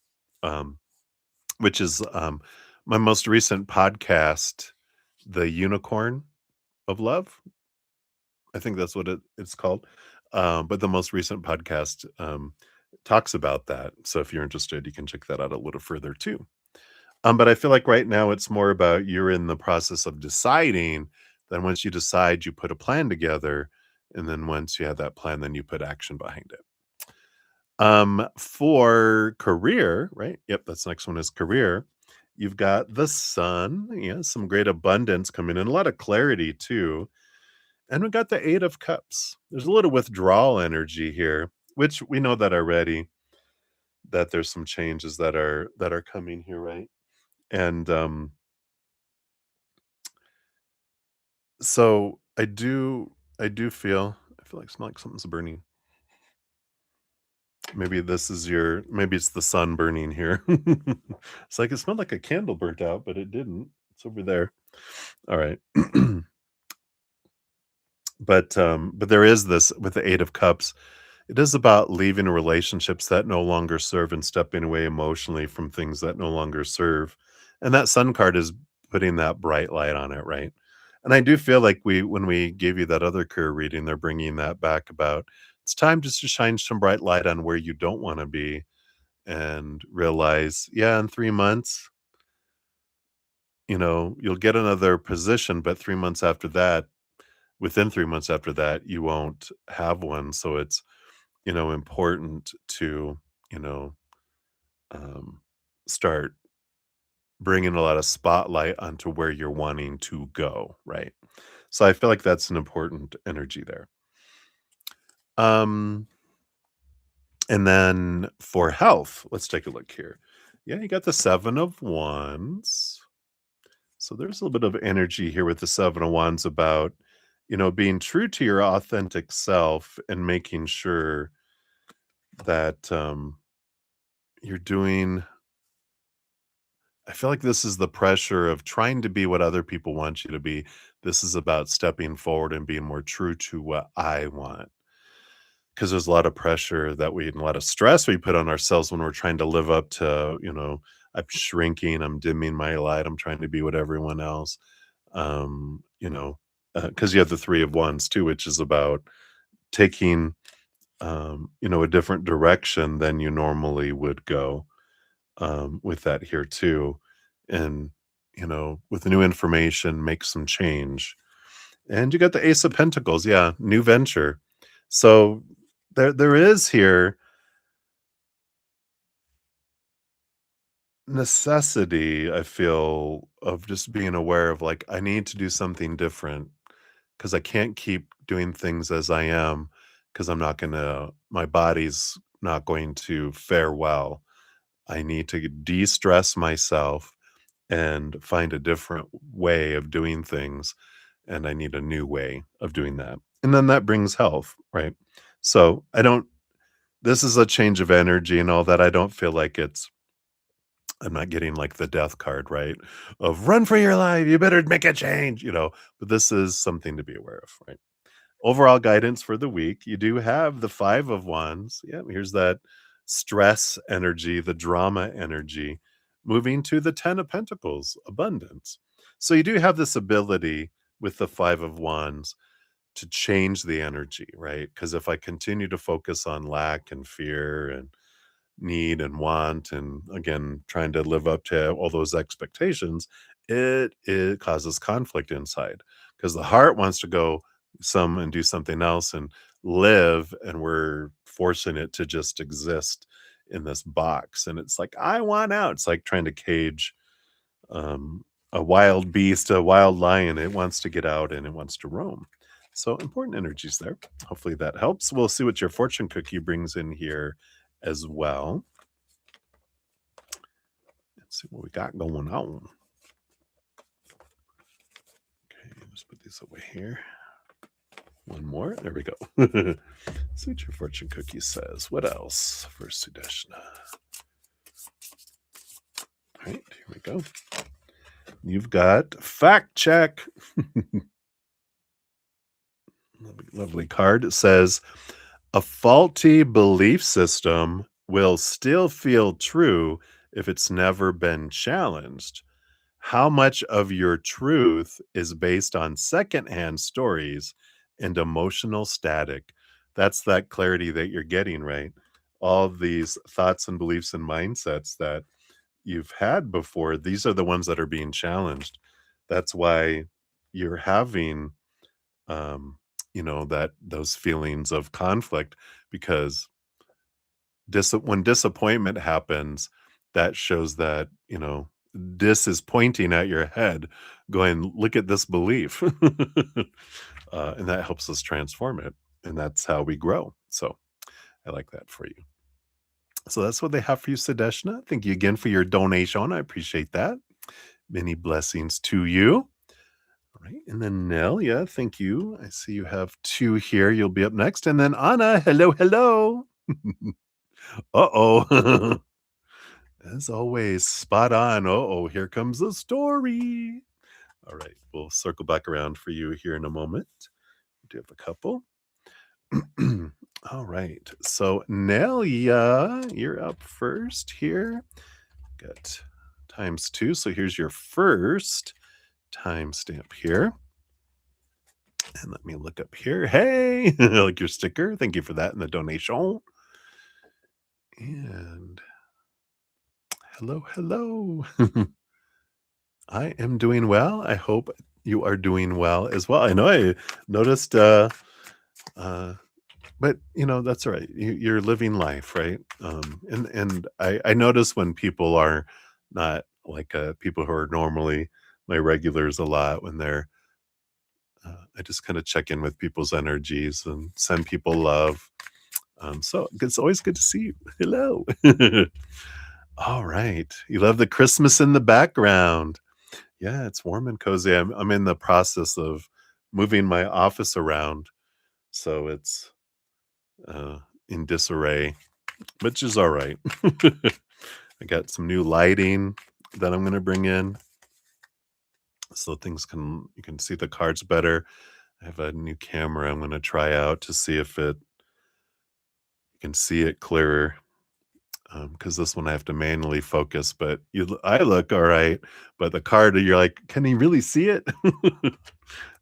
Um, which is my most recent podcast, The Unicorn of Love. I think that's what it's called. But the most recent podcast talks about that. So if you're interested, you can check that out a little further too. But I feel like right now it's more about you're in the process of deciding. Then once you decide, you put a plan together. And then once you have that plan, then you put action behind it. For career, right? Yep, that's next one is career. You've got the sun, yeah, some great abundance coming in, a lot of clarity too. And we got the 8 of cups. There's a little withdrawal energy here, which we know that already, that there's some changes that are coming here, right? And so I feel I smell like something's burning. Maybe it's the sun burning here. It's like it smelled like a candle burnt out, but it didn't. It's over there. All right. But there is this with the 8 of cups. It is about leaving relationships that no longer serve and stepping away emotionally from things that no longer serve. And that sun card is putting that bright light on it, right? And I do feel like when we gave you that other career reading, they're bringing that back about it's time just to shine some bright light on where you don't want to be and realize, yeah, in 3 months, you'll get another position, but 3 months after that, within 3 months after that, you won't have one. So it's, important to, you know, um, start bringing a lot of spotlight onto where you're wanting to go, right? So I feel like that's an important energy there. Um, and then for health, let's take a look here. Yeah, you got the 7 of Wands. So there's a little bit of energy here with the 7 of Wands about, being true to your authentic self and making sure that you're doing. I feel like this is the pressure of trying to be what other people want you to be. This is about stepping forward and being more true to what I want. Because there's a lot of pressure that and a lot of stress we put on ourselves when we're trying to live up to, I'm shrinking, I'm dimming my light, I'm trying to be what everyone else. Because you have the 3 of Wands too, which is about taking, a different direction than you normally would go, with that here too. And, with the new information, make some change. And you got the Ace of Pentacles. Yeah, new venture. So there is here necessity, I feel, of just being aware of like, I need to do something different because I can't keep doing things as I am because my body's not going to fare well. I need to de stress myself and find a different way of doing things. And I need a new way of doing that. And then that brings health, right? So this is a change of energy and all that. I don't feel like I'm not getting like the death card, right? Of run for your life. You better make a change, but this is something to be aware of, right? Overall guidance for the week, you do have the 5 of Wands. Yeah, here's that stress energy, the drama energy, moving to the 10 of Pentacles, abundance. So you do have this ability with the 5 of Wands to change the energy, right? Because if I continue to focus on lack and fear and need and want, and again, trying to live up to all those expectations, it causes conflict inside because the heart wants to go some and do something else and live, and we're forcing it to just exist in this box. And it's like, I want out. It's like trying to cage um, a wild beast, a wild lion. It wants to get out and it wants to roam. So important energies there. Hopefully that helps. We'll see what your fortune cookie brings in here as well. Let's see what we got going on. Okay, let's put these away here. One more. There we go. See what your fortune cookie says. What else for Sudeshna? All right, here we go. You've got fact check. Lovely card. It says, a faulty belief system will still feel true if it's never been challenged. How much of your truth is based on secondhand stories and emotional static? That's that clarity that you're getting, right? All these thoughts and beliefs and mindsets that you've had before, these are the ones that are being challenged. That's why you're having um, that those feelings of conflict, because when disappointment happens, that shows that, this is pointing at your head going, look at this belief. And that helps us transform it. And that's how we grow. So I like that for you. So that's what they have for you, Sadeshna. Thank you again for your donation. I appreciate that. Many blessings to you. All right. And then Nelia, thank you. I see you have 2 here. You'll be up next. And then Anna, hello, hello. Uh-oh. As always, spot on. Uh-oh, here comes the story. All right, we'll circle back around for you here in a moment. We do have a couple. All right, so Nelia, you're up first here. Got ×2, so here's your first timestamp here. And let me look up here. Hey, I like your sticker. Thank you for that and the donation. And Hello, hello. I am doing well. I hope you are doing well as well. I know I noticed, uh, but that's all right. You're living life, right? And I notice when people are not like people who are normally my regulars a lot when I just kind of check in with people's energies and send people love. So it's always good to see you. Hello. All right. You love the Christmas in the background. Yeah, it's warm and cozy. I'm in the process of moving my office around, so it's uh, in disarray, which is all right. I got some new lighting that I'm going to bring in, so you can see the cards better. I have a new camera I'm going to try out to see if it you can see it clearer. Because this one I have to manually focus, but I look all right. But the card, you're like, can he really see it?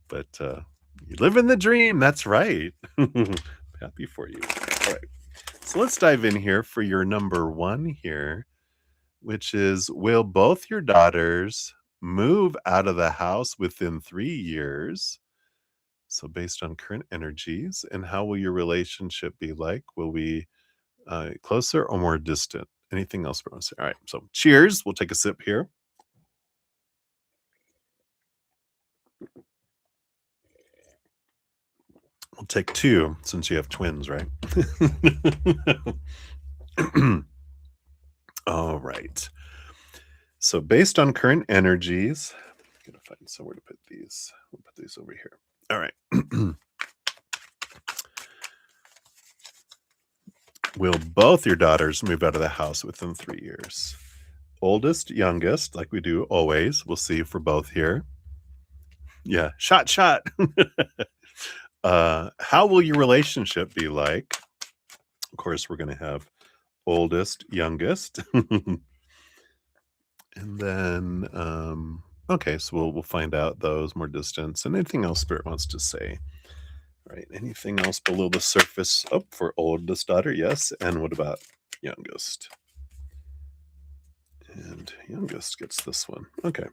But you live in the dream. That's right. Happy for you. All right. So let's dive in here for your number one here, which is, will both your daughters move out of the house within 3 years? So based on current energies, and how will your relationship be like? Will we closer or more distant? Anything else for us? All right. So cheers. We'll take a sip here. We'll take two since you have twins, right? All right. So based on current energies, I'm gonna find somewhere to put these. We'll put these over here. All right. Will both your daughters move out of the house within 3 years? Oldest, youngest, like we do always. We'll see for both here. Yeah, shot. How will your relationship be like? Of course, we're going to have oldest, youngest. And then, okay, so we'll find out those more distance and anything else Spirit wants to say. All right, anything else below the surface? Oh, for oldest daughter, yes. And what about youngest? And youngest gets this one. Okay.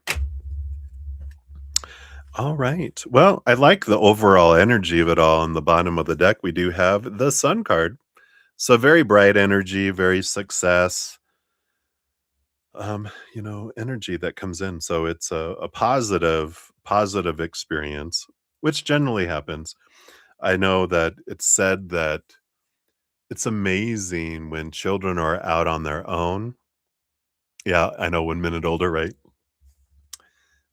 All right. Well, I like the overall energy of it all. On the bottom of the deck, we do have the Sun card. So very bright energy, very success. Energy that comes in. So it's a positive experience, which generally happens. I know that it's said that it's amazing when children are out on their own. Yeah, I know, 1 minute older, right?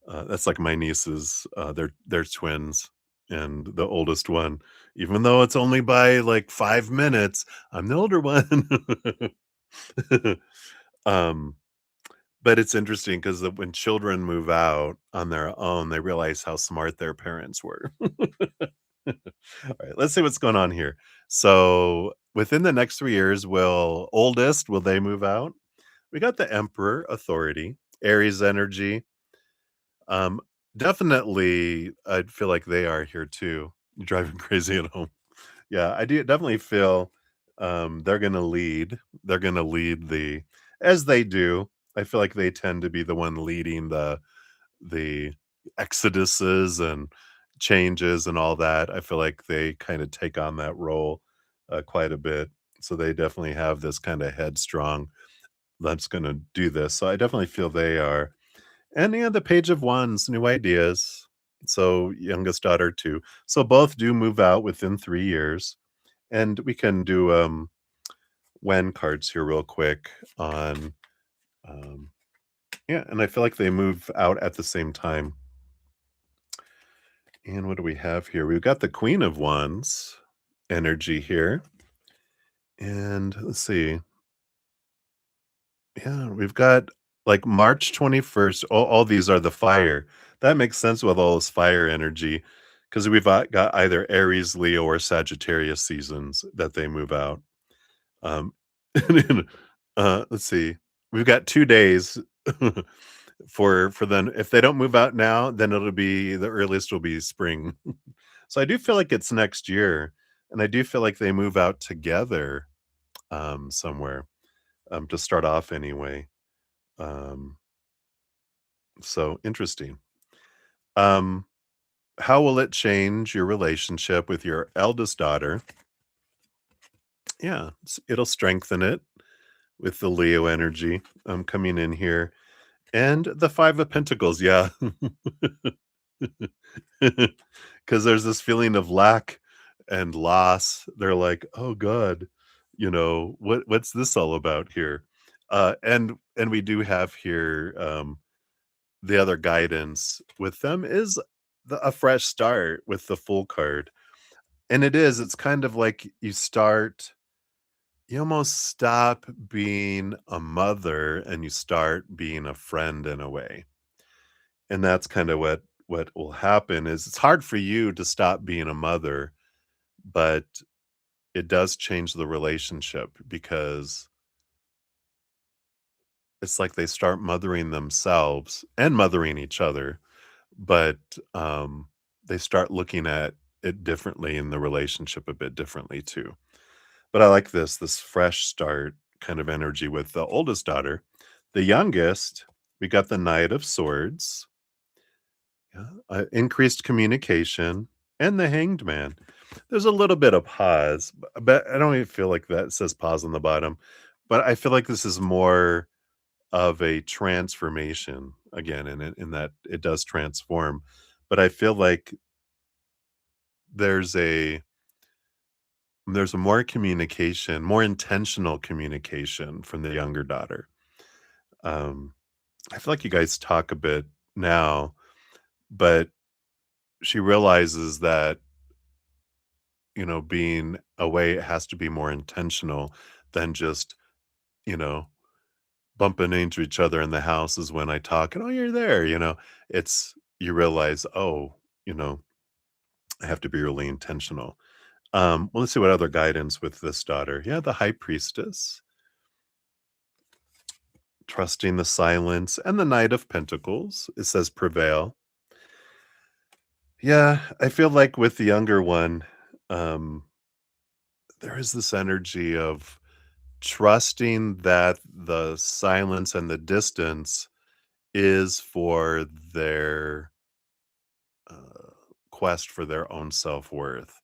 That's like my nieces. They're twins, and the oldest one, even though it's only by like 5 minutes, I'm the older one. um, But it's interesting because when children move out on their own, they realize how smart their parents were. All right, let's see what's going on here. So, within the next 3 years, will they move out? We got the Emperor, authority, Aries energy. Um, Definitely, I feel like they are here too. You're driving crazy at home. Yeah, I do definitely feel, they're gonna lead. They're gonna lead as they do. I feel like they tend to be the one leading the exoduses and changes and all that. I feel like they kinda take on that role, quite a bit. So they definitely have this kinda headstrong, "Let's gonna do this." So I definitely feel they are. And yeah, the Page of Wands, new ideas. So youngest daughter too. So both do move out within 3 years. And we can do, when cards here real quick on, um yeah, and I feel like they move out at the same time. And what do we have here? We've got the Queen of Wands energy here. And let's see. Yeah, we've got like March 21st. All these are the fire. That makes sense with all this fire energy because we've got either Aries, Leo, or Sagittarius seasons that they move out. And then, let's see. We've got 2 days for them. If they don't move out now, then it'll be the earliest will be spring. So I do feel like it's next year, and I do feel like they move out together, somewhere, to start off anyway. Um, so interesting. Um, how will it change your relationship with your eldest daughter? Yeah, it'll strengthen it with the Leo energy coming in here. And the 5 of Pentacles, yeah. Because there's this feeling of lack and loss. They're like, "Oh god, what's this all about here?" And we do have here, the other guidance with them is a fresh start with the Fool card. And it's kind of like you almost stop being a mother and you start being a friend in a way. And that's kinda what will happen is it's hard for you to stop being a mother, but it does change the relationship because it's like they start mothering themselves and mothering each other, but, they start looking at it differently in the relationship a bit differently too. But I like this fresh start kind of energy with the oldest daughter. The youngest, we got the Knight of Swords. Yeah, increased communication, and the Hanged Man. There's a little bit of pause, but I don't even feel like that says pause on the bottom, but I feel like this is more of a transformation again, in that it does transform, but I feel like there's a there's a more communication, more intentional communication from the younger daughter. Um, I feel like you guys talk a bit now, but she realizes that being away, it has to be more intentional than just, you know, bumping into each other in the house is when I talk and, "Oh, you're there." It's you realize, "Oh, you know, I have to be really intentional." Well, let's see what other guidance with this daughter. Yeah, the High Priestess, trusting the silence, and the Knight of Pentacles. It says prevail. Yeah, I feel like with the younger one, um, there is this energy of trusting that the silence and the distance is for their, uh, quest for their own self-worth.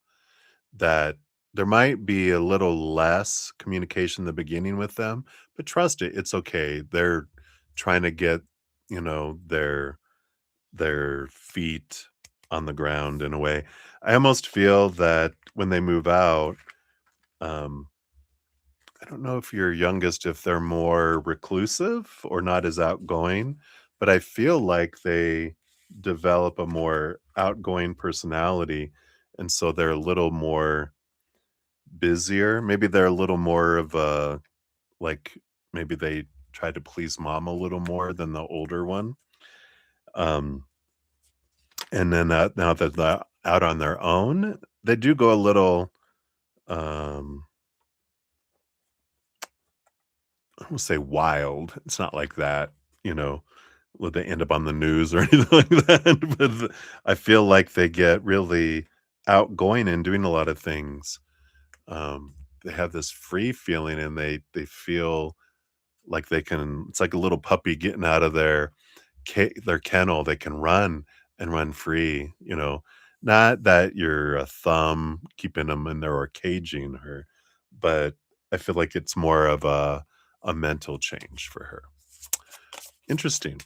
That there might be a little less communication in the beginning with them, but trust it, it's okay. They're trying to get, their feet on the ground in a way. I almost feel that when they move out, um I don't know if your youngest, if they're more reclusive or not as outgoing, but I feel like they develop a more outgoing personality. And so they're a little more busier. Maybe they're a little more of a, like, maybe they try to please mom a little more than the older one. Um, and then now that they're out on their own, they do go a little, um, I won't say wild. It's not like that, you know, would they end up on the news or anything like that? But I feel like they get really outgoing and doing a lot of things. They have this free feeling and they feel like they can it's like a little puppy getting out of their kennel. They can run and run free. Not that you're a thumb keeping them in there or caging her, but I feel like it's more of a mental change for her. Interesting.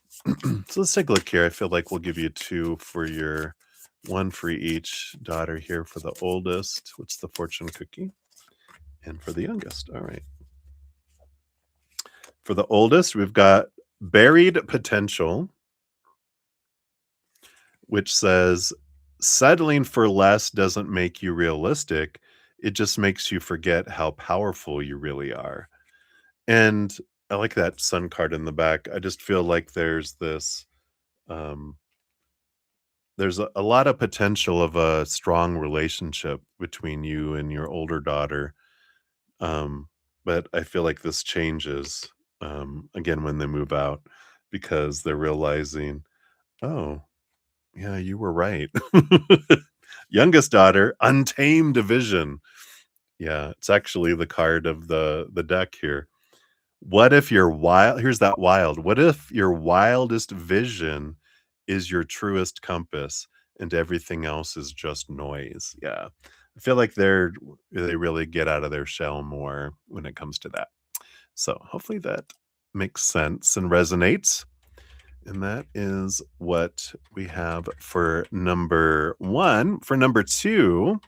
So let's take a look here. I feel like we'll give you 2 for your 1 for each daughter here for the oldest. What's the fortune cookie? And for the youngest. All right. For the oldest, we've got buried potential, which says settling for less doesn't make you realistic. It just makes you forget how powerful you really are. And I like that sun card in the back. I just feel like um, there's a lot of potential of a strong relationship between you and your older daughter. Um, but I feel like this changes again when they move out because they're realizing, oh, yeah, you were right. Youngest daughter, untamed vision. Yeah, it's actually the card of the deck here. What if your wild here's that wild. What if your wildest vision is your truest compass and everything else is just noise? Yeah. I feel like they really get out of their shell more when it comes to that. So hopefully that makes sense and resonates. And that is what we have for number 1. For number 2,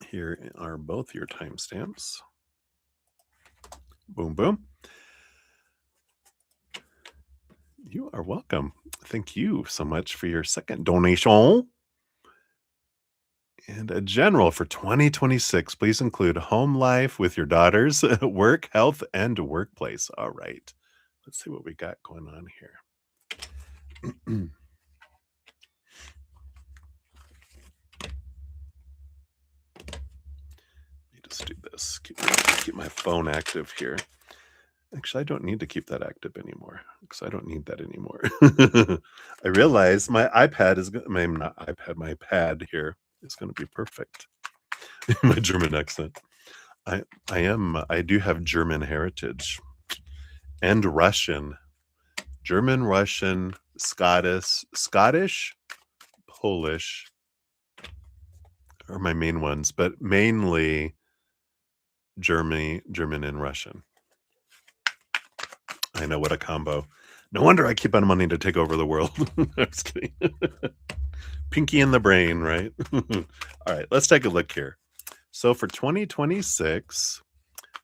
here are both your timestamps. Boom, boom. You are welcome. Thank you so much for your second donation. And a general for 2026, please include home life with your daughters, work, health, and workplace. All right. Let's see what we got going on here. Let me just do this. Keep my phone active here. Actually, I don't need to keep that active anymore because I don't need that anymore. I realize my iPad is my not iPad, my pad here is going to be perfect. My German accent. I do have German heritage and Russian. German, Russian, Scottish, Polish are my main ones, but mainly German, and Russian. I know, what a combo. No wonder I keep on wanting to take over the world. I'm just kidding. Pinky in the brain, right? All right, let's take a look here. So for 2026,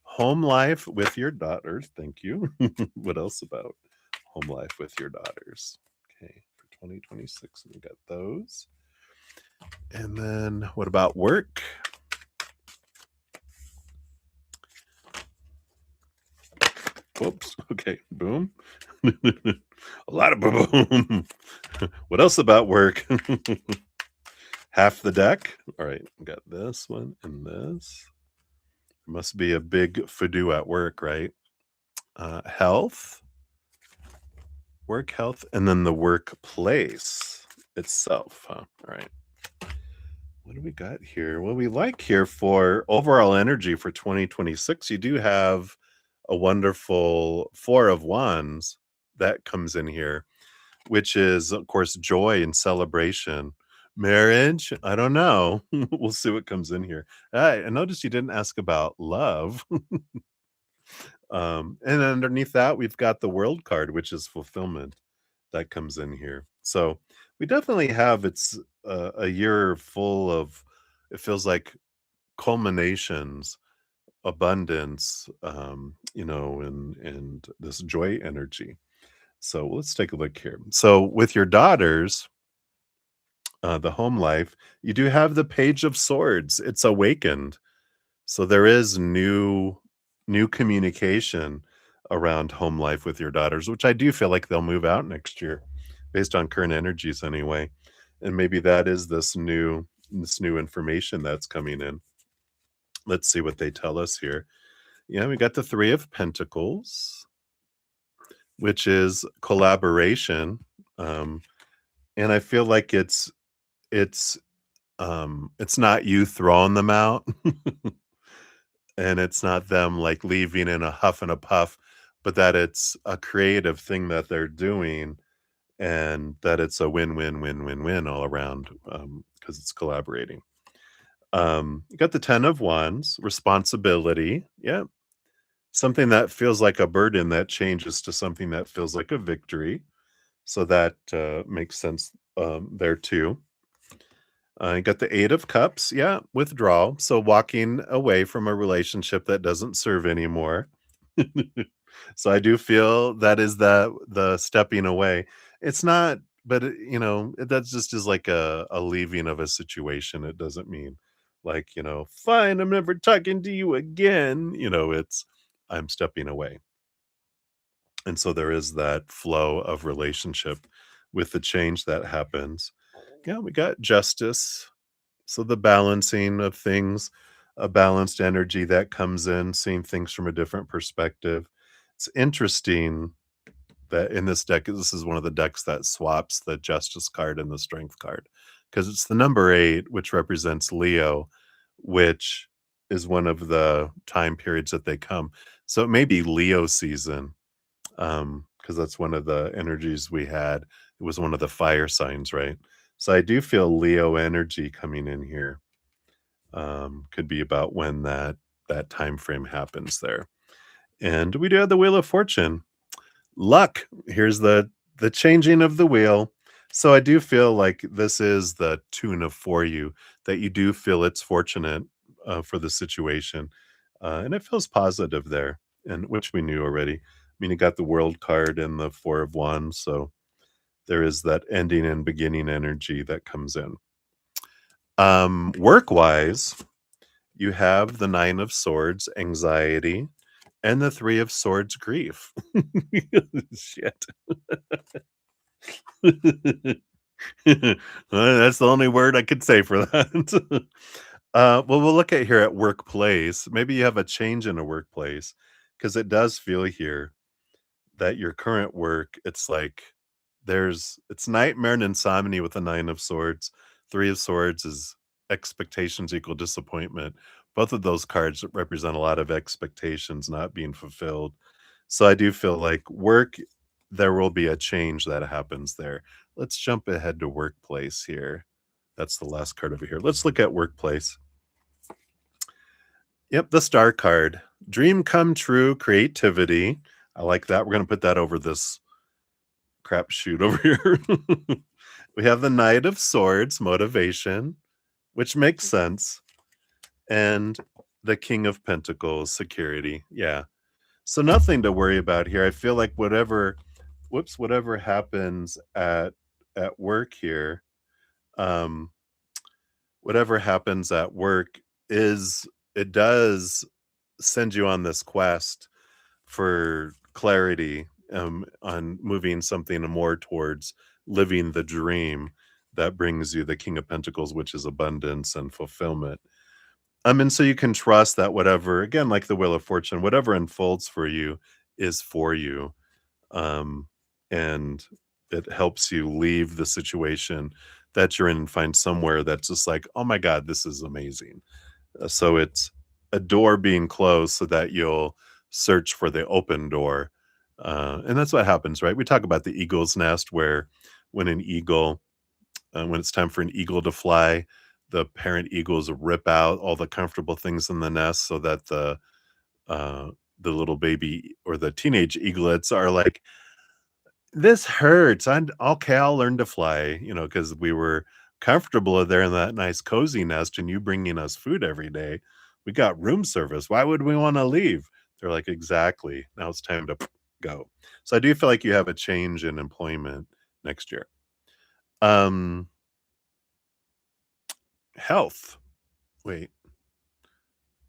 home life with your daughters. Thank you. What else about home life with your daughters? Okay, for 2026, we got those. And then what about work? Whoops. Okay. Boom. A lot of boom. What else about work? Half the deck. All right. Got this one and this. Must be a big fadoo at work, right? Health, work health, and then the workplace itself. Huh? All right. What do we got here? Well, we like here for overall energy for 2026, you do have a wonderful 4 of Wands that comes in here, which is, of course, joy and celebration. Marriage, I don't know. We'll see what comes in here. I noticed you didn't ask about love. And underneath that, we've got the World card, which is fulfillment that comes in here. So we definitely have a year full of, it feels like, culminations, abundance, and this joy energy. So let's take a look here. So with your daughters, the home life, you do have the Page of Swords. It's awakened. So there is new communication around home life with your daughters, which I do feel like they'll move out next year based on current energies anyway. And maybe that is this new information that's coming in. Let's see what they tell us here. Yeah, we got the 3 of Pentacles, which is collaboration. And I feel like it's it's not you throwing them out. And it's not them like leaving in a huff and a puff, but that it's a creative thing that they're doing and that it's a win-win-win-win-win all around, because it's collaborating. You got the 10 of Wands, responsibility. Yeah. Something that feels like a burden that changes to something that feels like a victory. So that makes sense there too. You got the 8 of Cups. Yeah, withdrawal. So walking away from a relationship that doesn't serve anymore. So I do feel that is the stepping away. It's not, but that just is like a leaving of a situation. It doesn't mean like, fine, I'm never talking to you again. It's I'm stepping away. And so there is that flow of relationship with the change that happens. Yeah, we got justice. So the balancing of things, a balanced energy that comes in, seeing things from a different perspective. It's interesting that in this deck, this is one of the decks that swaps the Justice card and the Strength card because it's the number 8, which represents Leo, which is one of the time periods that they come. So it may be Leo season, because that's one of the energies we had. It was one of the fire signs, right? So I do feel Leo energy coming in here. Could be about when that time frame happens there. And we do have the Wheel of Fortune. Luck. Here's the changing of the wheel. So I do feel like this is the tuna for you, that you do feel it's fortunate for the situation. And it feels positive there, and which we knew already. I mean, you got the world card and the four of wands. So there is that ending and beginning energy that comes in. Work wise, you have the nine of swords, anxiety, and the three of swords, grief. Shit. That's the only word I could say for that. Well, we'll look at here at workplace. Maybe you have a change in a workplace because it does feel here that your current work, it's like it's nightmare and insomnia with the nine of swords. Three of swords is expectations equal disappointment. Both of those cards represent a lot of expectations not being fulfilled. So I do feel like work, there will be a change that happens there. Let's jump ahead to workplace here. That's the last card over here. Let's look at workplace. Yep, the star card. Dream come true, creativity. I like that. We're going to put that over this crap shoot over here. We have the Knight of Swords, motivation, which makes sense. And the King of Pentacles, security. Yeah. So nothing to worry about here. I feel like whatever happens at work here, um, whatever happens at work it does send you on this quest for clarity, on moving something more towards living the dream that brings you the King of Pentacles, which is abundance and fulfillment. And so you can trust that whatever, again, like the Wheel of Fortune, whatever unfolds for you is for you. Um, and it helps you leave the situation that you're in and find somewhere that's just like, oh my God, this is amazing. So it's a door being closed so that you'll search for the open door. And that's what happens, right? We talk about the eagle's nest, where when when it's time for an eagle to fly, the parent eagles rip out all the comfortable things in the nest so that the little baby or the teenage eaglets are like, this hurts. I'm okay. I'll learn to fly, because we were comfortable there in that nice cozy nest and you bringing us food every day. We got room service. Why would we want to leave? They're like, exactly. Now it's time to go. So I do feel like you have a change in employment next year. Health. Wait,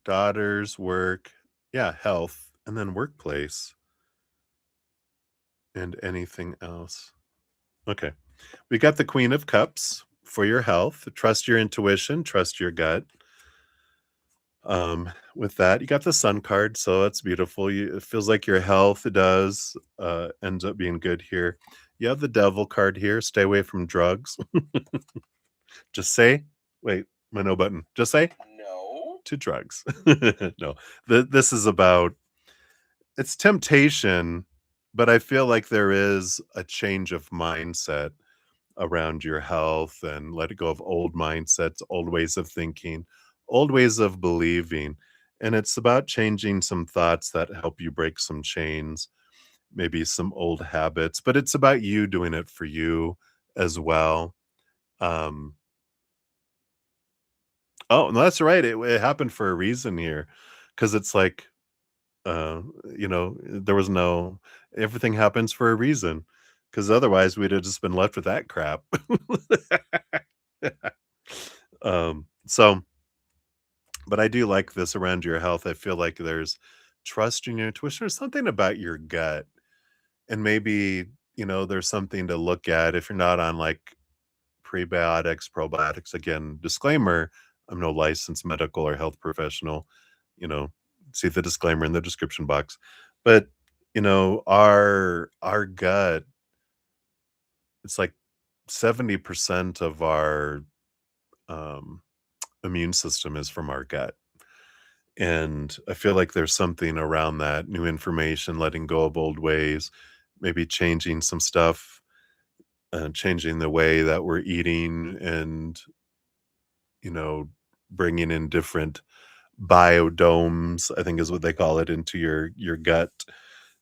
daughters, work. Yeah, health. And then workplace and anything else. Okay. We got the Queen of Cups for your health. Trust your intuition, trust your gut. With that, you got the Sun card, so that's beautiful. It feels like your health does ends up being good here. You have the Devil card here. Stay away from drugs. Just say, wait, my no button. Just say No. to drugs. No, this is about it's temptation, but I feel like there is a change of mindset around your health and let it go of old mindsets, old ways of thinking, old ways of believing. And it's about changing some thoughts that help you break some chains, maybe some old habits, but it's about you doing it for you as well. Um, oh, no, that's right. It happened for a reason here because it's like, there was everything happens for a reason because otherwise we'd have just been left with that crap. So, but I do like this around your health. I feel like there's trust in your intuition. There's something about your gut. And maybe, there's something to look at if you're not on like prebiotics, probiotics. Again, disclaimer, I'm no licensed medical or health professional. You know, see the disclaimer in the description box. But, our gut, it's like 70% of our um immune system is from our gut. And I feel like there's something around that new information, letting go of old ways, maybe changing some stuff, changing the way that we're eating and, you know, bringing in different biodomes, I think is what they call it, into your gut.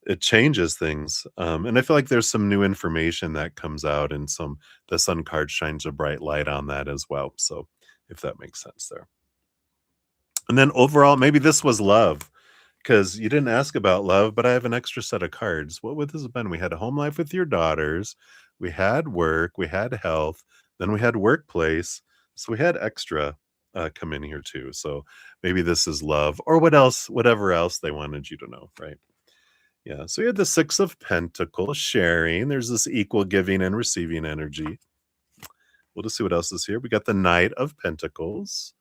It changes things. And I feel like there's some new information that comes out and some the sun card shines a bright light on that as well. So if that makes sense there. And then overall, maybe this was love. Because you didn't ask about love, but I have an extra set of cards. What would this have been? We had a home life with your daughters, we had work, we had health, then we had workplace. So we had extra come in here too. So maybe this is love or what else, whatever else they wanted you to know, right? Yeah. So we had the Six of Pentacles, sharing. There's this equal giving and receiving energy. We'll just see what else is here. We got the Knight of Pentacles.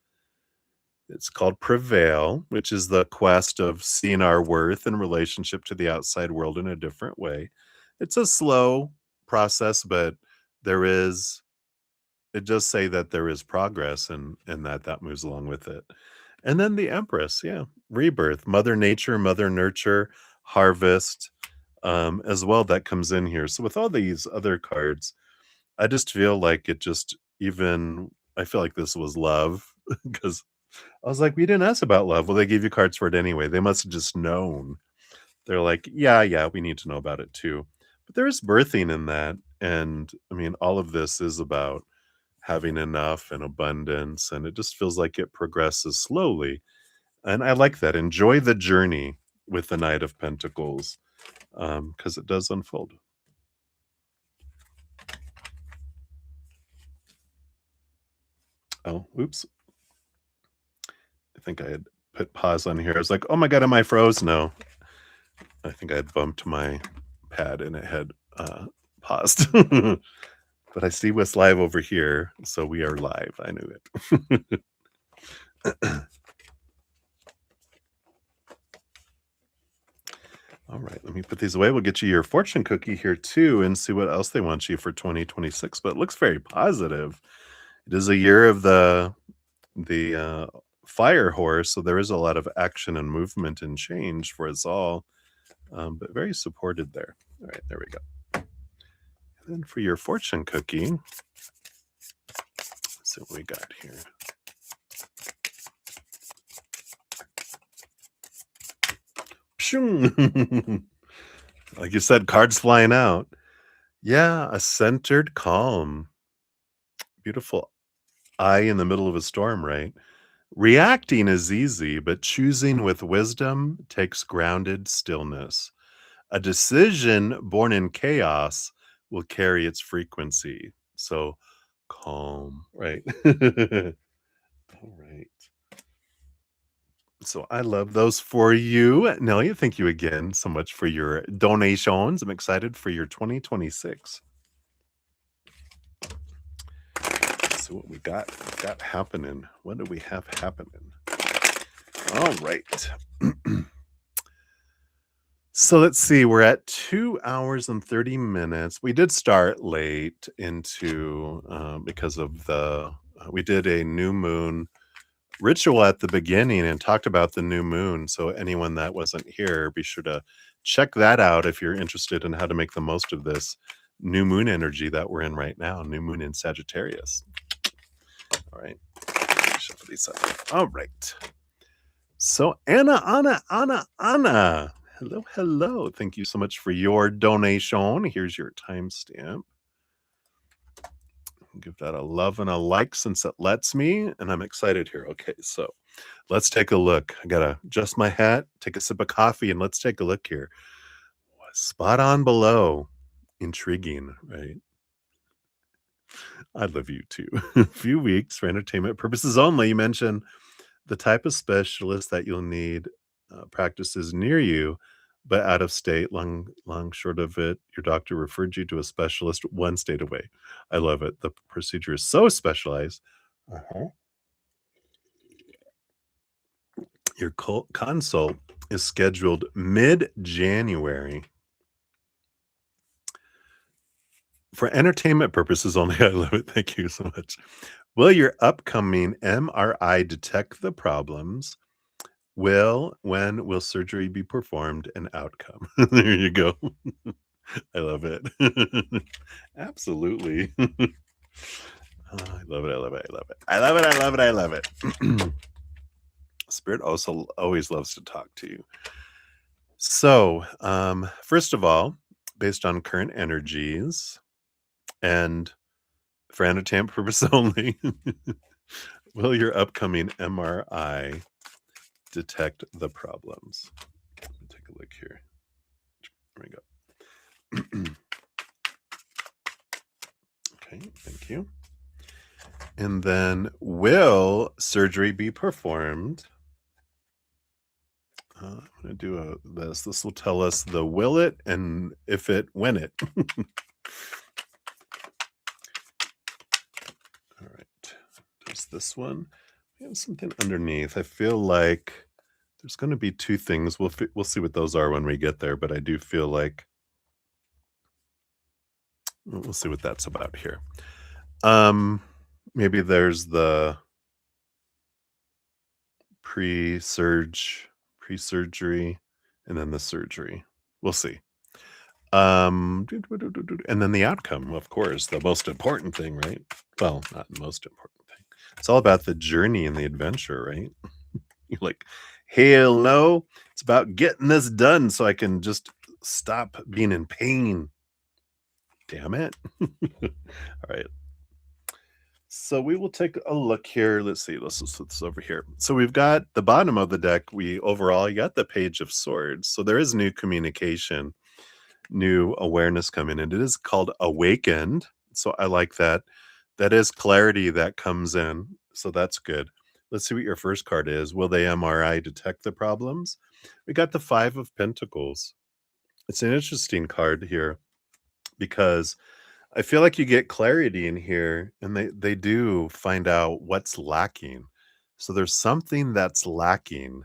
It's called Prevail, which is the quest of seeing our worth in relationship to the outside world in a different way. It's a slow process, but there is it does say that there is progress and that moves along with it. And then the Empress, yeah, rebirth, Mother Nature, Mother Nurture, harvest, as well that comes in here. So with all these other cards, I just feel like it just even I feel like this was love because I was like, "We didn't ask about love." Well, they gave you cards for it anyway. They must have just known. They're like, "Yeah, yeah, we need to know about it too." But there is birthing in that, and, I mean, all of this is about having enough and abundance, and it just feels like it progresses slowly, and I like that. Enjoy the journey with the Knight of Pentacles, because it does unfold. Oh, oops. I think I had put pause on here. I was like, "Oh my god, am I froze?" No. I think I had bumped my pad and it had, paused. But I see what's live over here, so we are live. I knew it. All right, let me put these away. We'll get you your fortune cookie here too and see what else they want you for 2026, but it looks very positive. It is a year of the fire horse, so there is a lot of action and movement and change for us all, but very supported there. All right, there we go. And then for your fortune cookie, let's see what we got here. Pshung. Like you said, cards flying out. Yeah, a centered calm. Beautiful eye in the middle of a storm, right? Reacting is easy, but choosing with wisdom takes grounded stillness. A decision born in chaos will carry its frequency. So calm, right? All right. So I love those for you. Nelly, thank you again so much for your donations. I'm excited for your 2026. So what we got happening. What do we have happening? All right. So let's see. We're at 2 hours and 30 minutes. We did start late into because of we did a new moon ritual at the beginning and talked about the new moon. So anyone that wasn't here, be sure to check that out if you're interested in how to make the most of this new moon energy that we're in right now. New moon in Sagittarius. All right. Shuffle these up. All right. So Anna. Hello, hello. Thank you so much for your donation. Here's your timestamp. Give that a love and a like since it lets me, and I'm excited here. Okay, so let's take a look. I gotta adjust my hat, take a sip of coffee, and let's take a look here. Spot on below. Intriguing, right? I love you too. A few weeks for entertainment purposes only. You mentioned the type of specialist that you'll need practices near you, but out of state. Long short of it, your doctor referred you to a specialist 1 state away. I love it. The procedure is so specialized. Uh-huh. Your consult is scheduled mid-January for entertainment purposes only. I love it. Thank you so much. Will your upcoming MRI detect the problems? When will surgery be performed and outcome? There you go. I love it. Absolutely. Oh, I love it. I love it. I love it. I love it. I love it. I love it. Spirit also always loves to talk to you. So, first of all, based on current energies and for entertainment purpose only, will your upcoming MRI detect the problems? Let me take a look here. There we go. Okay, thank you. And then, will surgery be performed? I'm going to do this. This will tell us the will it and if it, when it. All right. There's this one. We have something underneath. I feel like there's going to be two things. We'll see what those are when we get there. But I do feel like we'll see what that's about here. Maybe there's the pre-surgery, and then the surgery. We'll see. And then the outcome, of course, the most important thing, right? Well, not the most important thing. It's all about the journey and the adventure, right? You're like, hell no, it's about getting this done so I can just stop being in pain. Damn it. All right. So we will take a look here. Let's see. Let's put this over here. So we've got the bottom of the deck. You got the Page of Swords. So there is new communication, new awareness coming in. It is called Awakened. So I like that. That is clarity that comes in. So that's good. Let's see what your first card is. Will the MRI detect the problems? We got the Five of Pentacles. It's an interesting card here because I feel like you get clarity in here, and they do find out what's lacking. So there's something that's lacking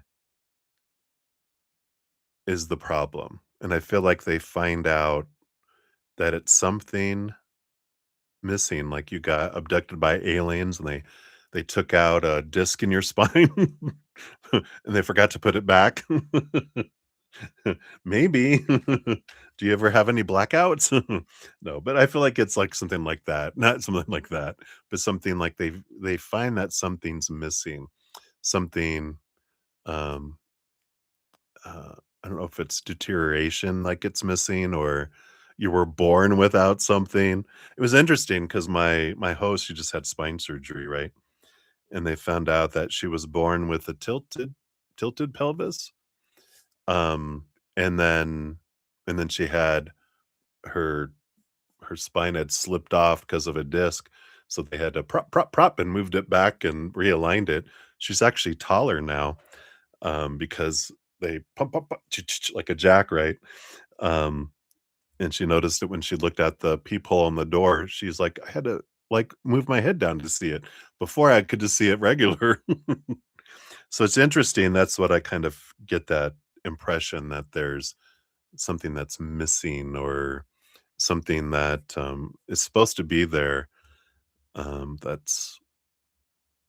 is the problem. And I feel like they find out that it's something missing, like you got abducted by aliens and they took out a disc in your spine and they forgot to put it back. Maybe. Do you ever have any blackouts? No, but I feel like it's like something like that. Not something like that, but something like they find that something's missing. Something um I don't know if it's deterioration like it's missing or you were born without something. It was interesting because my host, she just had spine surgery, right? And they found out that she was born with a tilted pelvis. Um, and then she had her spine had slipped off because of a disc. So they had to prop and moved it back and realigned it. She's actually taller now, because they pump like a jack, right? Um, and she noticed it when she looked at the peephole on the door. She's like, I had to like move my head down to see it. Before I could just see it regular. So it's interesting. That's what I kind of get that impression that there's something that's missing or something that is supposed to be there, that's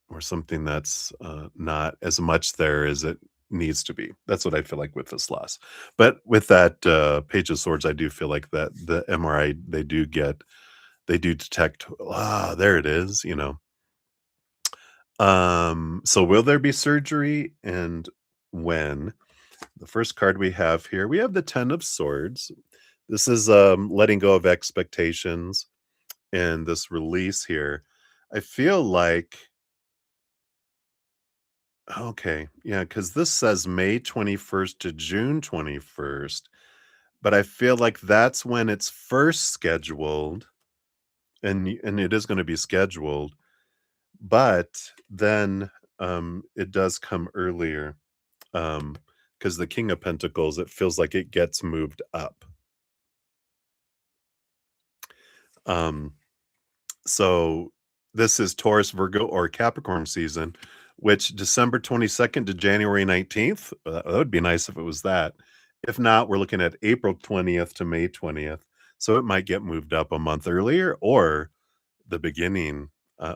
or something that's not as much there as it needs to be. That's what I feel like with this loss. But with that Page of Swords, I do feel like that the MRI they do detect. Ah, there it is. So will there be surgery and when? The first card we have here, we have the Ten of Swords. This is letting go of expectations and this release here. I feel like okay, yeah, because this says May 21st to June 21st, but I feel like that's when it's first scheduled, and it is going to be scheduled, but then it does come earlier, because the King of Pentacles, it feels like it gets moved up. Um, So this is Taurus, Virgo, or Capricorn season, which December 22nd to January 19th. That would be nice if it was that. If not, we're looking at April 20th to May 20th. So it might get moved up a month earlier or the beginning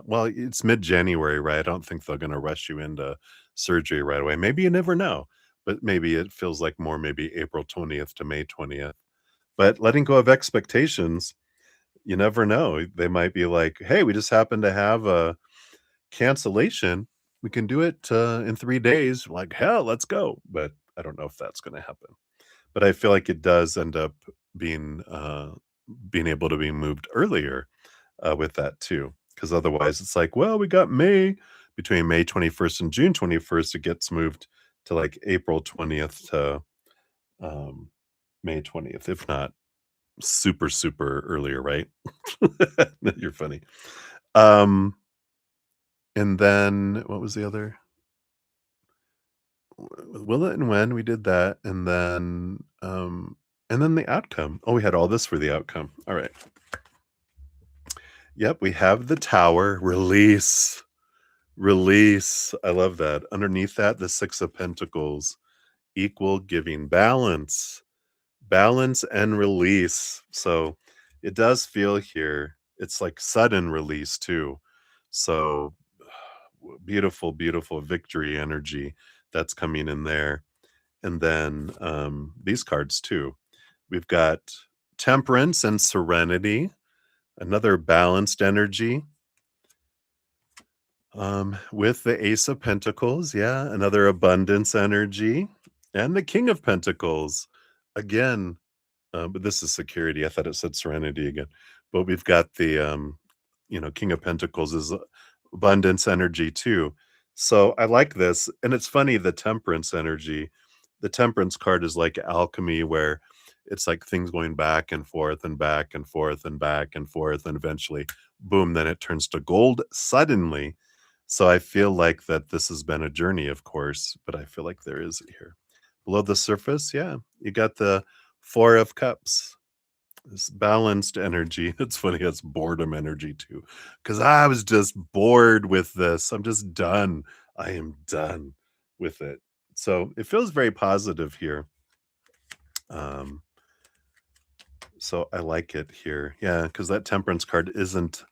Well, it's mid-January, right? I don't think they're gonna rush you into surgery right away. Maybe you never know, but maybe it feels like more maybe April 20th to May 20th. But letting go of expectations, you never know. They might be like, "Hey, we just happen to have a cancellation. We can do it, in 3 days." Like, "Hell, let's go." But I don't know if that's gonna happen. But I feel like it does end up being, being able to be moved earlier, with that too, because otherwise it's like, "Well, we got May." Between May 21st and June 21st, it gets moved to, like, April 20th to, um, May 20th, if not super, super earlier, right? You're funny. Um, and then what was the other? Will it and when, we did that, and then the outcome. Oh, we had all this for the outcome. Alright. Yep, we have the tower, release, release. I love that. Underneath that, the 6 of pentacles, equal giving, balance, balance and release. So, it does feel here, it's like sudden release too. So, beautiful, beautiful victory energy that's coming in there. And then, these cards too. We've got temperance and serenity, another balanced energy. With the Ace of Pentacles, yeah, another abundance energy, and the King of Pentacles. Again, but this is security. I thought it said serenity again. But we've got the, King of Pentacles is abundance energy too. So I like this. And it's funny, the temperance energy. The temperance card is like alchemy, where it's like things going back and forth and back and forth and back and forth. And eventually, boom, then it turns to gold suddenly. So I feel like that this has been a journey, of course, but I feel like there is here. Below the surface, yeah, you got the Four of Cups, this balanced energy. It's funny, it's boredom energy too, because I was just bored with this. I'm just done. I am done with it. So it feels very positive here. Um, so I like it here. Yeah, because that temperance card isn't,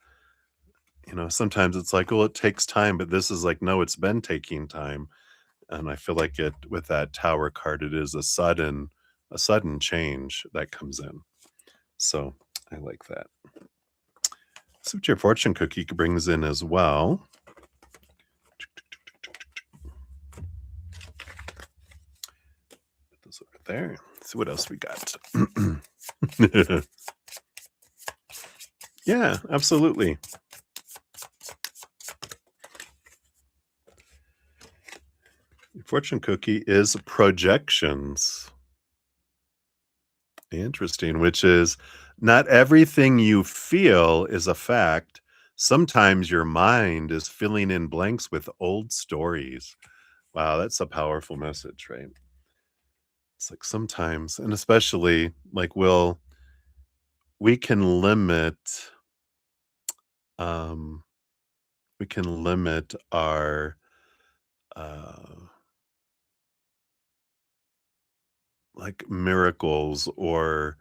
sometimes it's like, well, it takes time, but this is like, no, it's been taking time. And I feel like it with that tower card, it is a sudden change that comes in. So I like that. See what your fortune cookie brings in as well. Put this over there. See what else we got. Yeah, absolutely. Your fortune cookie is projections. Interesting, which is not everything you feel is a fact. Sometimes your mind is filling in blanks with old stories. Wow, that's a powerful message, right? It's like sometimes, and especially like we can limit um we can limit our uh like miracles, or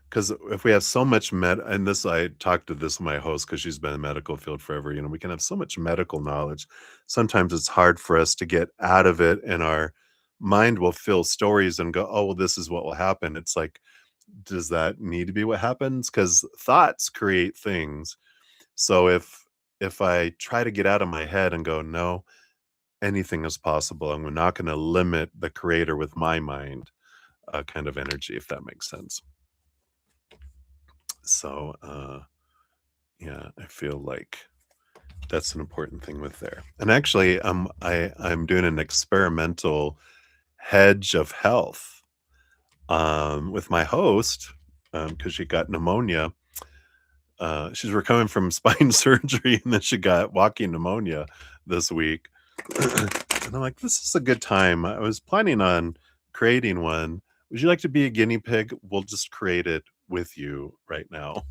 because if we have so much and this, I talked to this my host because she's been in the medical field forever. We can have so much medical knowledge. Sometimes it's hard for us to get out of it, and our mind will fill stories and go, oh, well, this is what will happen. It's like, does that need to be what happens? Because thoughts create things. So if I try to get out of my head and go, no, anything is possible, and we're not going to limit the creator with my mind, kind of energy, if that makes sense. So, yeah, I feel like that's an important thing with there. And actually, I'm doing an experimental hedge of health, with my host, because she got pneumonia. She's recovering from spine surgery, and then she got walking pneumonia this week. And I'm like, this is a good time. I was planning on creating one. Would you like to be a guinea pig? We'll just create it with you right now.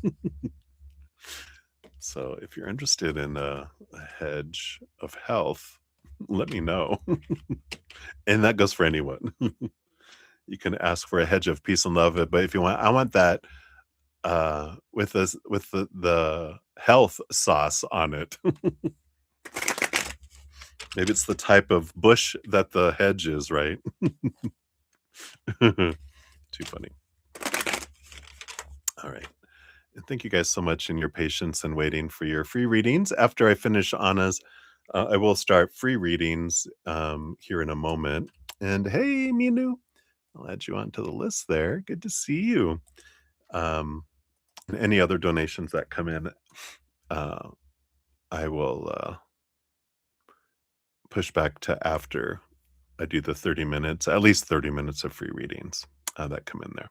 So if you're interested in a hedge of health, let me know. And that goes for anyone. You can ask for a hedge of peace and love, but if you want, I want that with this with the health sauce on it. Maybe it's the type of bush that the hedge is, right? Too funny. All right. And thank you guys so much in your patience and waiting for your free readings. After I finish Anna's, I will start free readings here in a moment. And hey, Minu, I'll add you onto the list there. Good to see you. And any other donations that come in, I will push back to after I do the 30 minutes, at least 30 minutes of free readings that come in there.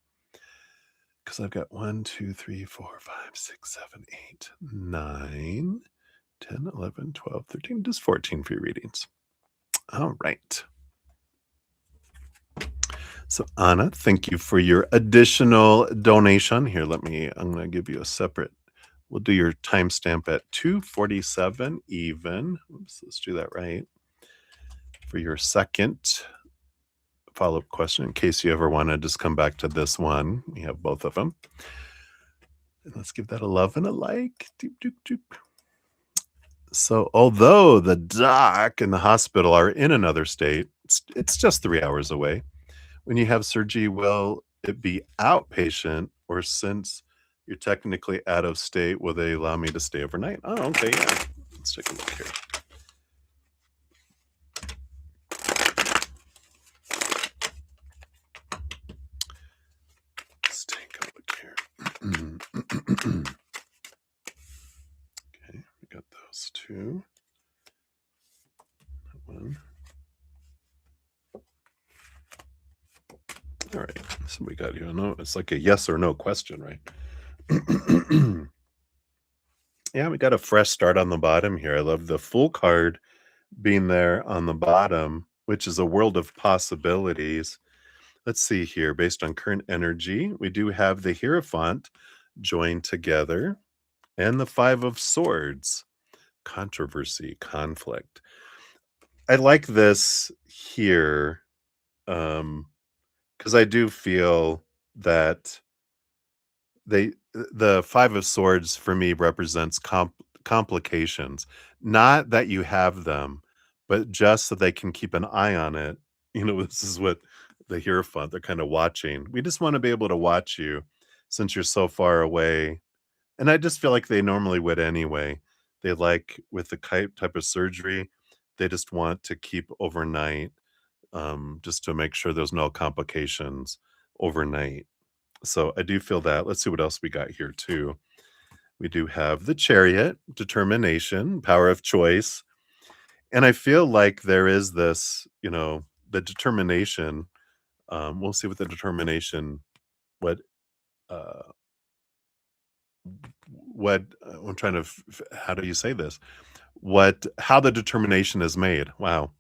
Because I've got 1, 2, 3, 4, 5, 6, 7, 8, 9, 10, 11, 12, 13, just 14 free readings. All right. So Anna, thank you for your additional donation. Here, I'm going to give you a separate, we'll do your timestamp at 2:47 even. Oops, let's do that right. For your second follow-up question, in case you ever want to just come back to this one. We have both of them. And let's give that a love and a like. Doop, doop, doop. So although the doc and the hospital are in another state, it's just 3 hours away. When you have surgery, will it be outpatient, or since you're technically out of state, will they allow me to stay overnight? Oh, okay, yeah. Let's take a look here. Let's take a look here. Okay, we got those two. That one. All right, so we got here. No, it's like a yes or no question, right? Yeah, we got a fresh start on the bottom here. I love the full card being there on the bottom, which is a world of possibilities. Let's see here. Based on current energy, we do have the Hierophant joined together and the Five of Swords. Controversy, conflict. I like this here because I do feel that the Five of Swords for me represents complications. Not that you have them, but just so they can keep an eye on it. You know, this is what the Hierophant, they're kind of watching. We just want to be able to watch you since you're so far away. And I just feel like they normally would anyway. They like with the type of surgery, they just want to keep overnight, just to make sure there's no complications overnight. So I do feel that. Let's see what else we got here too. We do have the Chariot, determination, power of choice. And I feel like there is this, the determination. We'll see what the determination, what, uh, I'm trying to, how do you say this? How the determination is made. Wow.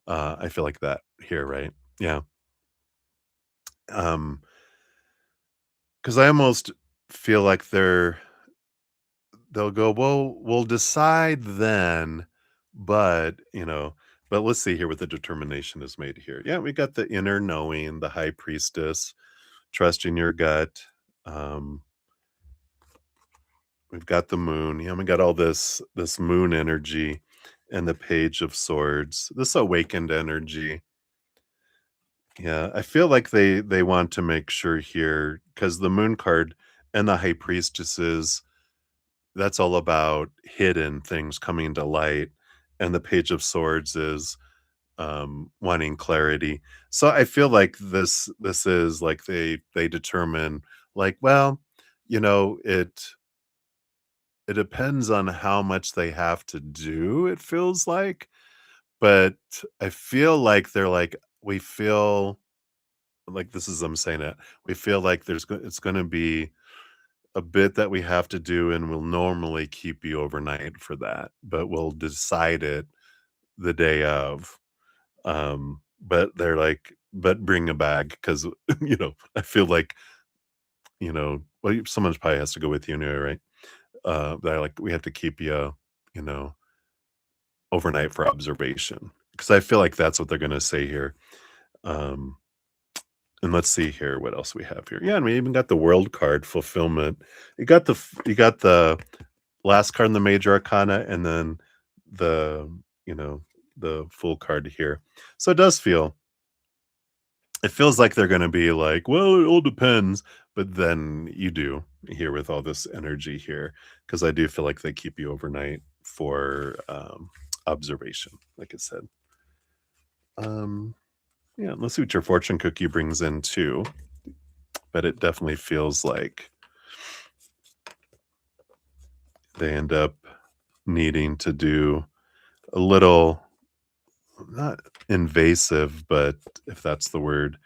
I feel like that here, right? Yeah. Because I almost feel like they'll go, well, we'll decide then, but let's see here what the determination is made here. Yeah, we got the inner knowing, the high priestess, trusting your gut. We've got the moon. Yeah, we got all this moon energy and the page of swords, this awakened energy. Yeah, I feel like they want to make sure here, because the moon card and the high priestesses, that's all about hidden things coming to light, and the page of swords is wanting clarity. So I feel like this is like they determine, like, well, it depends on how much they have to do, it feels like. But I feel like they're like, we feel like, this is, I'm saying it, we feel like it's going to be a bit that we have to do, and we'll normally keep you overnight for that, but we'll decide it the day of. But they're like, but bring a bag, because I feel like, well, someone probably has to go with you anyway, right? They're like, we have to keep you know, overnight for observation, because I feel like that's what they're going to say here. Um, and let's see here what else we have here. Yeah, and we even got the world card fulfillment. You got the last card in the major arcana, and then the, you know, the full card here. So it feels like they're gonna be like, "Well, it all depends," but then you do here with all this energy here, because I do feel like they keep you overnight for, observation, like I said. Um, yeah, let's see what your fortune cookie brings in too, but it definitely feels like they end up needing to do a little, not invasive, but if that's the word,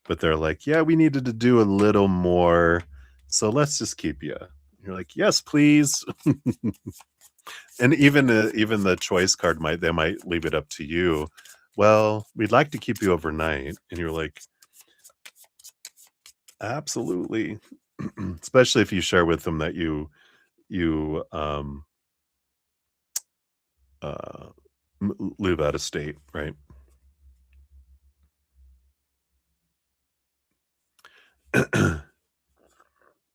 but they're like, "Yeah, we needed to do a little more, so let's just keep you." You're like, "Yes, please." And even the choice card might leave it up to you. "Well, we'd like to keep you overnight." And you're like, "Absolutely." Especially if you share with them that you, uh, live out of state, right?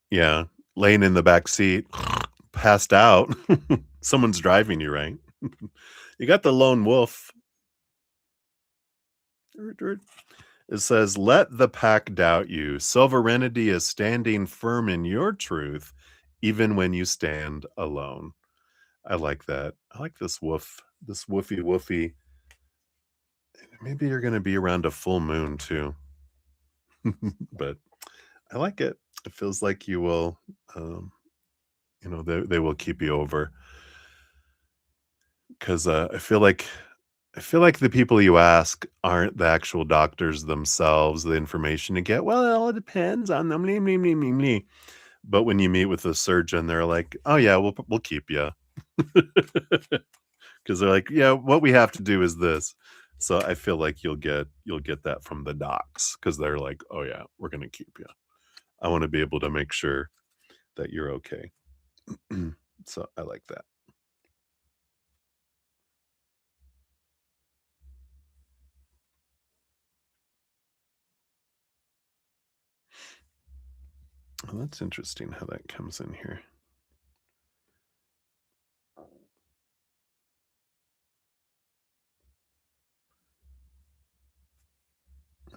Yeah, laying in the back seat, passed out. Someone's driving you, right? You got the lone wolf. It says, "Let the pack doubt you. Sovereignty is standing firm in your truth, even when you stand alone." I like that. I like this woofy woofy. Maybe you're gonna be around a full moon too, but I like it. It feels like you will, um, they will keep you over, 'cause, I feel like the people you ask aren't the actual doctors themselves, the information you get, "Well, it all depends on them, me, me, me, me, me." But when you meet with a surgeon, they're like, "Oh, yeah, we'll keep you," because 'Cause they're like, "Yeah, what we have to do is this." So I feel like you'll get that from the docs, because 'cause they're like, "Oh, yeah, we're gonna keep you. I wanna be able to make sure that you're okay." So I like that. Well, that's interesting how that comes in here.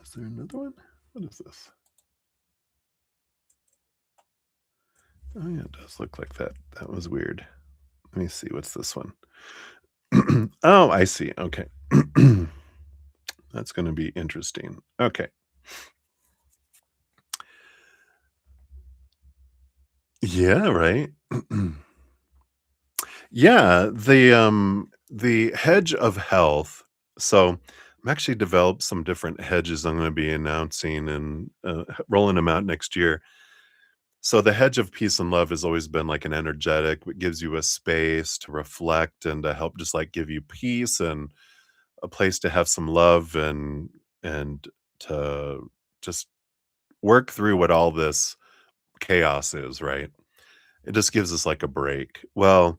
Is there another one? What is this? Oh, yeah, it does look like that. That was weird. Let me see, what's this one? Oh, I see, okay. That's gonna be interesting. Okay. Yeah, right? Yeah, the hedge of health. So, I'm actually developed some different hedges I'm gonna be announcing and, rolling them out next year. So, the hedge of peace and love has always been like an energetic, it gives you a space to reflect and to help just, like, give you peace and a place to have some love and to just work through what all this chaos is, right? It just gives us like a break. Well,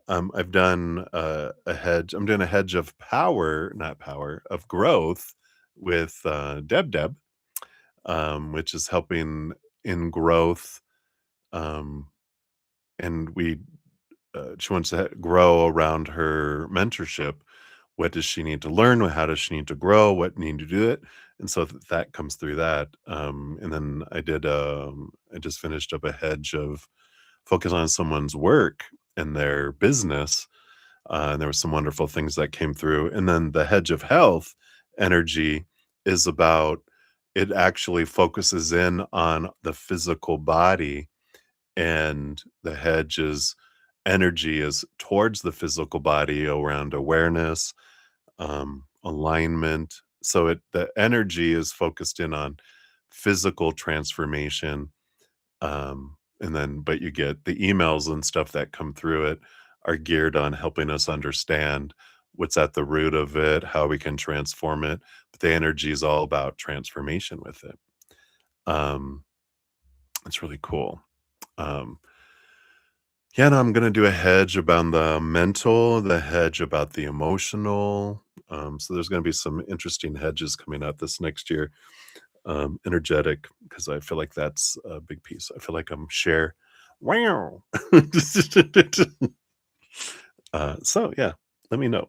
I've done a hedge. I'm doing a hedge of power, not power, of growth with Deb, which is helping in growth. Um, and she wants to grow around her mentorship. What does she need to learn? How does she need to grow? What need to do it? And so that comes through that. And then I just finished up a hedge of focus on someone's work and their business. And there were some wonderful things that came through. And then the hedge of health energy is about, it actually focuses in on the physical body, and the hedge's energy is towards the physical body around awareness, alignment. So the energy is focused in on physical transformation. And then, but you get the emails and stuff that come through it are geared on helping us understand what's at the root of it, how we can transform it. But the energy is all about transformation with it. Um, it's really cool. Um, yeah, no, I'm gonna do a hedge about the mental, the hedge about the emotional. So there's gonna be some interesting hedges coming out this next year. Energetic, because I feel like that's a big piece. I feel like I'm share. Wow. So yeah, let me know.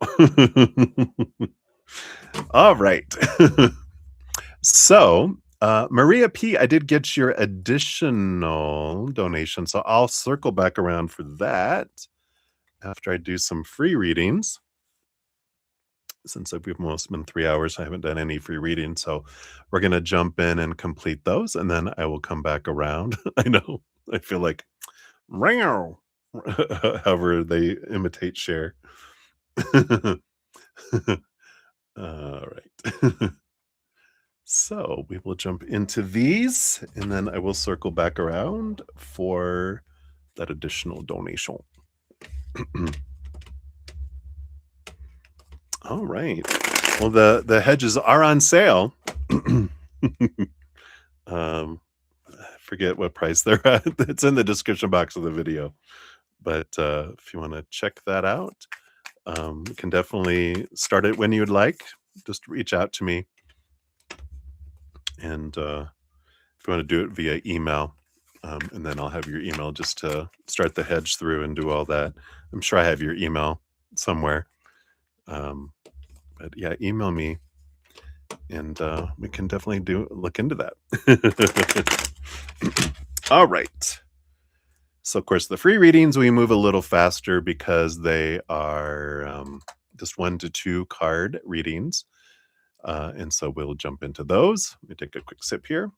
All right. So, Maria P, I did get your additional donation, so I'll circle back around for that after I do some free readings. Since we've almost been 3 hours, I haven't done any free reading, so we're gonna jump in and complete those, and then I will come back around. I know, I feel like, "Meow," however they imitate Cher. Alright. So, we will jump into these, and then I will circle back around for that additional donation. Alright. Well, the hedges are on sale. I forget what price they're at. It's in the description box of the video. But, if you wanna check that out, you can definitely start it when you'd like. Just reach out to me, and, if you wanna do it via email, and then I'll have your email just to start the hedge through and do all that. I'm sure I have your email somewhere. Um, but yeah, email me, and, we can definitely look into that. All right. So, of course, the free readings, we move a little faster because they are just 1 to 2 card readings. And so we'll jump into those. Let me take a quick sip here,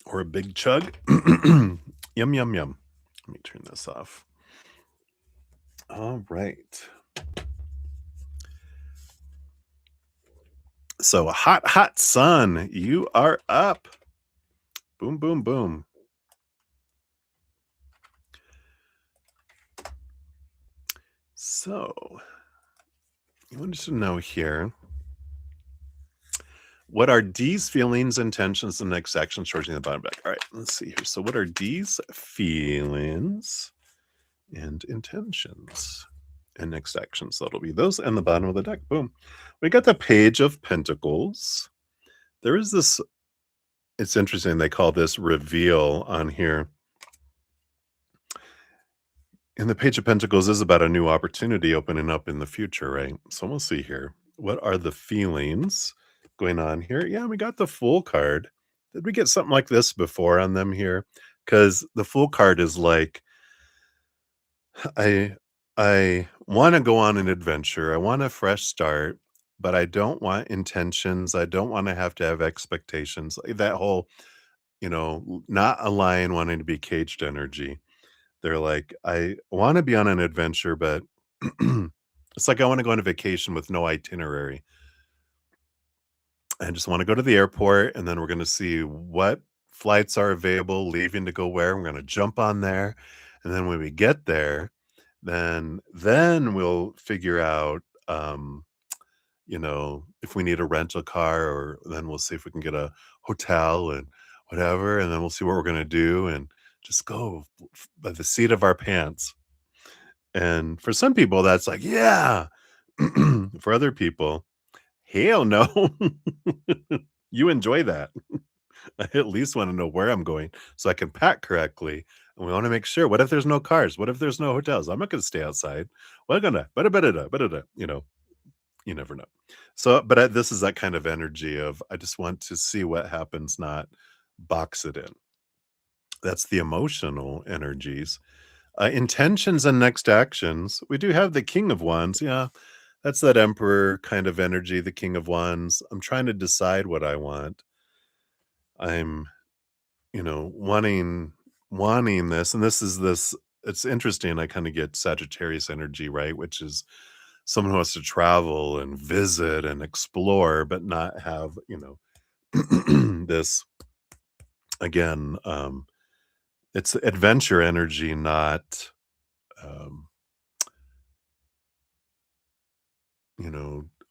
or a big chug. Yum, yum, yum. Let me turn this off. All right. So, hot, hot sun, you are up. Boom, boom, boom. So, you wanted to know here, what are D's feelings, intentions, and next actions towards the bottom back? All right, let's see here. So, what are D's feelings and intentions and next actions? That'll be those and the bottom of the deck. Boom. We got the Page of Pentacles. There is this, it's interesting. They call this reveal on here. And the Page of Pentacles is about a new opportunity opening up in the future, right? So we'll see here. What are the feelings going on here? Yeah, we got the Fool card. Did we get something like this before on them here? Because the Fool card is like, I I want to go on an adventure. I want a fresh start, but I don't want intentions. I don't want to have expectations. That whole, not a lion wanting to be caged energy. They're like, I want to be on an adventure, but it's like I want to go on a vacation with no itinerary. I just want to go to the airport, and then we're going to see what flights are available, leaving to go where. We're going to jump on there, and then when we get there, then we'll figure out, if we need a rental car, or then we'll see if we can get a hotel and whatever, and then we'll see what we're going to do and just go by the seat of our pants. And for some people, that's like, yeah. For other people, hell no. You enjoy that. I at least want to know where I'm going so I can pack correctly. And we want to make sure. What if there's no cars? What if there's no hotels? I'm not going to stay outside. We're gonna, you never know. So, but this is that kind of energy of I just want to see what happens, not box it in. That's the emotional energies. Intentions and next actions. We do have the King of Wands. Yeah, that's that Emperor kind of energy, the King of Wands. I'm trying to decide what I want. I'm, wanting this, and this. It's interesting. I kind of get Sagittarius energy, right? Which is someone who wants to travel and visit and explore, but not have, this again. It's adventure energy, not, um,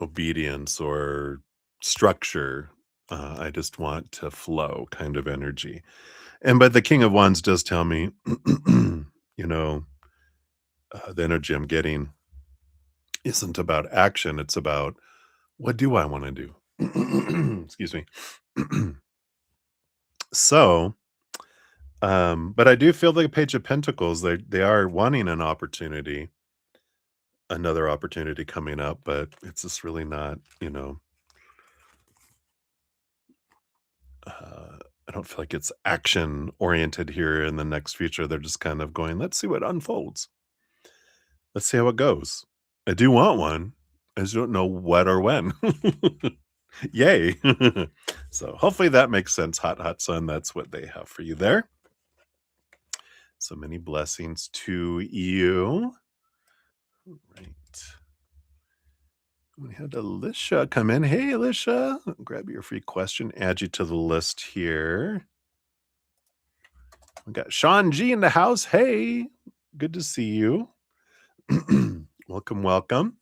obedience or structure. I just want to flow kind of energy. And but the King of Wands does tell me, you know, the energy I'm getting isn't about action. It's about what do I want to do? Excuse me. So, but I do feel the Page of Pentacles, they are wanting an opportunity, another opportunity coming up, but it's just really not, I don't feel like it's action oriented here in the next future. They're just kind of going, let's see what unfolds. Let's see how it goes. I do want one. I just don't know what or when. Yay. So hopefully that makes sense. Hot, hot sun. That's what they have for you there. So many blessings to you. All right. We had Alicia come in. Hey, Alicia. Grab your free question, add you to the list here. We got Sean G in the house. Hey, good to see you. Welcome, welcome.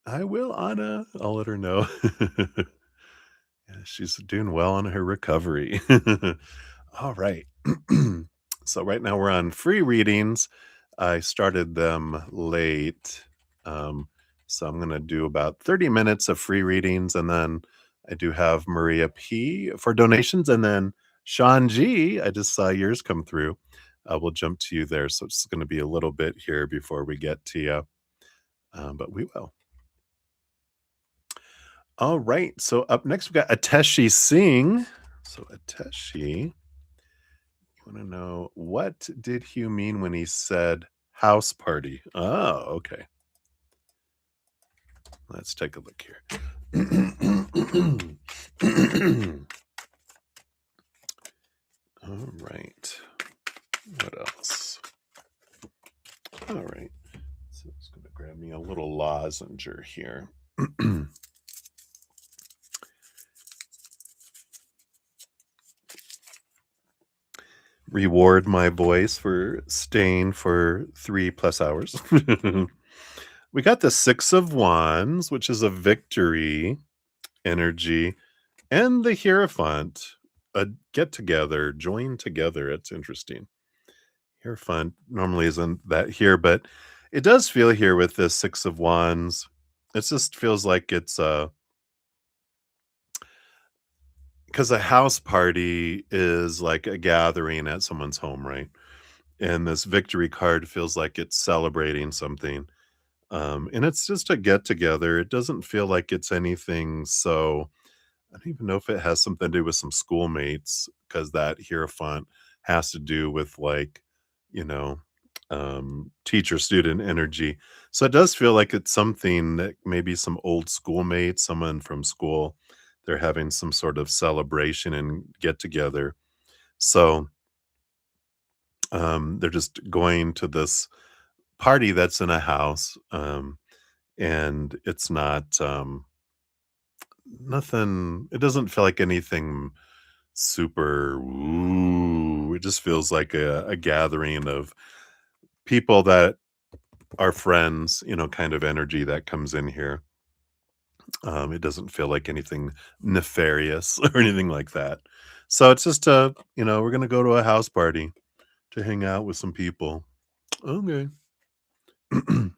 I will, Anna. I'll let her know. Yeah, she's doing well on her recovery. All right. So right now we're on free readings. I started them late. Um, so I'm going to do about 30 minutes of free readings. And then I do have Maria P for donations. And then Sean G, I just saw yours come through. We'll jump to you there. So it's going to be a little bit here before we get to you. But we will. All right. So up next, we got Ateshi Singh. So Ateshi, you want to know, what did Hugh mean when he said house party? Oh, okay. Let's take a look here. All right. What else? All right. So it's going to grab me a little lozenge here. Reward my voice for staying for 3+ hours. We got the Six of Wands, which is a victory energy, and the Hierophant, a get together, join together. It's interesting. Hierophant normally isn't that here, but it does feel here with this Six of Wands. It just feels like it's because a house party is like a gathering at someone's home, right? And this victory card feels like it's celebrating something. And it's just a get together. It doesn't feel like it's anything. So I don't even know if it has something to do with some schoolmates, because that Hierophant has to do with like, you know, teacher student energy. So it does feel like it's something that maybe some old schoolmates, someone from school, they're having some sort of celebration and get together. So they're just going to this party that's in a house, and it's not nothing. It doesn't feel like anything super. Ooh, it just feels like a gathering of people that are friends. Kind of energy that comes in here. It doesn't feel like anything nefarious or anything like that. So it's just we're gonna go to a house party to hang out with some people. Okay.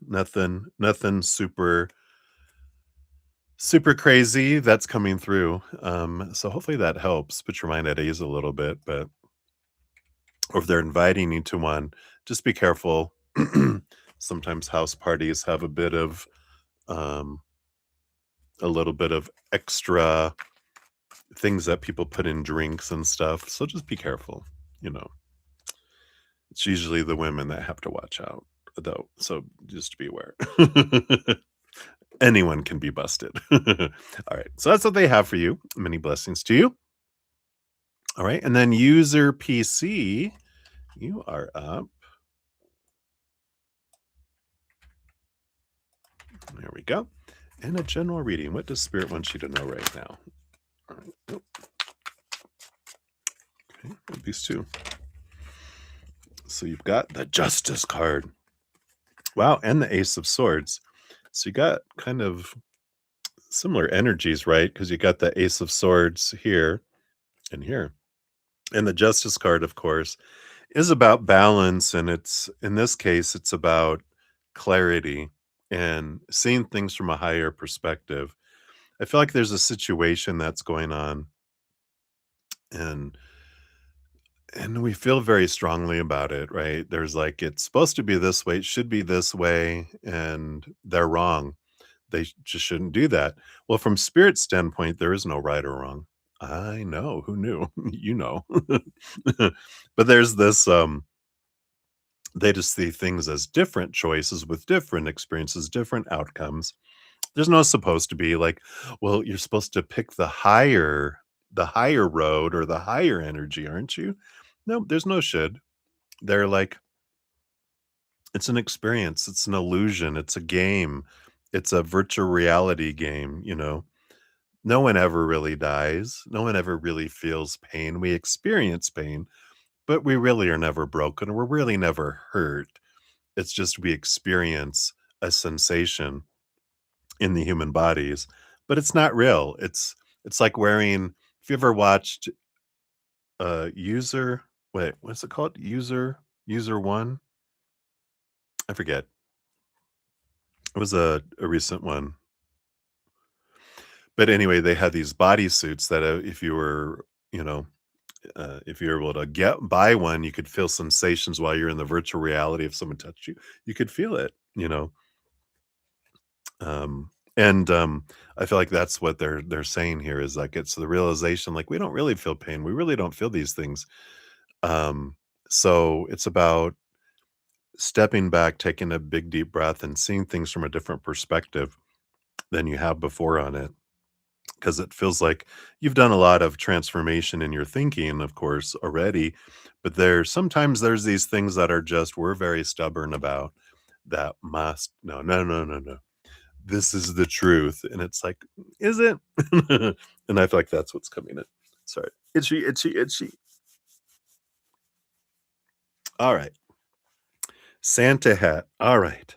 Nothing super crazy that's coming through. So hopefully that helps put your mind at ease a little bit. But or if they're inviting you to one, just be careful. Sometimes house parties have um, a little bit of extra things that people put in drinks and stuff. So just be careful. You know, it's usually the women that have to watch out, though. So just be aware. Anyone can be busted. All right. So that's what they have for you. Many blessings to you. All right. And then user PC, you are up. There we go. And a general reading. What does Spirit want you to know right now? All right. Oh. Okay. These two. So you've got the Justice card. Wow. And the Ace of Swords. So you got kind of similar energies, right? Because you got the Ace of Swords here and here. And the Justice card, of course, is about balance. And it's, in this case, it's about clarity and seeing things from a higher perspective. I feel like there's a situation that's going on, and we feel very strongly about it, right? There's like, it's supposed to be this way, it should be this way, and they're wrong. Just shouldn't do that. Well, from spirit standpoint, there is no right or wrong. I know, who knew? You know. But there's this, they just see things as different choices with different experiences, different outcomes. There's no supposed to be like, well, you're supposed to pick the higher road or the higher energy, aren't you? No, there's no should. They're like, it's an experience, it's an illusion, it's a game, it's a virtual reality game, you know? No one ever really dies. No one ever really feels pain. We experience pain, but we really are never broken. We're really never hurt. It's just we experience a sensation in the human bodies, but it's not real. It's like wearing, if you ever watched user wait, what's it called? User one? I forget. It was a recent one. But anyway, they had these bodysuits that if you were, you know, if you're able to buy one, you could feel sensations while you're in the virtual reality. If someone touched you, you could feel it, you know. And I feel like that's what they're saying here is like it's the realization like we don't really feel pain. We really don't feel these things. Um, so it's about stepping back, taking a big deep breath and seeing things from a different perspective than you have before on it. Because it feels like you've done a lot of transformation in your thinking, of course, already. But there's these things that are just we're very stubborn about that must no, no, no, no, no. This is the truth. And it's like, is it? And I feel like that's what's coming in. Sorry. Itchy, itchy, itchy. All right. Santa hat. All right.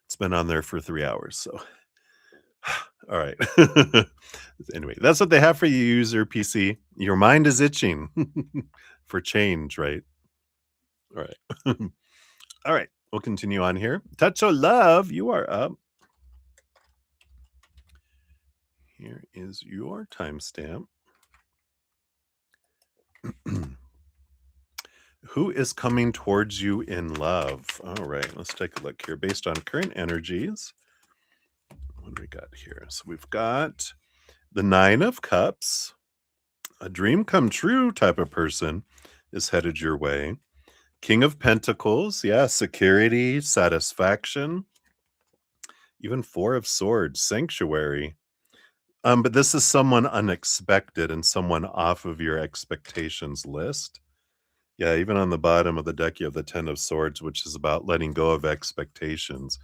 It's been on there for 3 hours. So all right. Anyway, that's what they have for you, user PC. Your mind is itching for change, right? All right. All right. We'll continue on here. Touch of love. You are up. Here is your timestamp. Who is coming towards you in love? All right. Let's take a look here based on current energies. What do we got here? So we've got the 9 of Cups. A dream come true type of person is headed your way. King of Pentacles, yeah, security, satisfaction. Even 4 of Swords, sanctuary. But this is someone unexpected and someone off of your expectations list. Yeah, even on the bottom of the deck, you have the 10 of Swords, which is about letting go of expectations.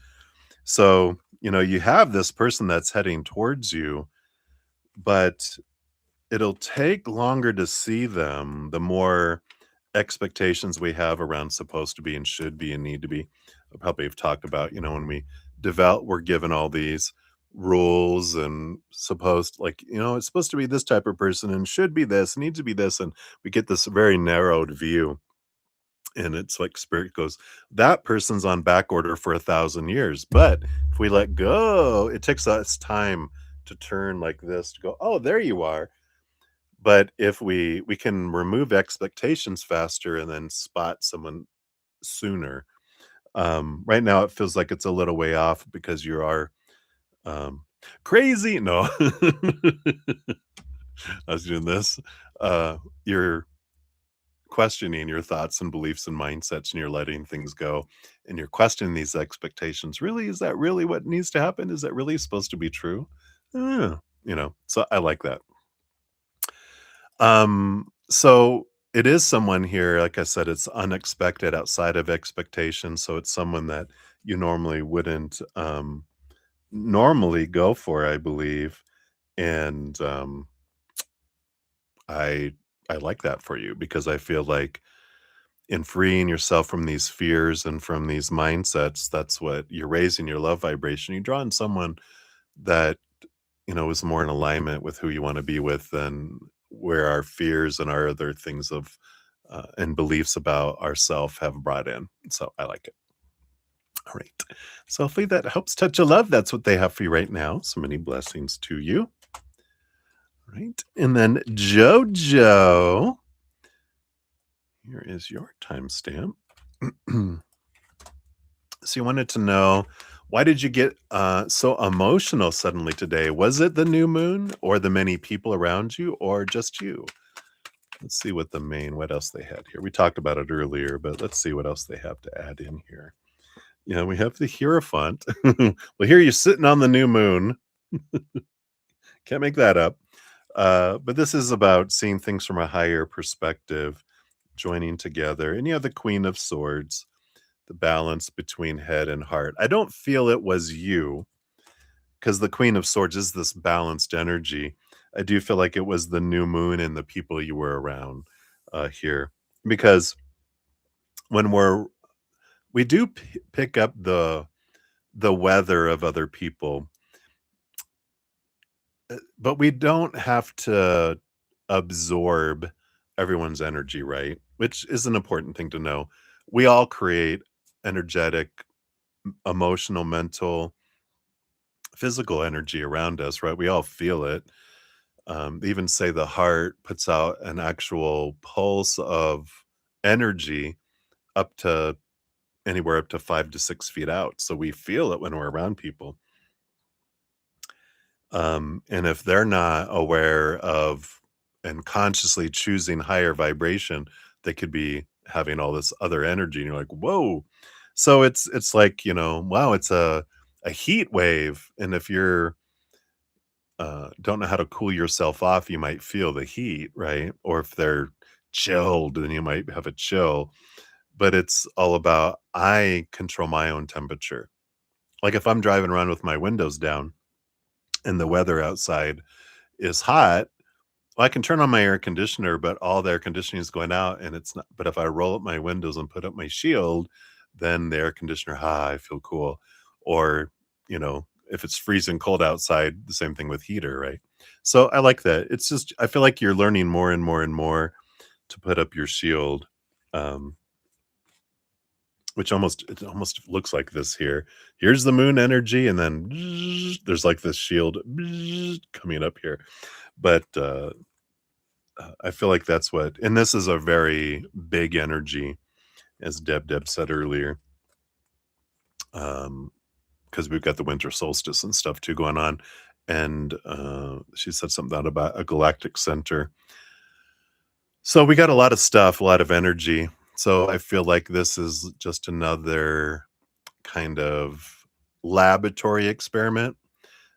So, you know, you have this person that's heading towards you, but it'll take longer to see them the more expectations we have around supposed to be and should be and need to be. I probably have talked about, you know, when we develop, we're given all these rules and supposed like, you know, it's supposed to be this type of person and should be this, needs to be this. And we get this very narrowed view. And it's like spirit goes, that person's on back order for 1,000 years. But if we let go, it takes us time to turn like this to go, oh, there you are. But if we can remove expectations faster and then spot someone sooner. Right now it feels like it's a little way off because you are um crazy. No. I was doing this. You're questioning your thoughts and beliefs and mindsets and you're letting things go and you're questioning these expectations. Really, is that really what needs to happen? Is that really supposed to be true? You know, so I like that. So it is someone here, like I said, it's unexpected outside of expectation. So it's someone that you normally wouldn't normally go for, I believe. And I I like that for you because I feel like in freeing yourself from these fears and from these mindsets, that's what you're raising your love vibration. You draw in someone that you know, is more in alignment with who you want to be with than where our fears and our other things of and beliefs about ourself have brought in. So I like it. All right. So hopefully that helps touch a love. That's what they have for you right now. So many blessings to you. Right. And then Jojo, here is your timestamp. So you wanted to know, why did you get so emotional suddenly today? Was it the new moon or the many people around you or just you? Let's see what what else they had here. We talked about it earlier, but let's see what else they have to add in here. Yeah, we have the Hierophant. Well, here you're sitting on the new moon. Can't make that up. But this is about seeing things from a higher perspective, joining together. And you have the Queen of Swords, the balance between head and heart. I don't feel it was you because the Queen of Swords is this balanced energy. I do feel like it was the new moon and the people you were around here, because when we do pick up the weather of other people, but we don't have to absorb everyone's energy, right? Which is an important thing to know. We all create energetic, emotional, mental, physical energy around us, right? We all feel it. They even say the heart puts out an actual pulse of energy up to anywhere up to 5 to 6 feet out. So we feel it when we're around people. And if they're not aware of and consciously choosing higher vibration, they could be having all this other energy. And you're like, whoa. So it's like, wow, it's a heat wave. And if you're don't know how to cool yourself off, you might feel the heat, right? Or if they're chilled, then you might have a chill. But it's all about I control my own temperature. Like if I'm driving around with my windows down and the weather outside is hot, well, I can turn on my air conditioner, but all the air conditioning is going out and it's not. But if I roll up my windows and put up my shield, then the air conditioner, I feel cool. Or, if it's freezing cold outside, the same thing with heater, right? So I like that. It's just, I feel like you're learning more and more and more to put up your shield. Um, which it almost looks like this here. Here's the moon energy, and then there's like this shield coming up here. But I feel like that's and this is a very big energy, as Deb said earlier, because we've got the winter solstice and stuff too going on. And she said something about a galactic center. So we got a lot of stuff, a lot of energy. So I feel like this is just another kind of laboratory experiment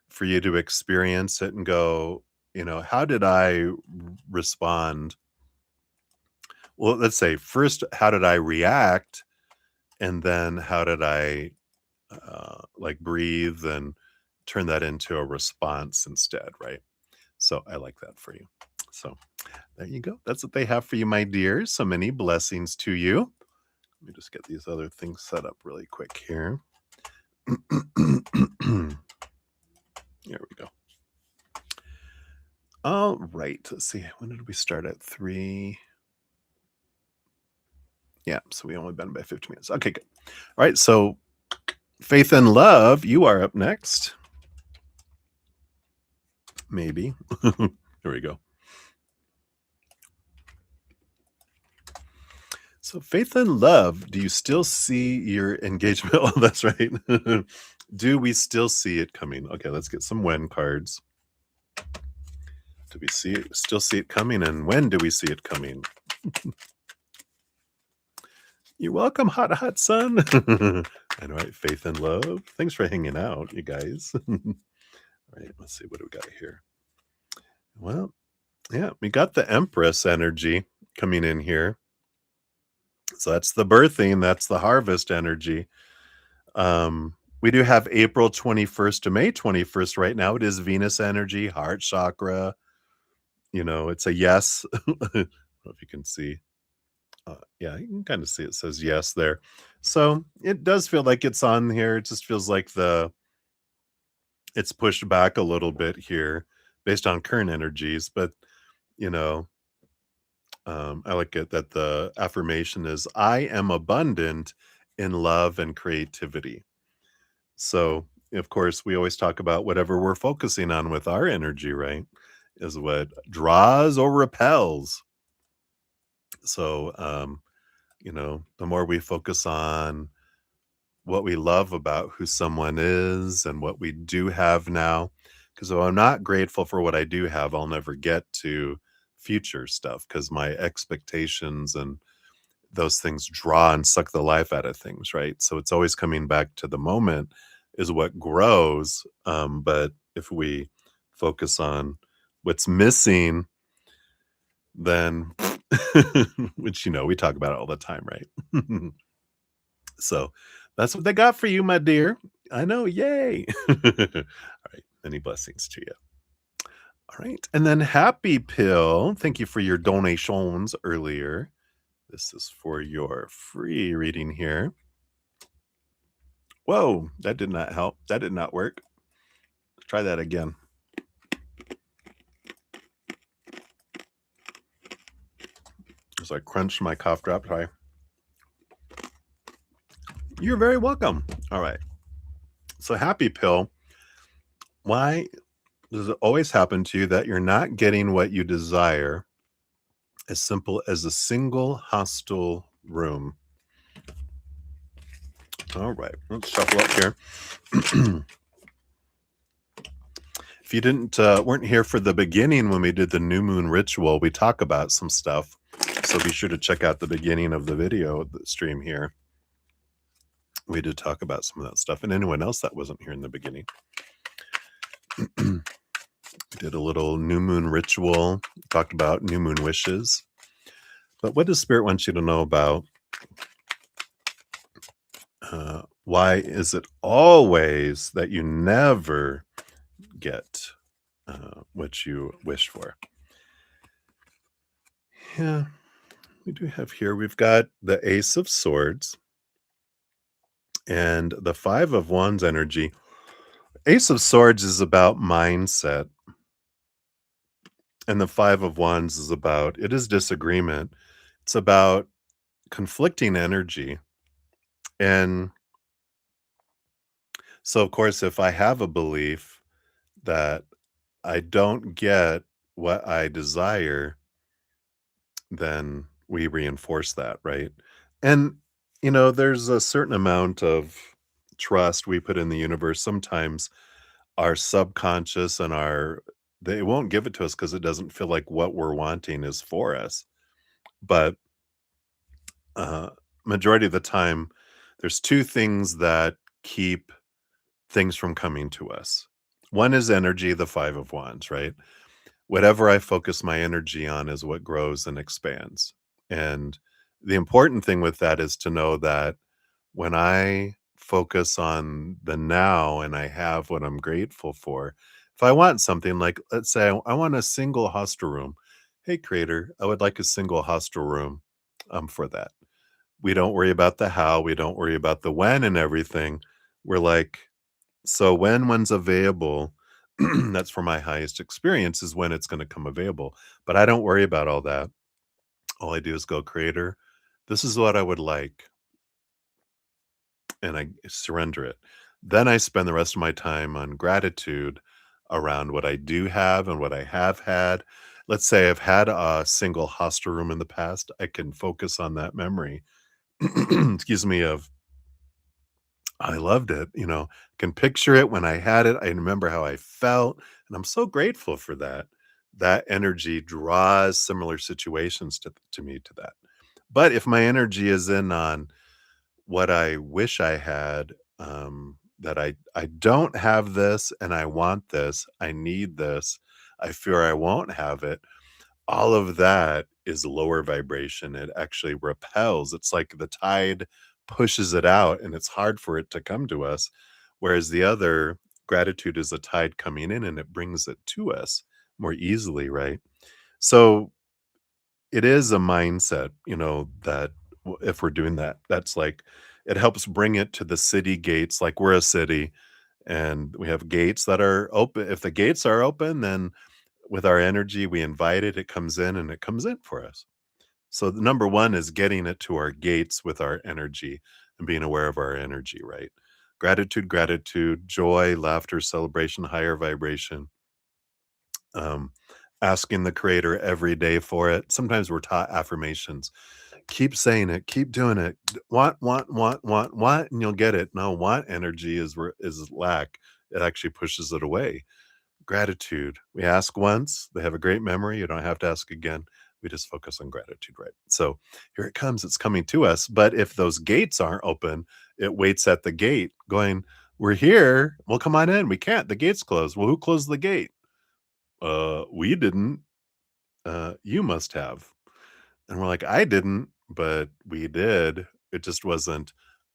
for you to experience it and go, how did I respond? Well, let's say first, how did I react? And then how did I like breathe and turn that into a response instead, right? So I like that for you. So there you go. That's what they have for you, my dears. So many blessings to you. Let me just get these other things set up really quick here. There we go. All right. Let's see. When did we start at 3? Yeah. So we only been by 15 minutes. Okay, good. All right. So Faith and Love, you are up next. Maybe. Here we go. So Faith and Love, do you still see your engagement? Oh, that's right. Do we still see it coming? Okay, let's get some when cards. Do we still see it coming? And when do we see it coming? You're welcome, hot son. All right, Faith and Love. Thanks for hanging out, you guys. All right, let's see. What do we got here? Well, yeah, we got the Empress energy coming in here. So that's the birthing, that's the harvest energy. We do have April 21st to May 21st right now. It is Venus energy, heart chakra. It's a yes. I don't know if you can see. Yeah, you can kind of see it says yes there. So it does feel like it's on here. It just feels like it's pushed back a little bit here based on current energies. But, I like it that the affirmation is, I am abundant in love and creativity. So, of course, we always talk about whatever we're focusing on with our energy, right? is what draws or repels. So, the more we focus on what we love about who someone is and what we do have now, because if I'm not grateful for what I do have, I'll never get to future stuff because my expectations and those things draw and suck the life out of things, right? So it's always coming back to the moment is what grows. But if we focus on what's missing, then which we talk about it all the time, right? So that's what they got for you, my dear. I know, yay. All right, many blessings to you. All right, and then Happy Pill, thank you for your donations earlier. This is for your free reading here. Whoa, that did not help. That did not work. Let's try that again. As I crunched my cough drop. Sorry. You're very welcome. All right. So, Happy Pill, why does it always happen to you that you're not getting what you desire? As simple as a single hostile room. All right, let's shuffle up here. If you weren't here for the beginning when we did the new moon ritual, we talk about some stuff. So be sure to check out the beginning of the video, the stream here. We did talk about some of that stuff, and anyone else that wasn't here in the beginning. Did a little new moon ritual, talked about new moon wishes. But what does Spirit want you to know about? Why is it always that you never get what you wish for? Yeah, we do have here, we've got the Ace of Swords and the Five of Wands energy. Ace of Swords is about mindset, and the Five of Wands is about, it is disagreement. It's about conflicting energy. And so, of course, if I have a belief that I don't get what I desire, then we reinforce that, right? And, there's a certain amount of trust we put in the universe. Sometimes our subconscious and they won't give it to us because it doesn't feel like what we're wanting is for us. But uh, majority of the time, there's two things that keep things from coming to us. One is energy, the Five of Wands, right? Whatever I focus my energy on is what grows and expands. And the important thing with that is to know that when I focus on the now and I have what I'm grateful for, if I want something like, let's say, I want a single hostel room. Hey, creator, I would like a single hostel room for that. We don't worry about the how, we don't worry about the when and everything. We're like, so when one's available, that's for my highest experience is when it's going to come available. But I don't worry about all that. All I do is go, creator, this is what I would like. And I surrender it. Then I spend the rest of my time on gratitude around what I do have and what I have had. Let's say I've had a single hostel room in the past. I can focus on that memory, excuse me, of I loved it, can picture it when I had it. I remember how I felt, and I'm so grateful for that. That energy draws similar situations to me to that. But if my energy is in on what I wish I had, that I don't have this and I want this, I need this, I fear I won't have it, all of that is lower vibration. It actually repels. It's like the tide pushes it out and it's hard for it to come to us. Whereas the other gratitude is a tide coming in and it brings it to us more easily, right? So it is a mindset, that if we're doing that, that's like it helps bring it to the city gates. Like we're a city and we have gates that are open. If the gates are open, then with our energy, we invite it, it comes in and it comes in for us. So the number one is getting it to our gates with our energy and being aware of our energy, right? Gratitude, joy, laughter, celebration, higher vibration. Um, asking the creator every day for it. Sometimes we're taught affirmations. Keep saying it, keep doing it. Want, and you'll get it. No, want energy is lack. It actually pushes it away. Gratitude. We ask once, they have a great memory. You don't have to ask again. We just focus on gratitude, right? So here it comes. It's coming to us. But if those gates aren't open, it waits at the gate going, we're here. Well, come on in. We can't. The gate's closed. Well, who closed the gate? We didn't. You must have. And we're like, I didn't, but we did. It just wasn't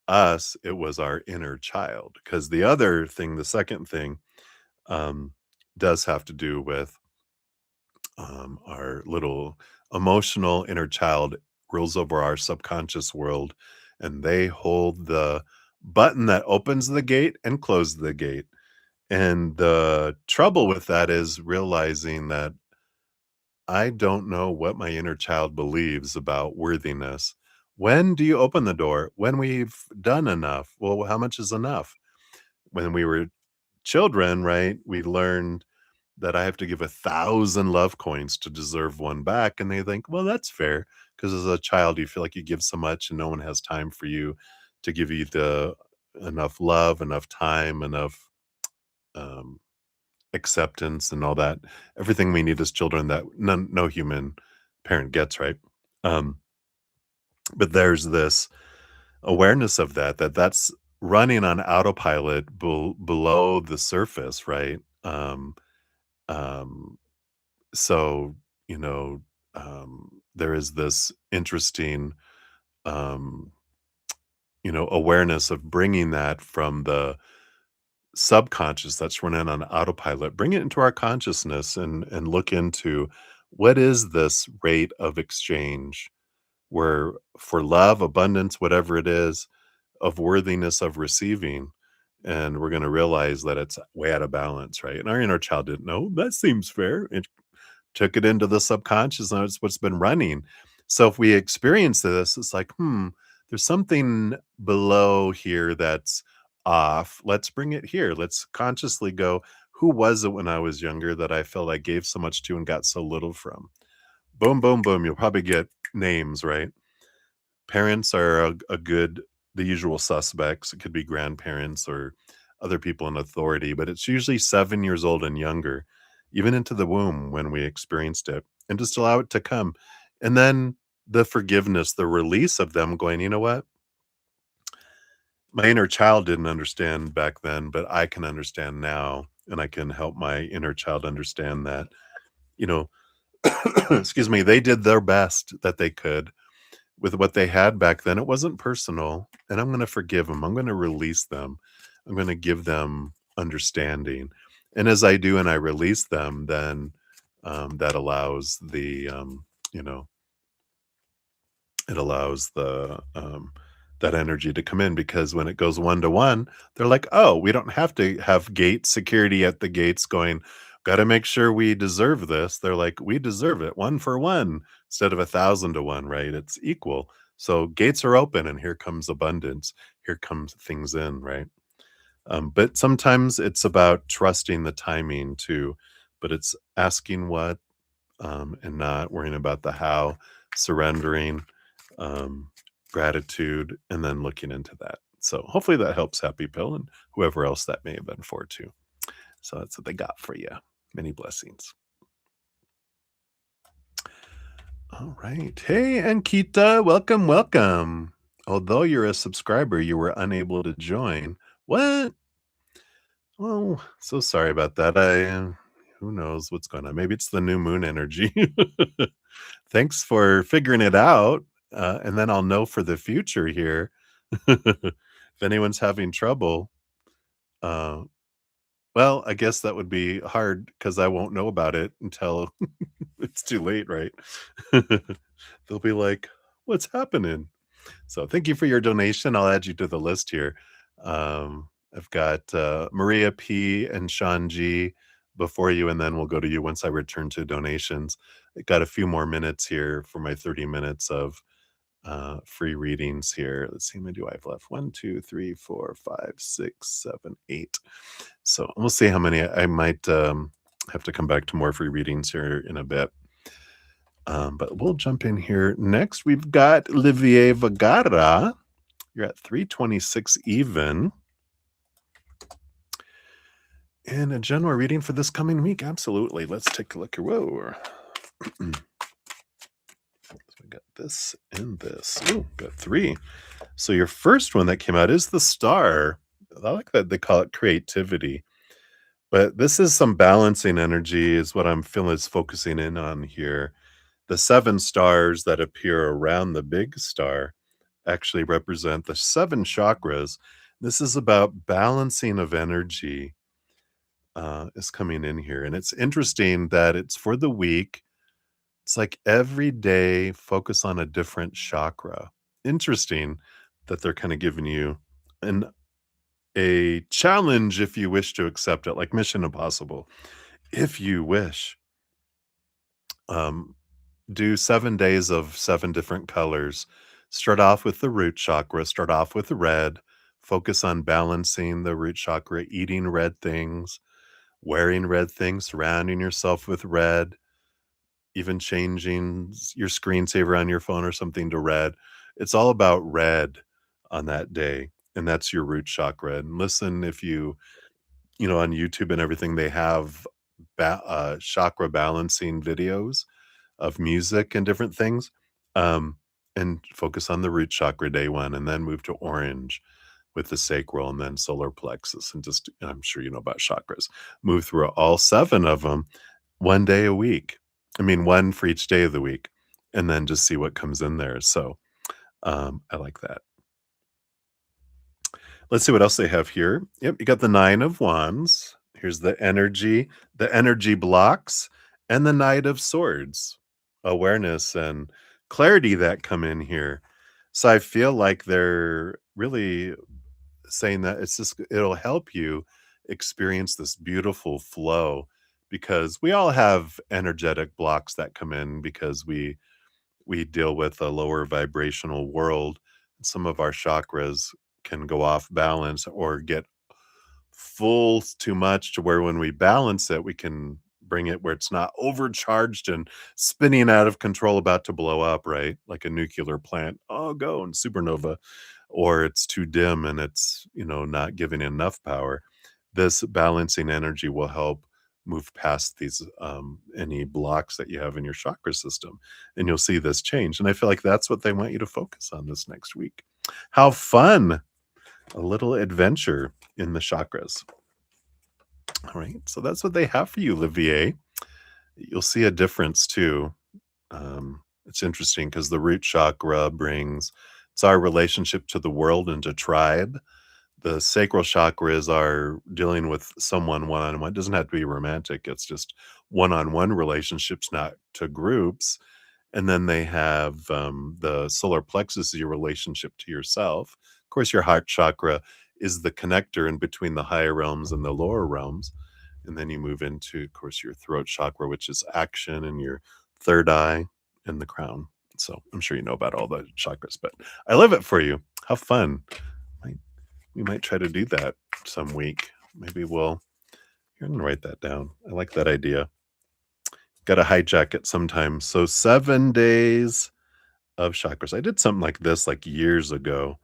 us. It was our inner child. Because the other thing, the second thing, um, does have to do with our little emotional inner child rules over our subconscious world, and they hold the button that opens the gate and closes the gate. And the trouble with that is realizing that I don't know what my inner child believes about worthiness. When do you open the door? When we've done enough. Well, how much is enough? When we were children, right, we learned that I have to give 1,000 love coins to deserve one back, and they think, "Well, that's fair, because as a child, you feel like you give so much and no one has time for you to give you the enough love, enough time, enough, um, acceptance and all that, everything we need as children that no human parent gets, right? Um, but there's this awareness of that's running on autopilot below the surface, right? Um So, you know, there is this interesting, um, awareness of bringing that from the subconscious that's running on autopilot, bring it into our consciousness and look into what is this rate of exchange where for love, abundance, whatever it is, of worthiness of receiving. And we're going to realize that it's way out of balance, right? And our inner child didn't know that seems fair. It took it into the subconscious and it's what's been running. So if we experience this, it's like, there's something below here that's off. Let's bring it here. Let's consciously go, who was it when I was younger that I felt I gave so much to and got so little from? Boom, boom, boom. You'll probably get names, right? Parents are a good the usual suspects. It could be grandparents or other people in authority, but it's usually 7 years old and younger, even into the womb when we experienced it, and just allow it to come. And then the forgiveness, the release of them going, "You know what? My inner child didn't understand back then, but I can understand now, and I can help my inner child understand that, you know, excuse me, they did their best that they could with what they had back then. It wasn't personal, and I'm gonna forgive them. I'm gonna release them. I'm gonna give them understanding, and as I do and I release them, then, that allows you know, it allows that energy to come in because when it goes one to one, they're like, "Oh, we don't have to have gate security at the gates going, gotta make sure we deserve this." They're like, "We deserve it 1 for 1 instead of 1,000 to 1, right? It's equal." So gates are open and here comes abundance. Here comes things in, right? But sometimes it's about trusting the timing too, but it's asking what, and not worrying about the how, surrendering, um, gratitude, and then looking into that. So hopefully that helps Happy Pill and whoever else that may have been for too. So that's what they got for you. Many blessings. All right. Hey, Ankita, welcome, welcome. Although you're a subscriber, you were unable to join. What? Oh, so sorry about that. Who knows what's going on? Maybe it's the new moon energy. Thanks for figuring it out. And then I'll know for the future here if anyone's having trouble. Uh, well, I guess that would be hard because I won't know about it until it's too late, right? They'll be like, what's happening? So thank you for your donation. I'll add you to the list here. I've got Maria P and Sean G before you, and then we'll go to you once I return to donations. I got a few more minutes here for my 30 minutes of free readings here. Let's see, how many do I have left? 1, 2, 3, 4, 5, 6, 7, 8. So we'll see how many I might Have to come back to more free readings here in a bit. But we'll jump in here. Next, we've got Olivier Vagara. You're at 326 even. And a general reading for this coming week. Absolutely. Let's take a look here. Whoa. So we got this and this. Ooh, got 3. So your first one that came out is the star. I like that they call it creativity. But this is some balancing energy is what I'm feeling is focusing in on here. The 7 stars that appear around the big star actually represent the 7 chakras. This is about balancing of energy is coming in here. And it's interesting that it's for the week. It's like every day focus on a different chakra. Interesting that they're kind of giving you a challenge if you wish to accept it, like Mission Impossible. If you wish, do 7 days of 7 different colors. Start off with the root chakra, start off with red, focus on balancing the root chakra, eating red things, wearing red things, surrounding yourself with red, even changing your screensaver on your phone or something to red. It's all about red on that day, and that's your root chakra. And listen, if you on YouTube and everything, they have chakra balancing videos of music and different things, and focus on the root chakra day 1, and then move to orange with the sacral and then solar plexus, and just I'm sure you know about chakras. Move through all 7 of them 1 day a week. I mean, 1 for each day of the week, and then just see what comes in there. So I like that. Let's see what else they have here. Yep, you got the 9 of Wands. Here's the energy blocks, and the Knight of Swords. Awareness and clarity that come in here. So I feel like they're really saying that it'll help you experience this beautiful flow, because we all have energetic blocks that come in because we deal with a lower vibrational world. Some of our chakras can go off balance or get full too much to where when we balance it, we can bring it where it's not overcharged and spinning out of control, about to blow up, right? Like a nuclear plant. Oh, go and supernova. Or it's too dim and it's, not giving enough power. This balancing energy will help move past these any blocks that you have in your chakra system, and you'll see this change. And I feel like that's what they want you to focus on this next week. How fun! A little adventure in the chakras. All right, so that's what they have for you, Olivier. You'll see a difference too. It's interesting because the root chakra it's our relationship to the world and to tribe. The sacral chakra is our dealing with someone one-on-one. It doesn't have to be romantic. It's just one-on-one relationships, not to groups. And then they have the solar plexus is your relationship to yourself. Of course, your heart chakra is the connector in between the higher realms and the lower realms. And then you move into, of course, your throat chakra, which is action, and your third eye and the crown. So I'm sure you know about all the chakras, but I love it for you. How fun. We might try to do that some week. Maybe I'm going to write that down. I like that idea. Got to hijack it sometime. So 7 days of chakras. I did something like this like years ago,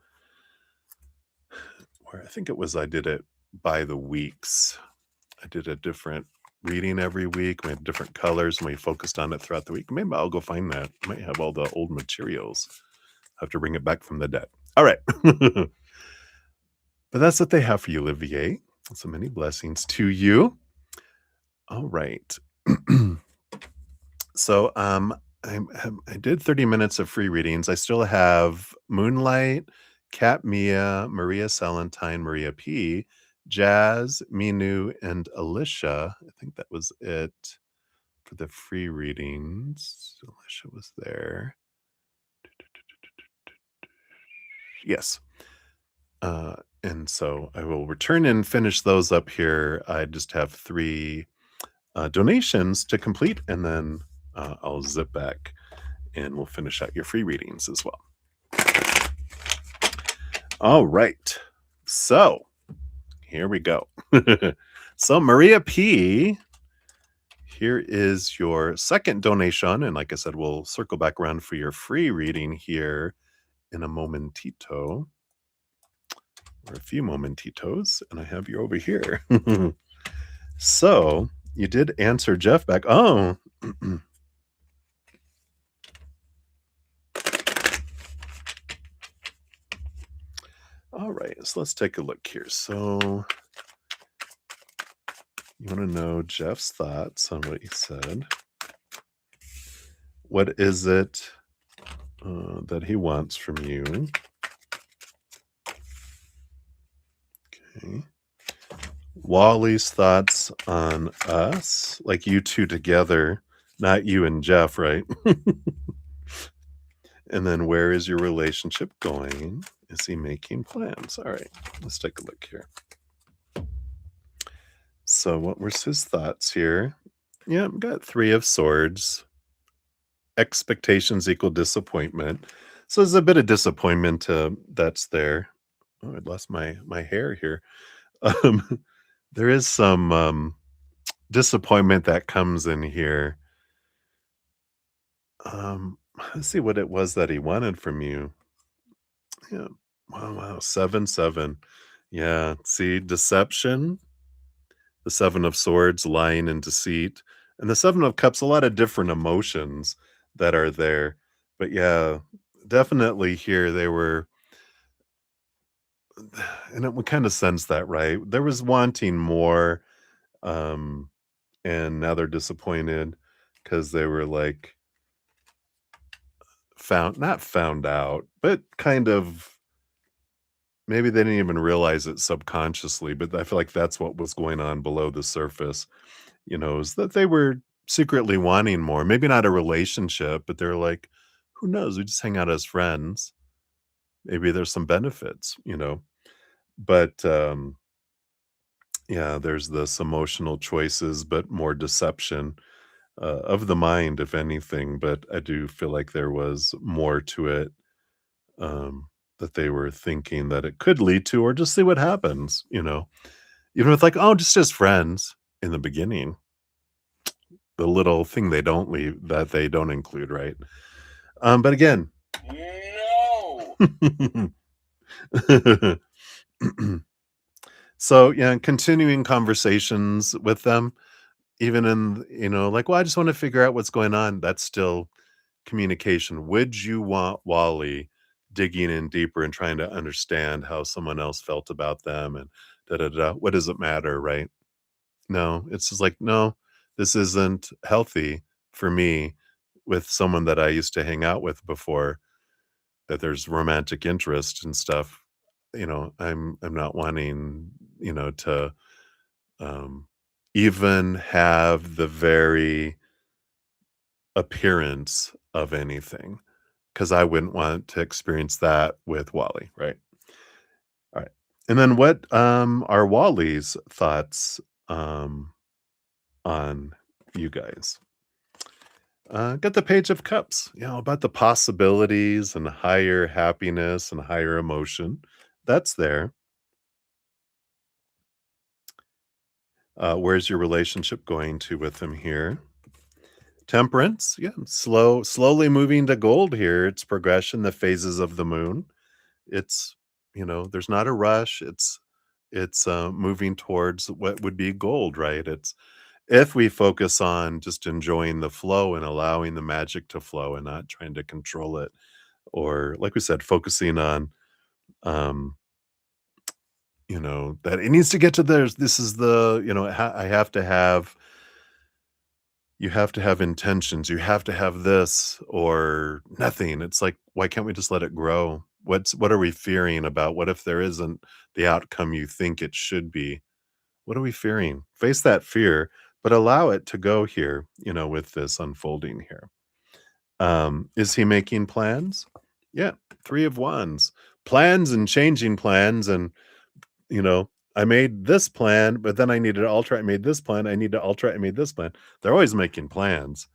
where I did it by the weeks. I did a different reading every week. We had different colors and we focused on it throughout the week. Maybe I'll go find that. I might have all the old materials. Have to bring it back from the dead. All right. But that's what they have for you, Olivier. So many blessings to you. All right. So I did 30 minutes of free readings. I still have Moonlight, Kat Mia, Maria Salentine, Maria P, Jazz, Minu, and Alicia. I think that was it for the free readings. Alicia was there. Yes. And so I will return and finish those up here. I just have 3 donations to complete, and then I'll zip back and we'll finish out your free readings as well. All right. So here we go. So Maria P here is your second donation. And like I said, we'll circle back around for your free reading here in a momentito, or a few momentitos. And I have you over here. So you did answer Jeff back. Oh, all right. So let's take a look here. So you want to know Jeff's thoughts on what you said. What is it that he wants from you? Okay. Wally's thoughts on us, like you two together, not you and Jeff, right? And then where is your relationship going? Is he making plans? All right, let's take a look here. So what were his thoughts here? Yeah, I've got 3 of swords. Expectations equal disappointment. So there's a bit of disappointment that's there. Oh, I lost my hair here. There is some disappointment that comes in here. Let's see what it was that he wanted from you. Yeah. Wow. 7, 7. Yeah. See, deception, the 7 of swords, lying and deceit, and the 7 of cups, a lot of different emotions that are there. But yeah, definitely here they were, and it would kind of sense that, right? There was wanting more, um, and now they're disappointed because they were like not found out, but kind of maybe they didn't even realize it subconsciously, but I feel like that's what was going on below the surface, is that they were secretly wanting more. Maybe not a relationship, but they're like, who knows? We just hang out as friends. Maybe there's some benefits. But yeah, there's this emotional choices, but more deception of the mind, if anything. But I do feel like there was more to it, that they were thinking that it could lead to, or just see what happens. Even with like, oh, just as friends in the beginning, the little thing they don't include, right? But again, No. so yeah, continuing conversations with them, even in like, well, I just want to figure out what's going on. That's still communication. Would you want Wally digging in deeper and trying to understand how someone else felt about them and da da da? What does it matter, right? No, it's just like, no, this isn't healthy for me with someone that I used to hang out with before, that there's romantic interest and stuff. I'm not wanting, to um even have the very appearance of anything, because I wouldn't want to experience that with Wally, right? All right. And then what are Wally's thoughts on you guys? Got the Page of Cups, about the possibilities and higher happiness and higher emotion. That's there. Where's your relationship going to with him here? Temperance, yeah, slowly moving to gold here. It's progression, the phases of the moon. It's, there's not a rush. It's moving towards what would be gold, right? It's if we focus on just enjoying the flow and allowing the magic to flow and not trying to control it, or like we said, focusing on, um, that it needs to get to there. This is I have to have, you have to have intentions. You have to have this or nothing. It's like, why can't we just let it grow? What are we fearing about? What if there isn't the outcome you think it should be? What are we fearing? Face that fear, but allow it to go here, with this unfolding here. Is he making plans? Yeah, 3 of wands. Plans and changing plans, and you know, I made this plan, but then I needed to alter. I made this plan. I need to alter. I made this plan. They're always making plans.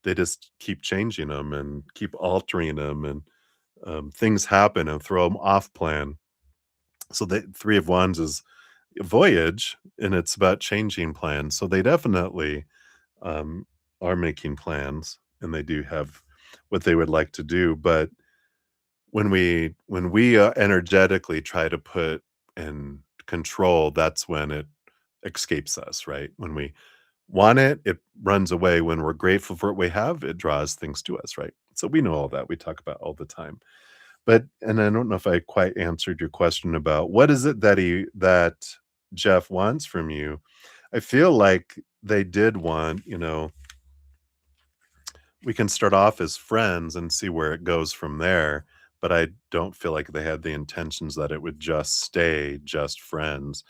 They just keep changing them and keep altering them, and things happen and throw them off plan. So the 3 of wands is a voyage, and it's about changing plans. So they definitely um, are making plans and they do have what they would like to do. But when we energetically try to put in control, that's when it escapes us, right? When we want it, it runs away. When we're grateful for what we have, it draws things to us, right? So we know all that. We talk about all the time. But and I don't know if I quite answered your question about what is it that Jeff wants from you. I feel like they did want, we can start off as friends and see where it goes from there, but I don't feel like they had the intentions that it would just stay just friends.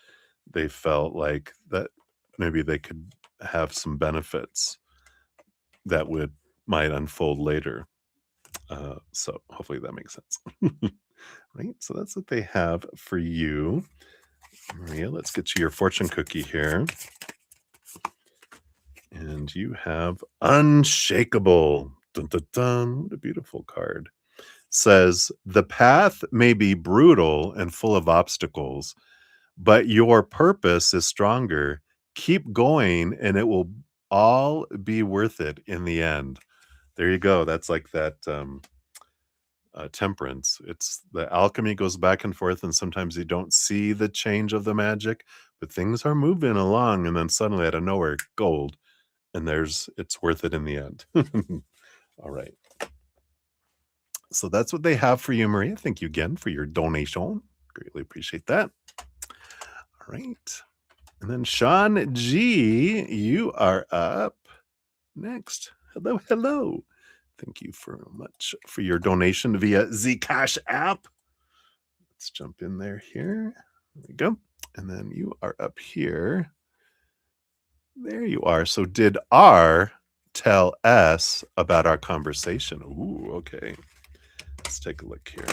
They felt like that maybe they could have some benefits that would might unfold later. So hopefully that makes sense. Right? So that's what they have for you. Maria, let's get you your fortune cookie here. And you have Unshakable. Dun, dun, dun. What a beautiful card. Says, the path may be brutal and full of obstacles, but your purpose is stronger. Keep going, and it will all be worth it in the end. There you go. That's like that temperance. It's the alchemy goes back and forth, and sometimes you don't see the change of the magic, but things are moving along, and then suddenly out of nowhere, gold, and it's worth it in the end. All right. So that's what they have for you, Maria. Thank you again for your donation. Greatly appreciate that. All right. And then Sean G, you are up next. Hello, hello. Thank you very much for your donation via Zcash app. Let's jump in there here. There we go. And then you are up here. There you are. So did R tell S about our conversation? Ooh, okay. Let's take a look here.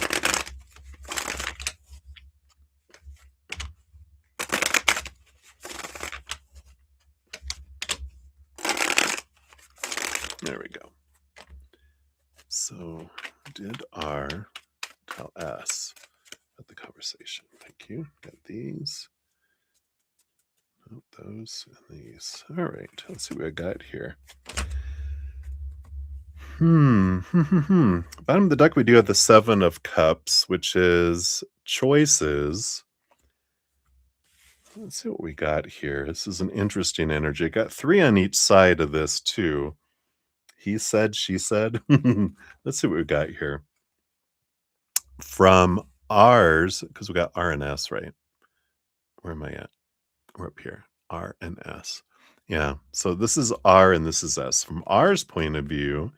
There we go. So did R tell S about the conversation? Thank you. Got these. Oh, those and these. All right. Let's see what I got here. Bottom of the deck, we do have the Seven of Cups, which is choices. Let's see what we got here. This is an interesting energy. Got 3 on each side of this, too. He said, she said. Let's see what we got here. From ours, because we got R and S, right? Where am I at? We're up here. R and S. Yeah. So this is R and this is S. From R's point of view,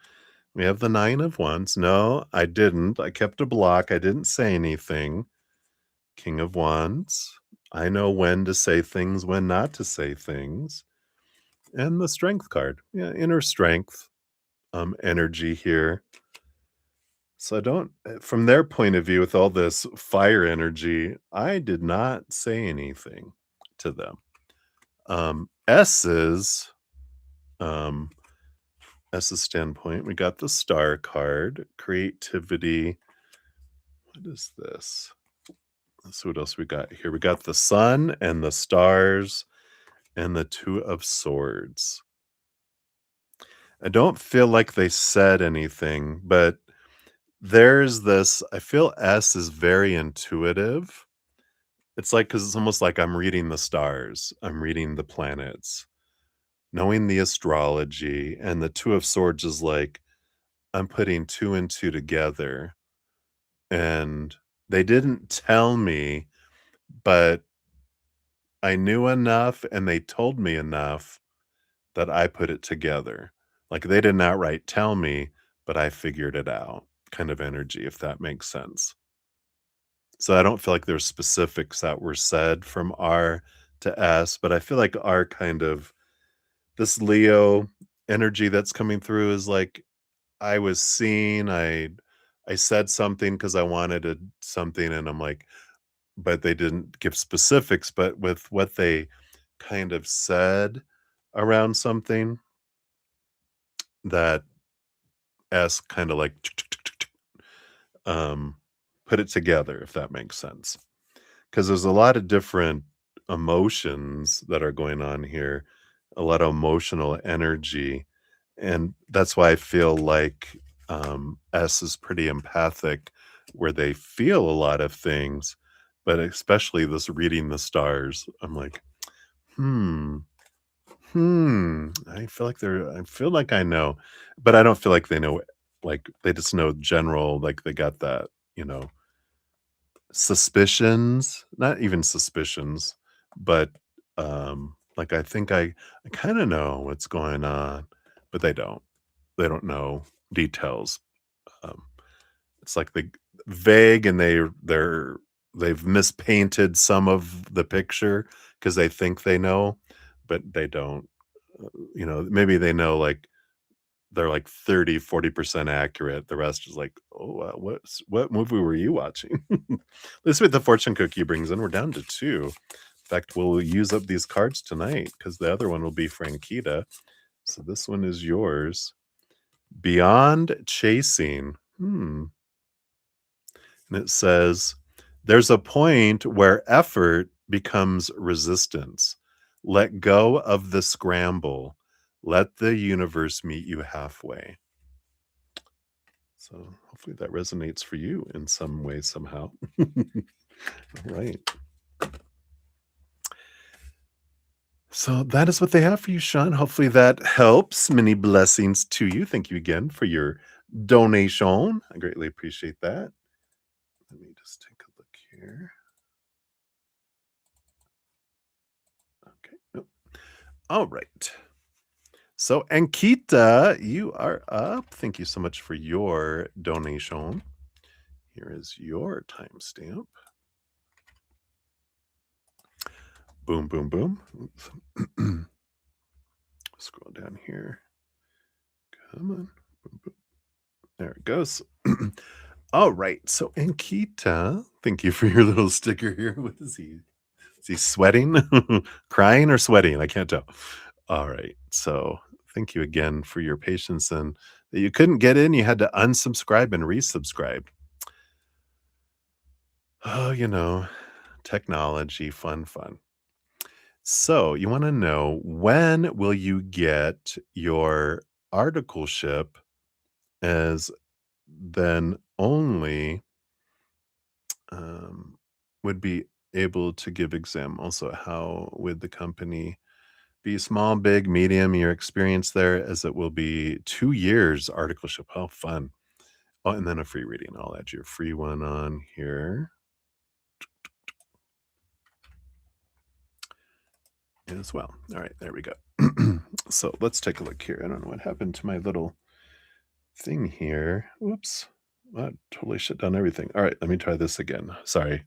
we have the 9 of Wands. No, I didn't. I kept a block. I didn't say anything. King of Wands. I know when to say things, when not to say things. And the Strength card. Yeah, inner strength, energy here. So I don't, from their point of view, with all this fire energy, I did not say anything to them. S's standpoint, we got the Star card, creativity. What is this? Let's see what else we got here. We got the Sun and the Stars and the Two of Swords. I don't feel like they said anything, but there's this, I feel S is very intuitive. It's like, because it's almost like I'm reading the stars, I'm reading the planets, knowing the astrology, and the Two of Swords is like, I'm putting 2 and 2 together. And they didn't tell me, but I knew enough and they told me enough that I put it together. Like they didn't outright tell me, but I figured it out, kind of energy, if that makes sense. So I don't feel like there's specifics that were said from R to S, but I feel like R kind of, this Leo energy that's coming through is like, I was seen, I said something because I wanted something, and I'm like, but they didn't give specifics, but with what they kind of said around something, that S kind of like put it together, if that makes sense. Because there's a lot of different emotions that are going on here. a lot of emotional energy, and that's why I feel like, S is pretty empathic, where they feel a lot of things, but especially this reading the stars, I'm like, "Hmm, I feel like I know," but I don't feel like they know, like, they just know general, like, they got that, you know, suspicions, not even suspicions, but, like, I think I kinda know what's going on, but they don't. They don't know details. Um, it's like they vague and they've mispainted some of the picture because they think they know, but they don't. You know, maybe they know, like, they're like 30-40% accurate. The rest is like, "Oh, what movie were you watching?" Let's see what the fortune cookie brings in. We're down to 2. In fact, we'll use up these cards tonight because the other one will be Frankita. So this one is yours. Beyond chasing. And it says, "There's a point where effort becomes resistance. Let go of the scramble. Let the universe meet you halfway." So hopefully that resonates for you in some way, somehow. All right. So that is what they have for you, Sean. Hopefully that helps. Many blessings to you. Thank you again for your donation. I greatly appreciate that. Let me just take a look here. Okay. Nope. All right. So, Ankita, you are up. Thank you so much for your donation. Here is your timestamp. Boom, boom, boom. Oops. Scroll down here. Come on. Boom, boom. There it goes. All right. So, Ankita, thank you for your little sticker here. What is he? Is he sweating, crying, or sweating? I can't tell. All right. So, thank you again for your patience and that you couldn't get in. You had to unsubscribe and resubscribe. Oh, technology, fun, fun. So, you want to know, when will you get your articleship, as then only would be able to give exam? Also, how would the company be small, big, medium, your experience there, as it will be 2 years articleship? How fun. Oh, and then a free reading. I'll add your free one on here as well. All right, there we go. So let's take a look here. I don't know what happened to my little thing here. Whoops. That totally shut down everything. All right, let me try this again. Sorry.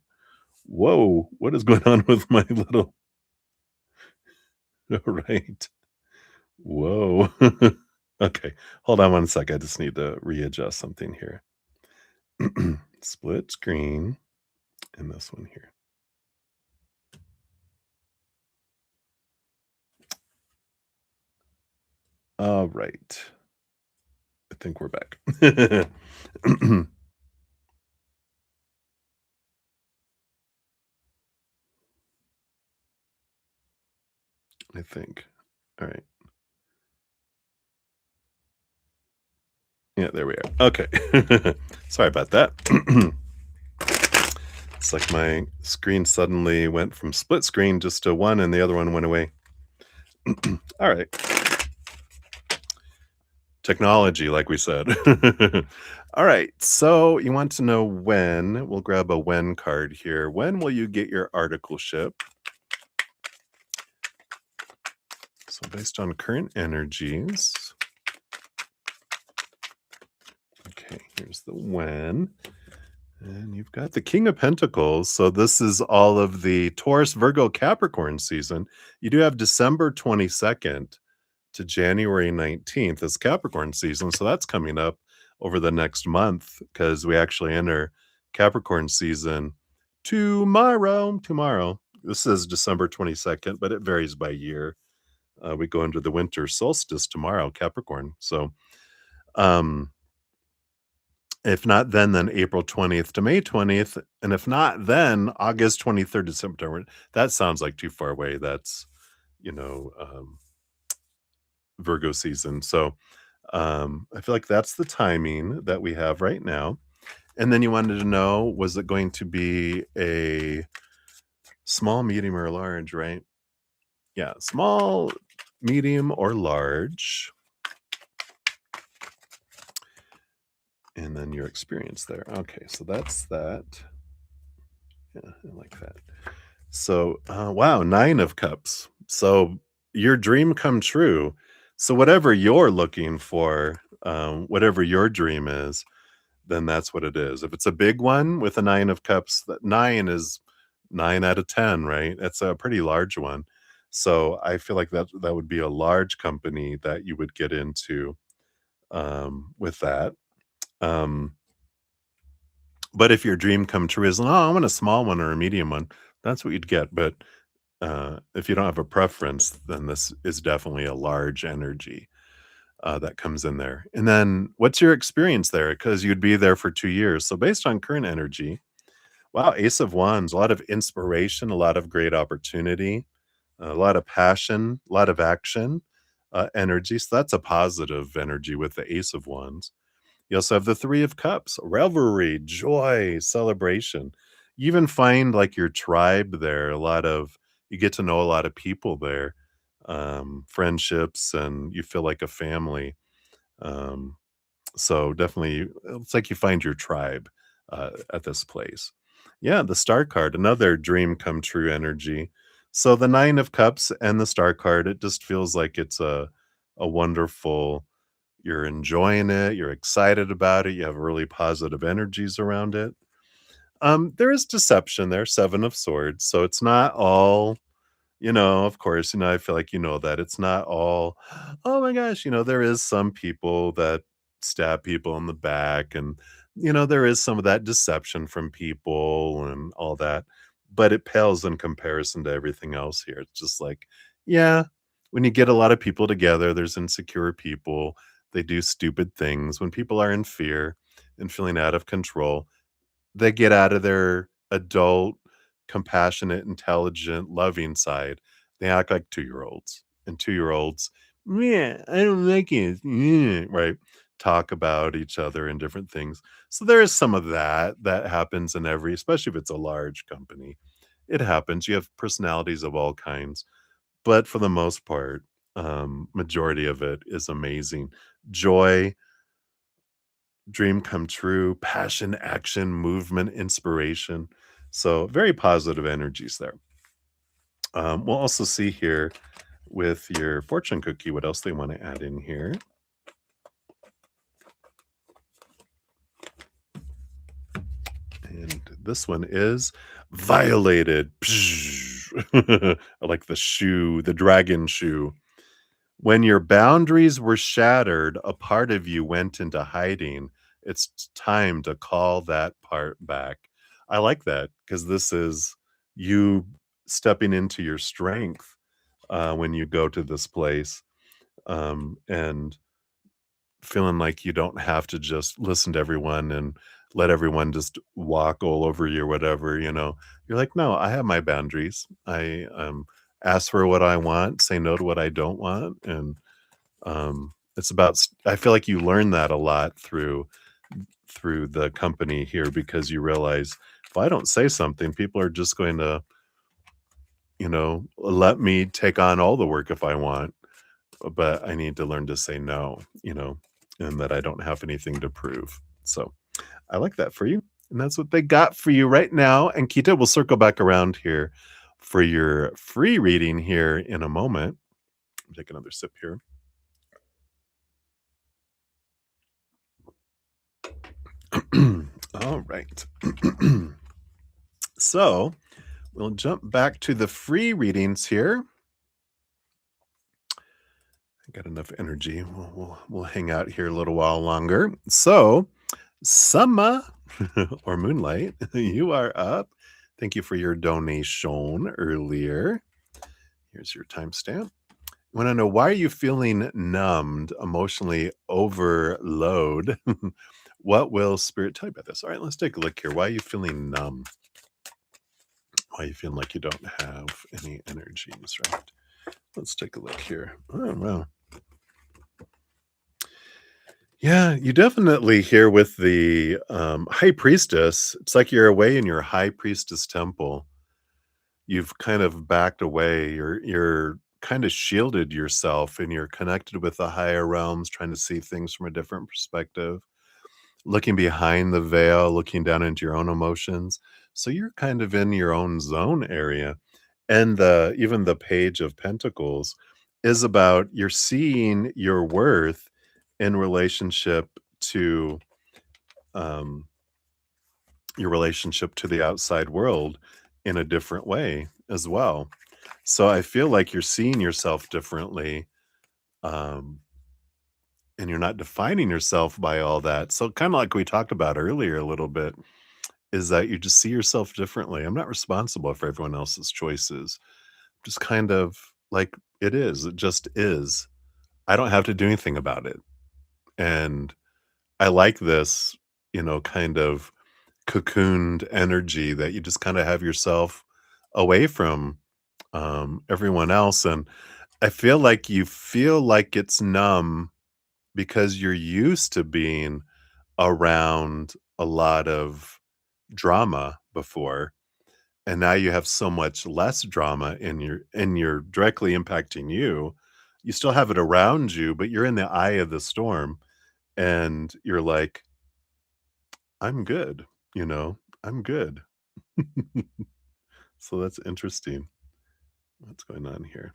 Whoa, what is going on with my little all right. Whoa. Okay, hold on one sec. I just need to readjust something here. Split screen and this one here. All right. I think we're back. I think. All right. Yeah, there we are. Okay. Sorry about that. It's like my screen suddenly went from split screen just to one and the other one went away. All right. Technology, like we said. All right. So you want to know when. We'll grab a when card here. When will you get your articleship? So based on current energies. Okay, here's the when. And you've got the King of Pentacles. So this is all of the Taurus, Virgo, Capricorn season. You do have December 22nd to January 19th as Capricorn season. So that's coming up over the next month because we actually enter Capricorn season tomorrow. Tomorrow. This is December 22nd, but it varies by year. We go into the winter solstice tomorrow, Capricorn. So, if not then April 20th to May 20th, and if not then August 23rd to September. That sounds like too far away. That's, you know, Virgo season. So I feel like that's the timing that we have right now. And then you wanted to know, was it going to be a small, medium, or large, right? Yeah, small, medium, or large. And then your experience there. Okay, so that's that. Yeah, I like that. So, wow, 9 of cups. So your dream come true. So whatever you're looking for, whatever your dream is, then that's what it is. If it's a big one with a 9 of cups, that 9 is 9 out of 10, right? That's a pretty large one. So I feel like that would be a large company that you would get into with that. Um, but if your dream come true is, oh, I want a small one or a medium one, that's what you'd get. But if you don't have a preference, then this is definitely a large energy that comes in there. And then what's your experience there? Because you'd be there for 2 years. So based on current energy, wow, Ace of Wands, a lot of inspiration, a lot of great opportunity, a lot of passion, a lot of action energy. So that's a positive energy with the Ace of Wands. You also have the 3 of Cups, revelry, joy, celebration. You even find like your tribe there, a lot of you get to know a lot of people there, friendships, and you feel like a family. Um, so definitely, it's like you find your tribe at this place. Yeah, the Star card, another dream come true energy. So the 9 of Cups and the Star card, it just feels like it's a wonderful, you're enjoying it, you're excited about it, you have really positive energies around it. There is deception there, 7 of Swords, so it's not all, of course, I feel like you know that it's not all, "Oh my gosh," there is some people that stab people in the back and, there is some of that deception from people and all that, but it pales in comparison to everything else here. It's just like, yeah, when you get a lot of people together, there's insecure people, they do stupid things. When people are in fear and feeling out of control, they get out of their adult, compassionate, intelligent, loving side. They act like 2-year-olds, and 2-year-olds, "Yeah, I don't like it," right? Talk about each other and different things. So there is some of that happens in every, especially if it's a large company. It happens. You have personalities of all kinds, but for the most part, majority of it is amazing. Joy, dream come true, passion, action, movement, inspiration. So very positive energies there. We'll also see here with your fortune cookie what else they want to add in here. And this one is violated. I like the shoe, the dragon shoe. When your boundaries were shattered, a part of you went into hiding. It's time to call that part back. I like that because this is you stepping into your strength when you go to this place, and feeling like you don't have to just listen to everyone and let everyone just walk all over you or whatever. You're like, no, I have my boundaries. I ask for what I want, say no to what I don't want, and it's about I feel like you learn that a lot through the company here because you realize if I don't say something, people are just going to, let me take on all the work if I want, but I need to learn to say no, and that I don't have anything to prove. So I like that for you. And that's what they got for you right now. And Kita, will circle back around here for your free reading here in a moment. Take another sip here. All right. So we'll jump back to the free readings here. I got enough energy. We'll hang out here a little while longer. So, Summer or Moonlight, you are up. Thank you for your donation earlier. Here's your timestamp. Want to know, why are you feeling numbed, emotionally overload? What will spirit tell you about this? All right, let's take a look here. Why are you feeling numb? Why are you feeling like you don't have any energies, right? Let's take a look here. Oh, wow. Yeah, you definitely hear with the, high priestess, it's like you're away in your high priestess temple. You've kind of backed away, you're kinda shielded yourself, and you're connected with the higher realms, trying to see things from a different perspective, looking behind the veil, looking down into your own emotions. So you're kind of in your own zone area. And the even the Page of Pentacles is about you're seeing your worth in relationship to, um, your relationship to the outside world in a different way as well. So I feel like you're seeing yourself differently, um, and you're not defining yourself by all that. So kinda like we talked about earlier a little bit, is that you just see yourself differently. I'm not responsible for everyone else's choices. Just kind of like it is. It just is. I don't have to do anything about it. And I like this, kind of cocooned energy that you just kind of have yourself away from everyone else. And I feel like you feel like it's numb because you're used to being around a lot of drama before, and now you have so much less drama in you're directly impacting you. You still have it around you, but you're in the eye of the storm, and you're like, "I'm good," "I'm good." So that's interesting. What's going on here?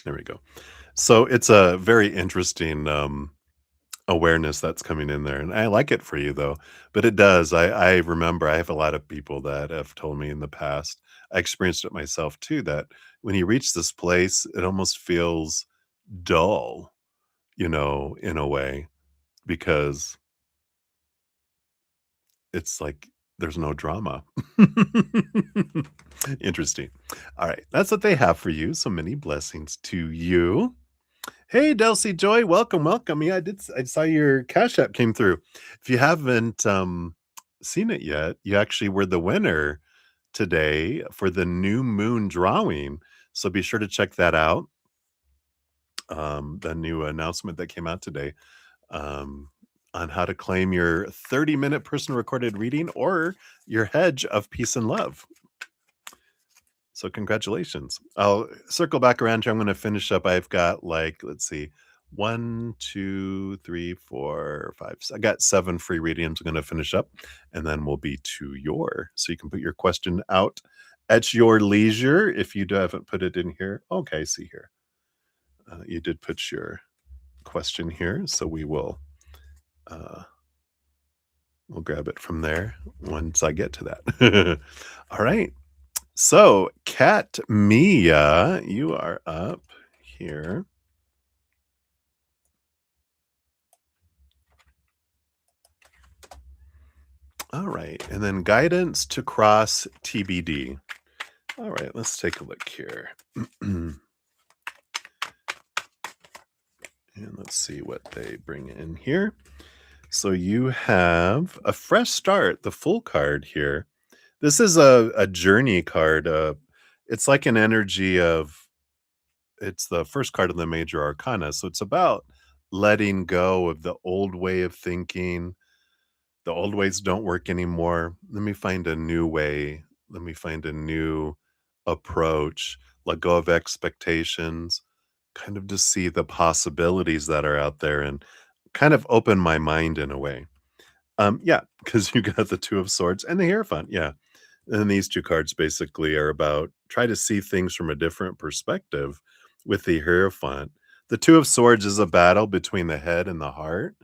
There we go. So it's a very interesting, awareness that's coming in there, and I like it for you, though, but it does. I remember I have a lot of people that have told me in the past. I experienced it myself too, that when you reach this place, it almost feels dull, in a way, because it's like there's no drama. Interesting. All right, that's what they have for you, so many blessings to you. Hey, Delcy Joy, welcome, welcome. Yeah, I saw your Cash App came through. If you haven't, seen it yet, you actually were the winner today for the new moon drawing, so be sure to check that out, the new announcement that came out today, um, on how to claim your 30-minute person recorded reading or your hedge of peace and love. So congratulations. I'll circle back around here. I'm going to finish up. I've got like, let's see, one, two, three, four, five. I got 7 free readings. I'm going to finish up, and then we'll be to your. So you can put your question out at your leisure if you haven't put it in here. Okay, I see here. You did put your question here, so uh, we'll grab it from there once I get to that. All right. So, Kat Mia, you are up here. All right. And then guidance to cross TBD. All right. Let's take a look here. And let's see what they bring in here. So, you have a fresh start, the full card here. This is a journey card. It's like an energy of it's the first card of the major arcana. So, it's about letting go of the old way of thinking. The old ways don't work anymore. Let me find a new way. Let me find a new approach. Let go of expectations. Kind of just see the possibilities that are out there and kind of open my mind in a way. Yeah, because you got the Two of Swords and the Hierophant. Yeah. And these 2 cards basically are about try to see things from a different perspective with the Hierophant. The Two of Swords is a battle between the head and the heart,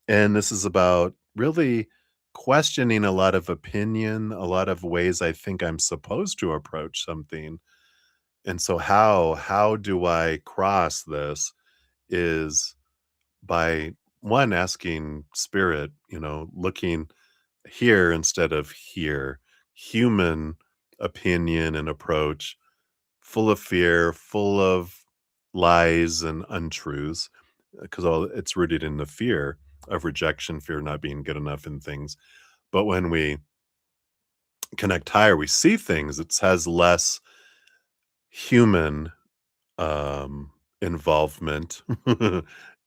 and this is about really questioning a lot of opinion, a lot of ways I think I'm supposed to approach something. And so how do I cross this is by one asking spirit, looking here instead of here, human opinion and approach, full of fear, full of lies and untruths, because all it's rooted in the fear of rejection, fear of not being good enough in things. But when we connect higher, we see things, it has less human involvement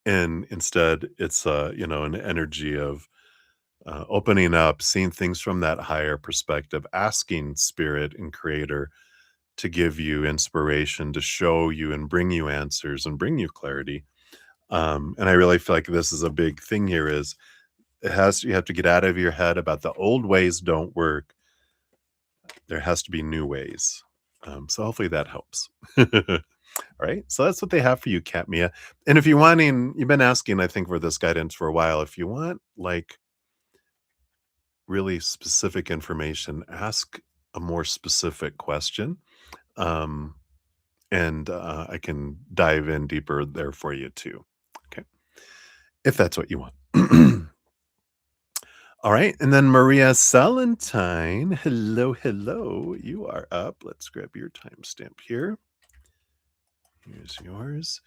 And instead, it's, an energy of opening up, seeing things from that higher perspective, asking spirit and creator to give you inspiration, to show you and bring you answers and bring you clarity. And I really feel like this is a big thing here is you have to get out of your head about the old ways don't work. There has to be new ways. So hopefully that helps. All right. So that's what they have for you, Cat Mia. And if you've been asking, I think, for this guidance for a while. If you want like really specific information, ask a more specific question. Um, and I can dive in deeper there for you too. Okay. If that's what you want. All right. And then Maria Salentine. Hello, hello. You are up. Let's grab your timestamp here. Here's yours.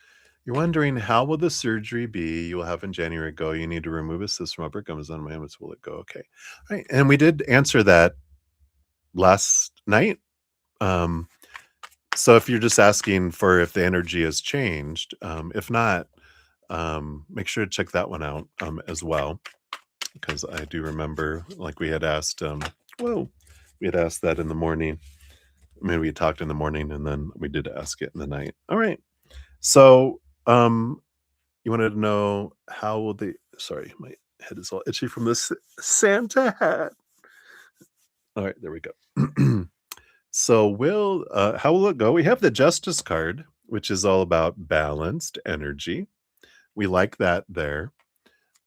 You're wondering how will the surgery be you will have in January go? You need to remove a cyst from upper gums on my hands. Will it go? Okay. All right. And we did answer that last night. So if you're just asking for if the energy has changed, if not, make sure to check that one out as well, because I do remember like we had asked, we had asked that in the morning. Maybe we talked in the morning and then we did ask it in the night. All right. So you wanted to know how will the, sorry, my head is all itchy from this Santa hat. All right, there we go. So how will it go? We have the Justice card, which is all about balanced energy. We like that there.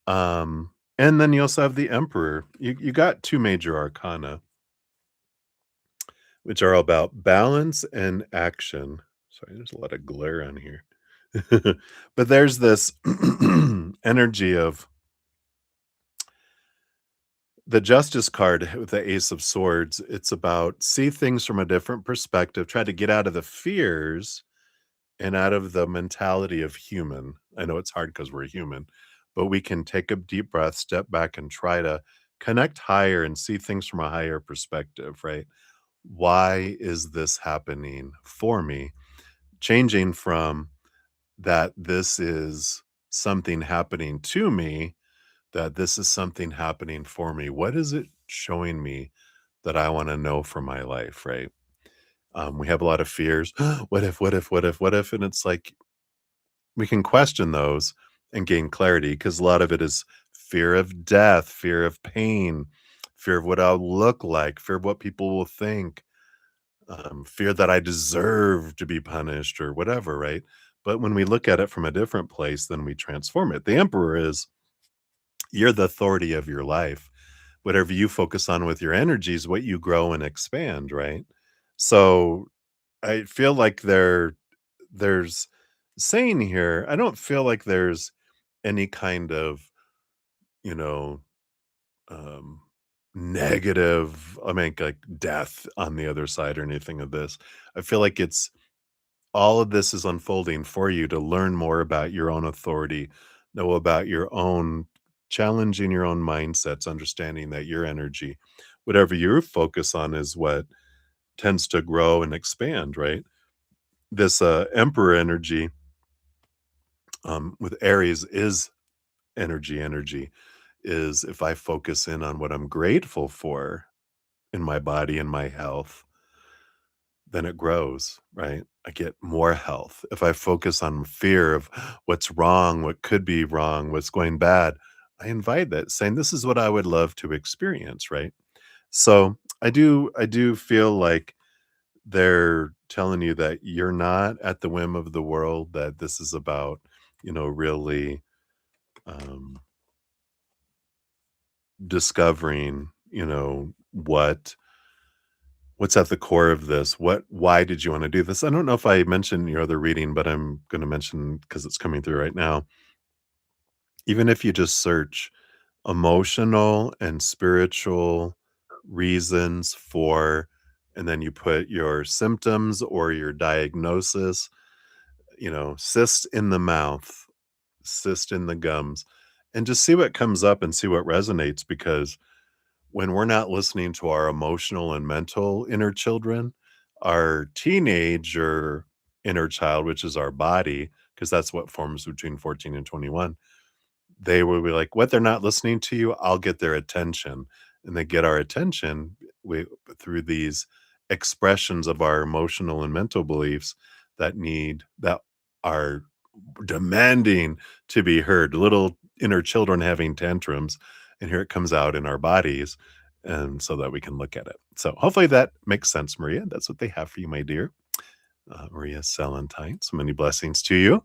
And then you also have the Emperor. You got two major arcana, which are about balance and action. Sorry, there's a lot of glare on here. But there's this energy of the Justice card with the Ace of Swords. It's about see things from a different perspective, try to get out of the fears and out of the mentality of human. I know it's hard because we're human, but we can take a deep breath, step back, and try to connect higher and see things from a higher perspective, right? Why is this happening for me? Changing from that this is something happening to me, that this is something happening for me. What is it showing me that I want to know for my life, right? We have a lot of fears. What if, what if, what if, what if? And it's like we can question those and gain clarity because a lot of it is fear of death, fear of pain, fear of what I'll look like, fear of what people will think, fear that I deserve to be punished or whatever, right? But when we look at it from a different place, then we transform it. The Emperor is you're the authority of your life. Whatever you focus on with your energy is what you grow and expand, right? So I feel like there's saying here, I don't feel like there's any kind of, you know, um, negative, I mean, like death on the other side or anything of this. I feel like it's all of this is unfolding for you to learn more about your own authority, know about your own challenging your own mindsets, understanding that your energy, whatever you focus on, is what tends to grow and expand, right? This emperor energy with Aries is energy is if I focus in on what I'm grateful for in my body and my health, then it grows, right? I get more health. If I focus on fear of what's wrong, what could be wrong, what's going bad, I invite that saying this is what I would love to experience, right? So I do feel like they're telling you that you're not at the whim of the world, that this is about, really um, discovering, what's at the core of this. Why did you want to do this? I don't know if I mentioned your other reading, but I'm going to mention because it's coming through right now. Even if you just search emotional and spiritual reasons for, and then you put your symptoms or your diagnosis, cyst in the mouth, cyst in the gums, and just see what comes up and see what resonates. Because when we're not listening to our emotional and mental inner children, our teenage or inner child, which is our body, because that's what forms between 14 and 21. They will be like, what they're not listening to you, I'll get their attention. And they get our attention we, through these expressions of our emotional and mental beliefs that are demanding to be heard, little inner children having tantrums. And here it comes out in our bodies. And so that we can look at it. So hopefully that makes sense, Maria. That's what they have for you, my dear. Maria Salentine. So many blessings to you.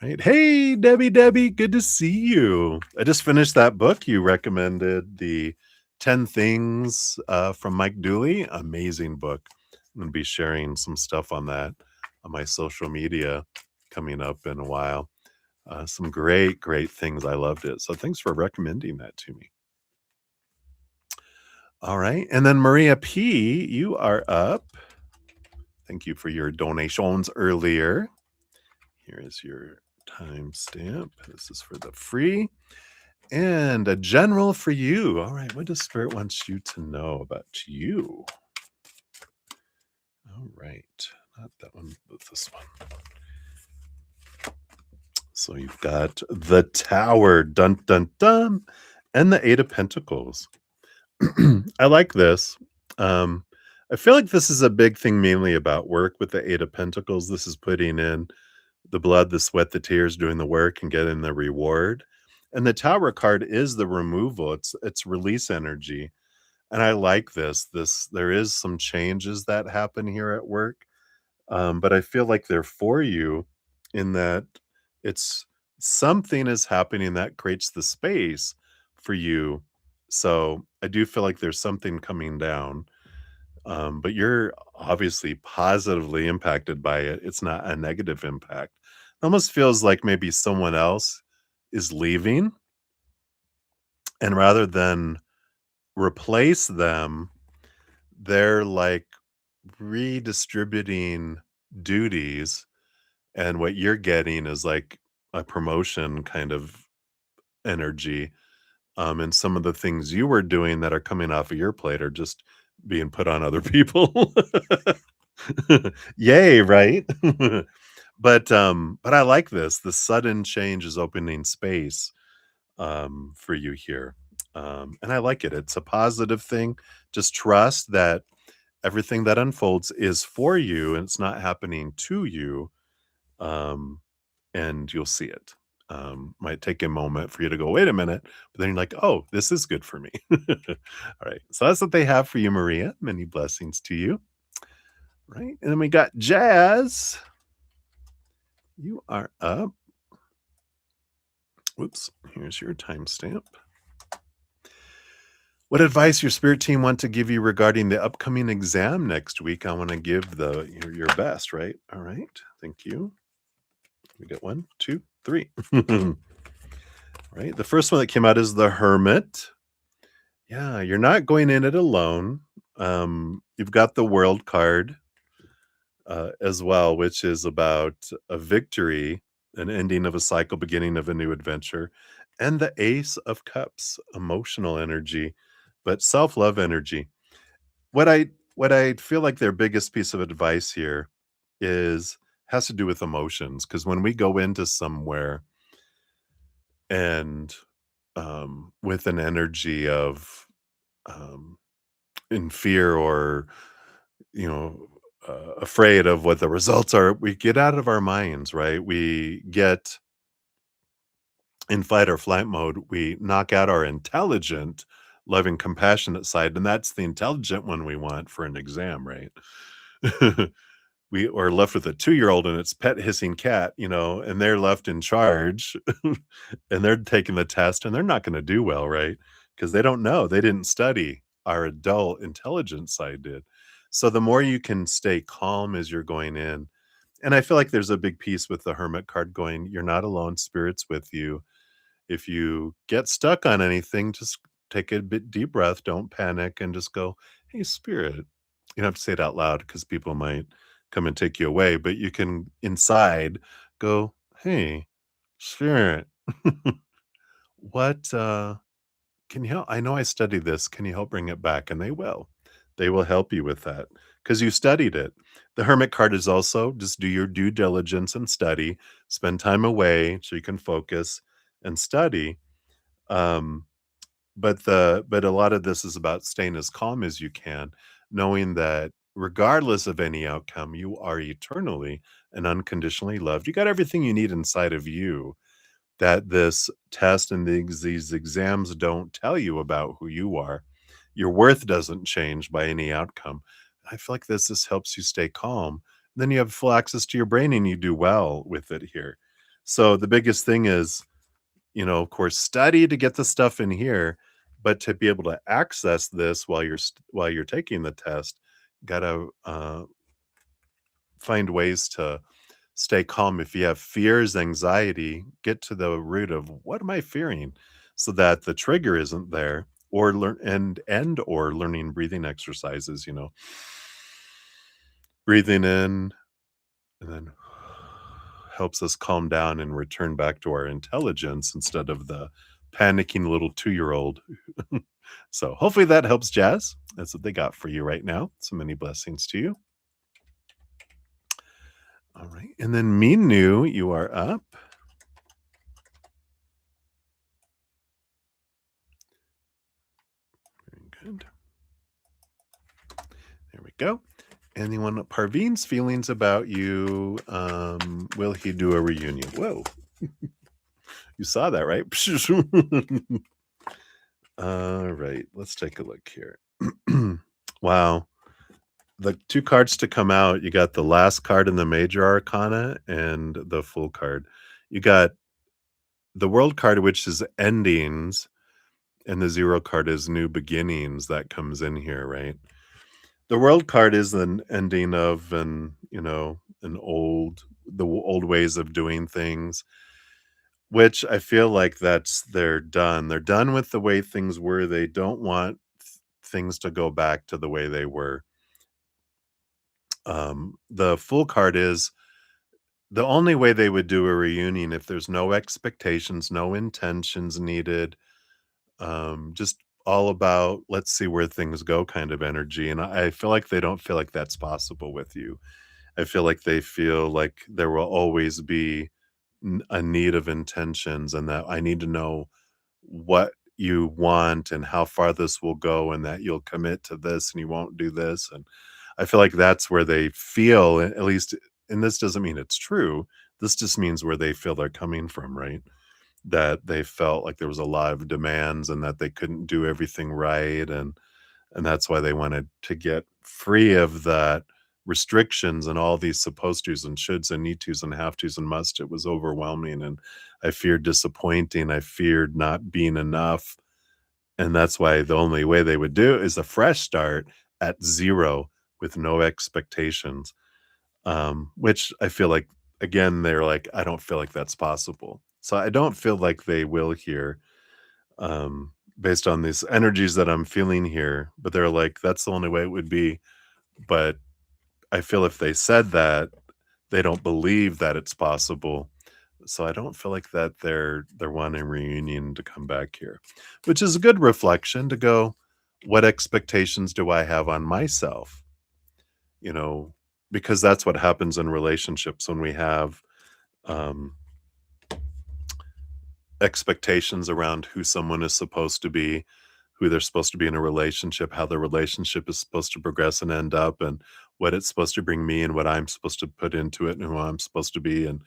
Right. Hey, Debbie, good to see you. I just finished that book. You recommended the 10 Things from Mike Dooley. Amazing book. I'm going to be sharing some stuff on that on my social media coming up in a while. Some great things. I loved it. So thanks for recommending that to me. All right. And then Maria P., you are up. Thank you for your donations earlier. Here is your timestamp. This is for the free. And a general for you. All right. What does Spirit wants you to know about you? All right. Not that one, but this one. So you've got the Tower, dun, dun, dun, and the Eight of Pentacles. I like this. I feel like this is a big thing mainly about work with the Eight of Pentacles. This is putting in the blood, the sweat, the tears, doing the work and getting the reward. And the Tower card is the removal. It's release energy. And I like this. There is some changes that happen here at work. But I feel like they're for you in that it's something is happening that creates the space for you. So I do feel like there's something coming down. But you're obviously positively impacted by it. It's not a negative impact. It almost feels like maybe someone else is leaving, and rather than replace them, they're like redistributing duties. And what you're getting is like a promotion kind of energy. And some of the things you were doing that are coming off of your plate are just being put on other people. Yay, right? But I like this. The sudden change is opening space for you here. And I like it. It's a positive thing. Just trust that everything that unfolds is for you and it's not happening to you. Um, and you'll see it. Might take a moment for you to go, wait a minute, but then you're like, oh, this is good for me. All right. So that's what they have for you, Maria. Many blessings to you. Right. And then we got Jazz. You are up. Whoops. Here's your timestamp. What advice your spirit team want to give you regarding the upcoming exam next week? I want to give your best, right? All right. Thank you. We got 1, 2, 3. Right. The first one that came out is the Hermit. Yeah, you're not going in it alone. You've got the World card as well, which is about a victory, an ending of a cycle, beginning of a new adventure, and the Ace of Cups, emotional energy, but self-love energy. What I feel like their biggest piece of advice here has to do with emotions, because when we go into somewhere and with an energy of in fear or afraid of what the results are, we get out of our minds, right? We get in fight or flight mode. We knock out our intelligent, loving, compassionate side, and that's the intelligent one we want for an exam, right? We are left with a 2-year-old and its pet hissing cat, and they're left in charge and they're taking the test and they're not going to do well, right? Because they don't know. They didn't study. Our adult intelligence side did. So the more you can stay calm as you're going in, and I feel like there's a big piece with the Hermit card going, you're not alone, spirit's with you. If you get stuck on anything, just take a bit deep breath, don't panic, and just go, hey, spirit. You don't have to say it out loud because people might come and take you away, but you can inside go, hey, spirit, what can you help? I know I studied this. Can you help bring it back? And they will. They will help you with that because you studied it. The hermit card is also just do your due diligence and study, spend time away so you can focus and study. Um, but a lot of this is about staying as calm as you can, knowing that regardless of any outcome, you are eternally and unconditionally loved. You got everything you need inside of you that this test and these exams don't tell you about who you are. Your worth doesn't change by any outcome. I feel like this helps you stay calm. Then you have full access to your brain and you do well with it here. So the biggest thing is, of course, study to get the stuff in here, but to be able to access this while you're taking the test, gotta find ways to stay calm. If you have fears, anxiety, get to the root of what am I fearing so that the trigger isn't there, or learn and or learning breathing exercises, breathing in and then helps us calm down and return back to our intelligence instead of the panicking little 2-year-old. So hopefully that helps, Jazz. That's what they got for you right now. So many blessings to you. All right. And then Minu, you are up. Very good. There we go. Anyone, Parveen's feelings about you? Will he do a reunion? Whoa. You saw that, right? All right. Let's take a look here. Wow. The 2 cards to come out, you got the last card in the major arcana and the full card. You got the world card, which is endings, and the 0 card is new beginnings that comes in here, right? The world card is an ending of the old ways of doing things, which I feel like they're done. They're done with the way things were. They don't want things to go back to the way they were. The full card is the only way they would do a reunion if there's no expectations, no intentions needed, just all about let's see where things go kind of energy. And I feel like they don't feel like that's possible with you. I feel like they feel like there will always be a need of intentions and that I need to know what you want and how far this will go and that you'll commit to this and you won't do this. And I feel like that's where they feel, at least, and this doesn't mean it's true. This just means where they feel they're coming from, right? That they felt like there was a lot of demands and that they couldn't do everything right. And that's why they wanted to get free of that restrictions and all these supposed tos and shoulds and need tos and have tos and must. It was overwhelming, and I feared disappointing. I feared not being enough, and that's why the only way they would do is a fresh start at 0 with no expectations, which I feel like, again, they're like, "I don't feel like that's possible." So I don't feel like they will here, based on these energies that I'm feeling here, but they're like, "That's the only way it would be." But I feel if they said that, they don't believe that it's possible. So I don't feel like that they're wanting reunion to come back here, which is a good reflection to go, what expectations do I have on myself? You know, because that's what happens in relationships when we have um, expectations around who someone is supposed to be, who they're supposed to be in a relationship, how the relationship is supposed to progress and end up, and what it's supposed to bring me and what I'm supposed to put into it and who I'm supposed to be. And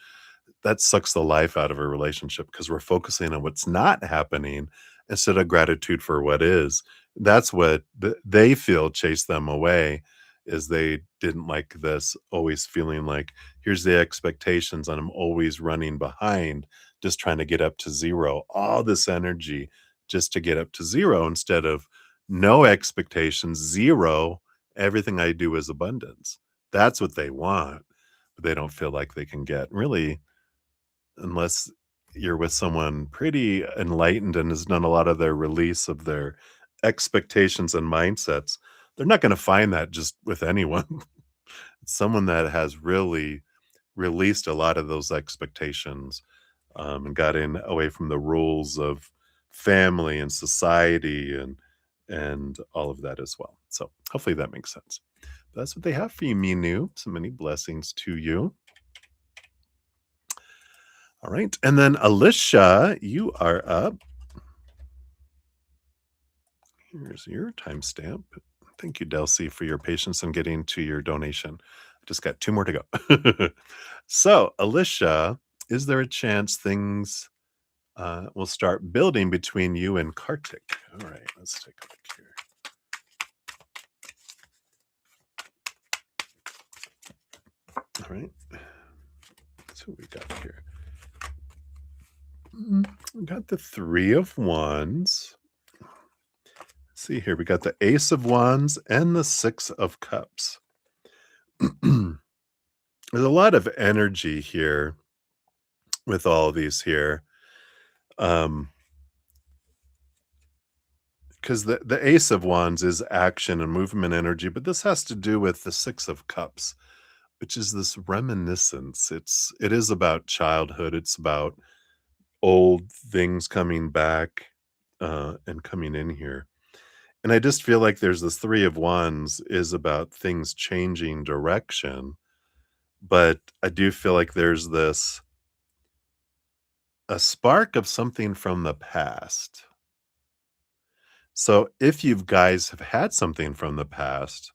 that sucks the life out of a relationship because we're focusing on what's not happening instead of gratitude for what is. That's what they feel chased them away, is they didn't like this, always feeling like here's the expectations and I'm always running behind, just trying to get up to 0. All this energy just to get up to 0 instead of no expectations, 0, everything I do is abundance. That's what they want, but they don't feel like they can get. Really, unless you're with someone pretty enlightened and has done a lot of their release of their expectations and mindsets, they're not gonna find that just with anyone. It's someone that has really released a lot of those expectations, and got in away from the rules of family and society and and all of that as well. So hopefully that makes sense. That's what they have for you, Minu. So many blessings to you. All right. And then Alicia, you are up. Here's your timestamp. Thank you, Delcy, for your patience in getting to your donation. Just got 2 more to go. So, Alicia, is there a chance things will start building between you and Kartik? All right, let's take a look here. All right. So we got here. We got the 3 of Wands. Let's see here. We got the Ace of Wands and the 6 of Cups. There's a lot of energy here with all these here. Because the Ace of Wands is action and movement energy, but this has to do with the 6 of Cups, which is this reminiscence. It is about childhood. It's about old things coming back and coming in here. And I just feel like there's this 3 of Wands is about things changing direction, but I do feel like there's a spark of something from the past. So if you guys have had something from the past,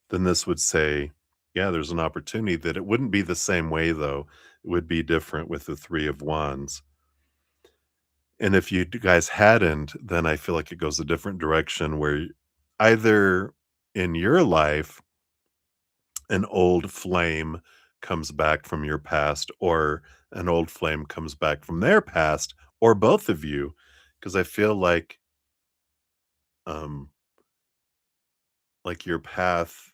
then this would say, yeah, there's an opportunity that it wouldn't be the same way, though. It would be different with the 3 of Wands. And if you guys hadn't, then I feel like it goes a different direction where either in your life, an old flame comes back from your past, or an old flame comes back from their past, or both of you. Because I feel um, like your path,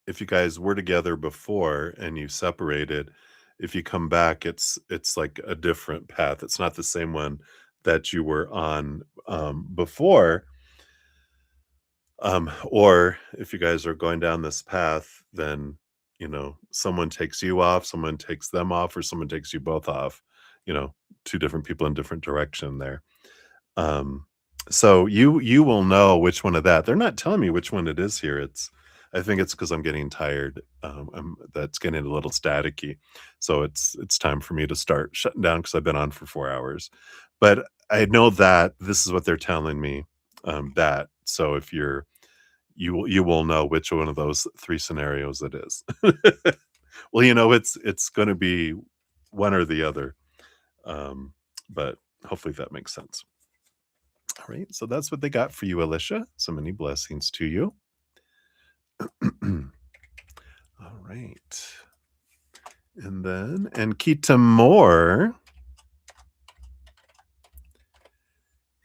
if you guys were together before and you separated, if you come back, it's like a different path. It's not the same one that you were on before. Or if you guys are going down this path, then someone takes you off, someone takes them off, or someone takes you both off. Two different people in different direction there. So you will know which one of that. They're not telling me which one it is here. I think it's because I'm getting tired. That's getting a little staticky. So it's time for me to start shutting down because I've been on for 4 hours. But I know that this is what they're telling me. That so if you will know which one of those 3 scenarios it is. Well, it's going to be one or the other. But hopefully that makes sense. All right, so that's what they got for you, Alicia. So many blessings to you. All right. And then Ankita Moore.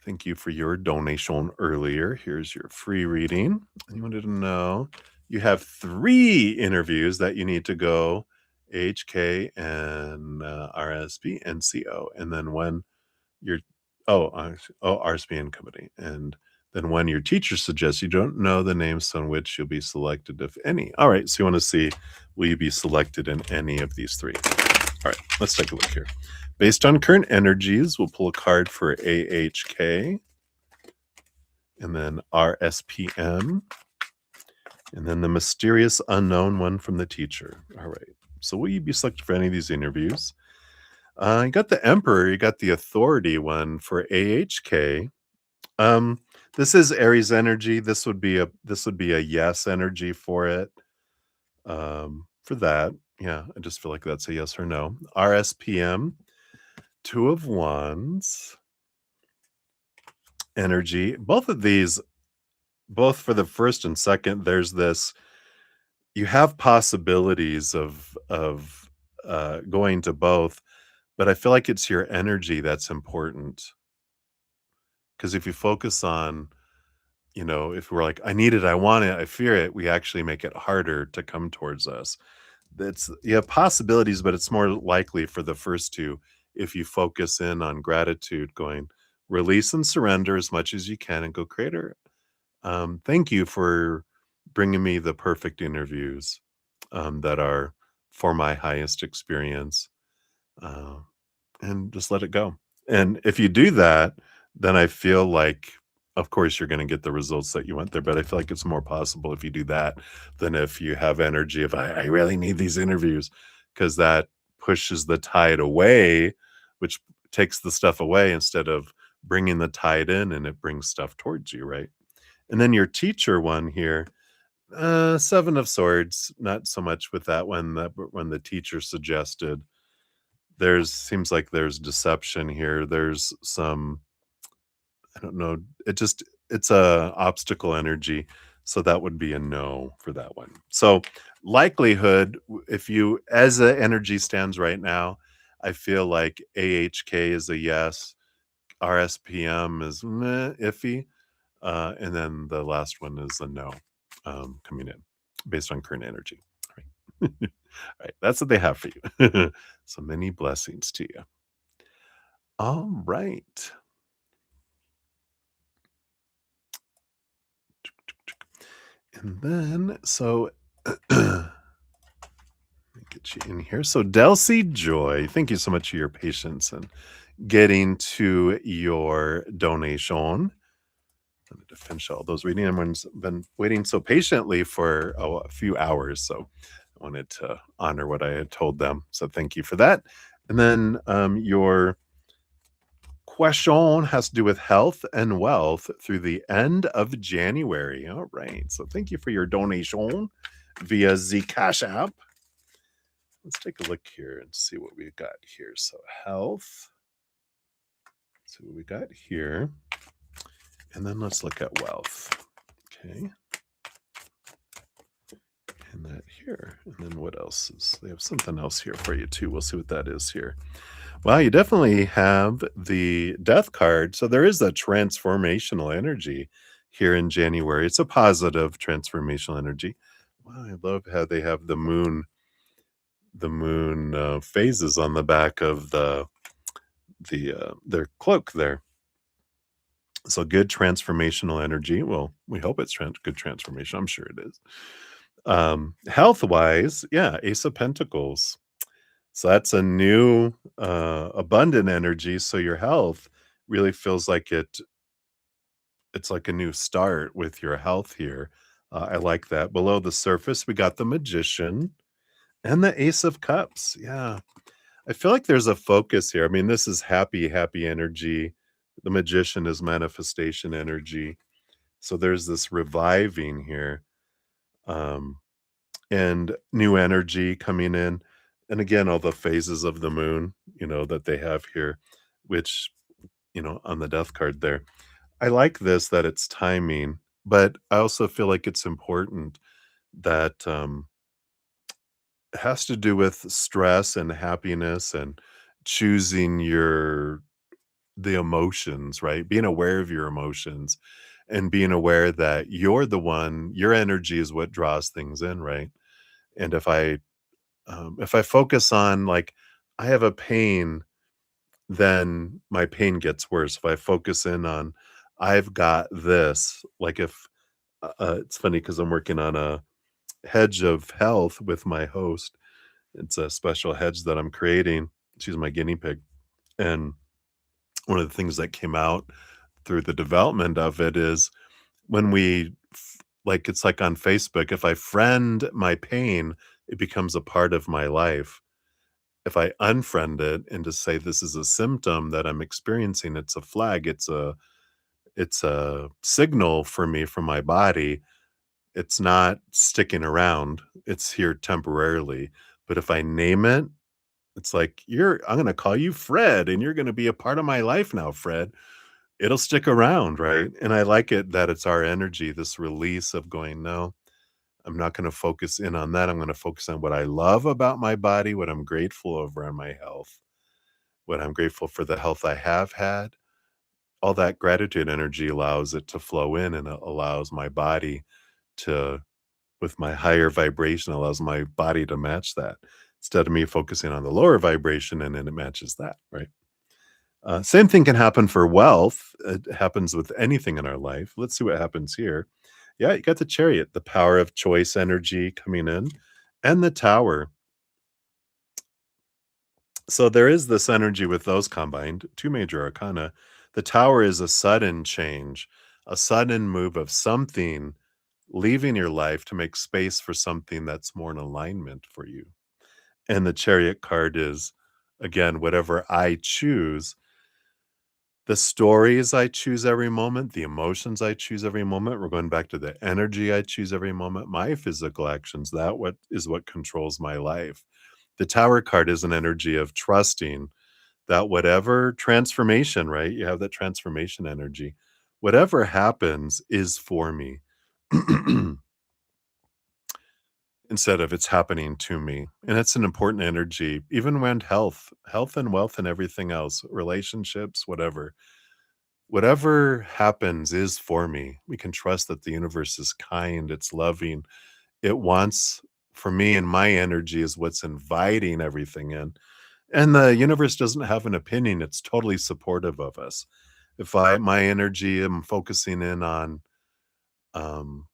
Thank you for your donation earlier. Here's your free reading. You wanted to know you have 3 interviews that you need to go HK and RSP and CO. And then when you're RSP and company. And then when your teacher suggests you don't know the names on which you'll be selected, if any. All right, so you want to see, will you be selected in any of these 3? All right, let's take a look here. Based on current energies, we'll pull a card for AHK, and then RSPM, and then the mysterious unknown one from the teacher. All right, so will you be selected for any of these interviews? You got the Emperor, you got the Authority one for AHK. This is Aries energy. This would be a yes energy for it. For that, yeah, I just feel like that's a yes or no. RSPM, 2 of Wands energy. Both of these, both for the first and second, there's this. You have possibilities of going to both, but I feel like it's your energy that's important. Because if you focus on, if we're like, I need it, I want it, I fear it, we actually make it harder to come towards us. You have possibilities, but it's more likely for the first 2 if you focus in on gratitude, going release and surrender as much as you can and go, Creator, thank you for bringing me the perfect interviews that are for my highest experience, and just let it go. And if you do that, then I feel like of course, you're gonna get the results that you want there, but I feel like it's more possible if you do that than if you have energy of, I really need these interviews, because that pushes the tide away, which takes the stuff away instead of bringing the tide in, and it brings stuff towards you, right? And then your teacher one here, 7 of swords, not so much with that one, that when the teacher suggested, there's seems like there's deception here. There's some, I don't know, it's a obstacle energy, so that would be a no for that one. So, likelihood, if you as the energy stands right now, I feel like AHK is a yes, RSPM is meh, iffy, and then the last one is a no, coming in based on current energy. All right. All right, that's what they have for you. So many blessings to you. All right. And then, so let me get you in here. So, Delcy Joy, thank you so much for your patience and getting to your donation. I'm going to finish all those reading. Everyone's been waiting so patiently for a few hours. So, I wanted to honor what I had told them. So, thank you for that. And then, your question has to do with health and wealth through the end of January. All right. So, thank you for your donation via the Cash App. Let's take a look here and see what we got here. So health. Let's see what we got here. And then let's look at wealth. Okay. And that here. And then what else is, they have something else here for you too. We'll see what that is here. Well, you definitely have the death card. So there is a transformational energy here in January. It's a positive transformational energy. Wow, I love how they have the moon phases on the back of their cloak there. So good transformational energy. Well, we hope it's good transformation. I'm sure it is. Health wise, yeah, Ace of Pentacles. So that's a new abundant energy. So your health really feels like it's like a new start with your health here. I like that. Below the surface, we got the Magician and the Ace of Cups. Yeah. I feel like there's a focus here. I mean, this is happy, happy energy. The Magician is manifestation energy. So there's this reviving here, and new energy coming in. And again, all the phases of the moon, that they have here, which, on the death card there. I like this, that it's timing, but I also feel like it's important that it has to do with stress and happiness and choosing the emotions, right? Being aware of your emotions and being aware that you're the one, your energy is what draws things in, right? And if I focus on, like, I have a pain, then my pain gets worse. If I focus in on I've got this, like, if it's funny because I'm working on a hedge of health with my host. It's a special hedge that I'm creating. She's my guinea pig. And one of the things that came out through the development of it is when like, it's like on Facebook, if I friend my pain, it becomes a part of my life. If I unfriend it and just say this is a symptom that I'm experiencing, it's a flag, it's a signal for me from my body. It's not sticking around. It's here temporarily. But if I name it, it's like, I'm gonna call you Fred, and you're gonna be a part of my life now, Fred. It'll stick around, right? And I like it that it's our energy, this release of going, no, I'm not gonna focus in on that. I'm gonna focus on what I love about my body, what I'm grateful over in my health, what I'm grateful for the health I have had. All that gratitude energy allows it to flow in, and it allows my body to, with my higher vibration, allows my body to match that instead of me focusing on the lower vibration, and then it matches that, right? Same thing can happen for wealth. It happens with anything in our life. Let's see what happens here. Yeah, you got the Chariot, the power of choice energy coming in, and the Tower. So there is this energy with those combined, two major arcana. The Tower is a sudden change. a sudden move of something leaving your life to make space for something that's more in alignment for you. And the Chariot card is, again, whatever I choose, the stories I choose every moment, the emotions I choose every moment. We're going back to the energy I choose every moment, my physical actions, what controls my life. The Tower card is an energy of trusting that whatever transformation, right? You have that transformation energy. Whatever happens is for me. Instead of it's happening to me. And it's an important energy, even when health and wealth and everything else, relationships, whatever happens is for me. We can trust that the universe is kind, it's loving, it wants for me, and my energy is what's inviting everything in. And the universe doesn't have an opinion, it's totally supportive of us. If my energy am focusing in on um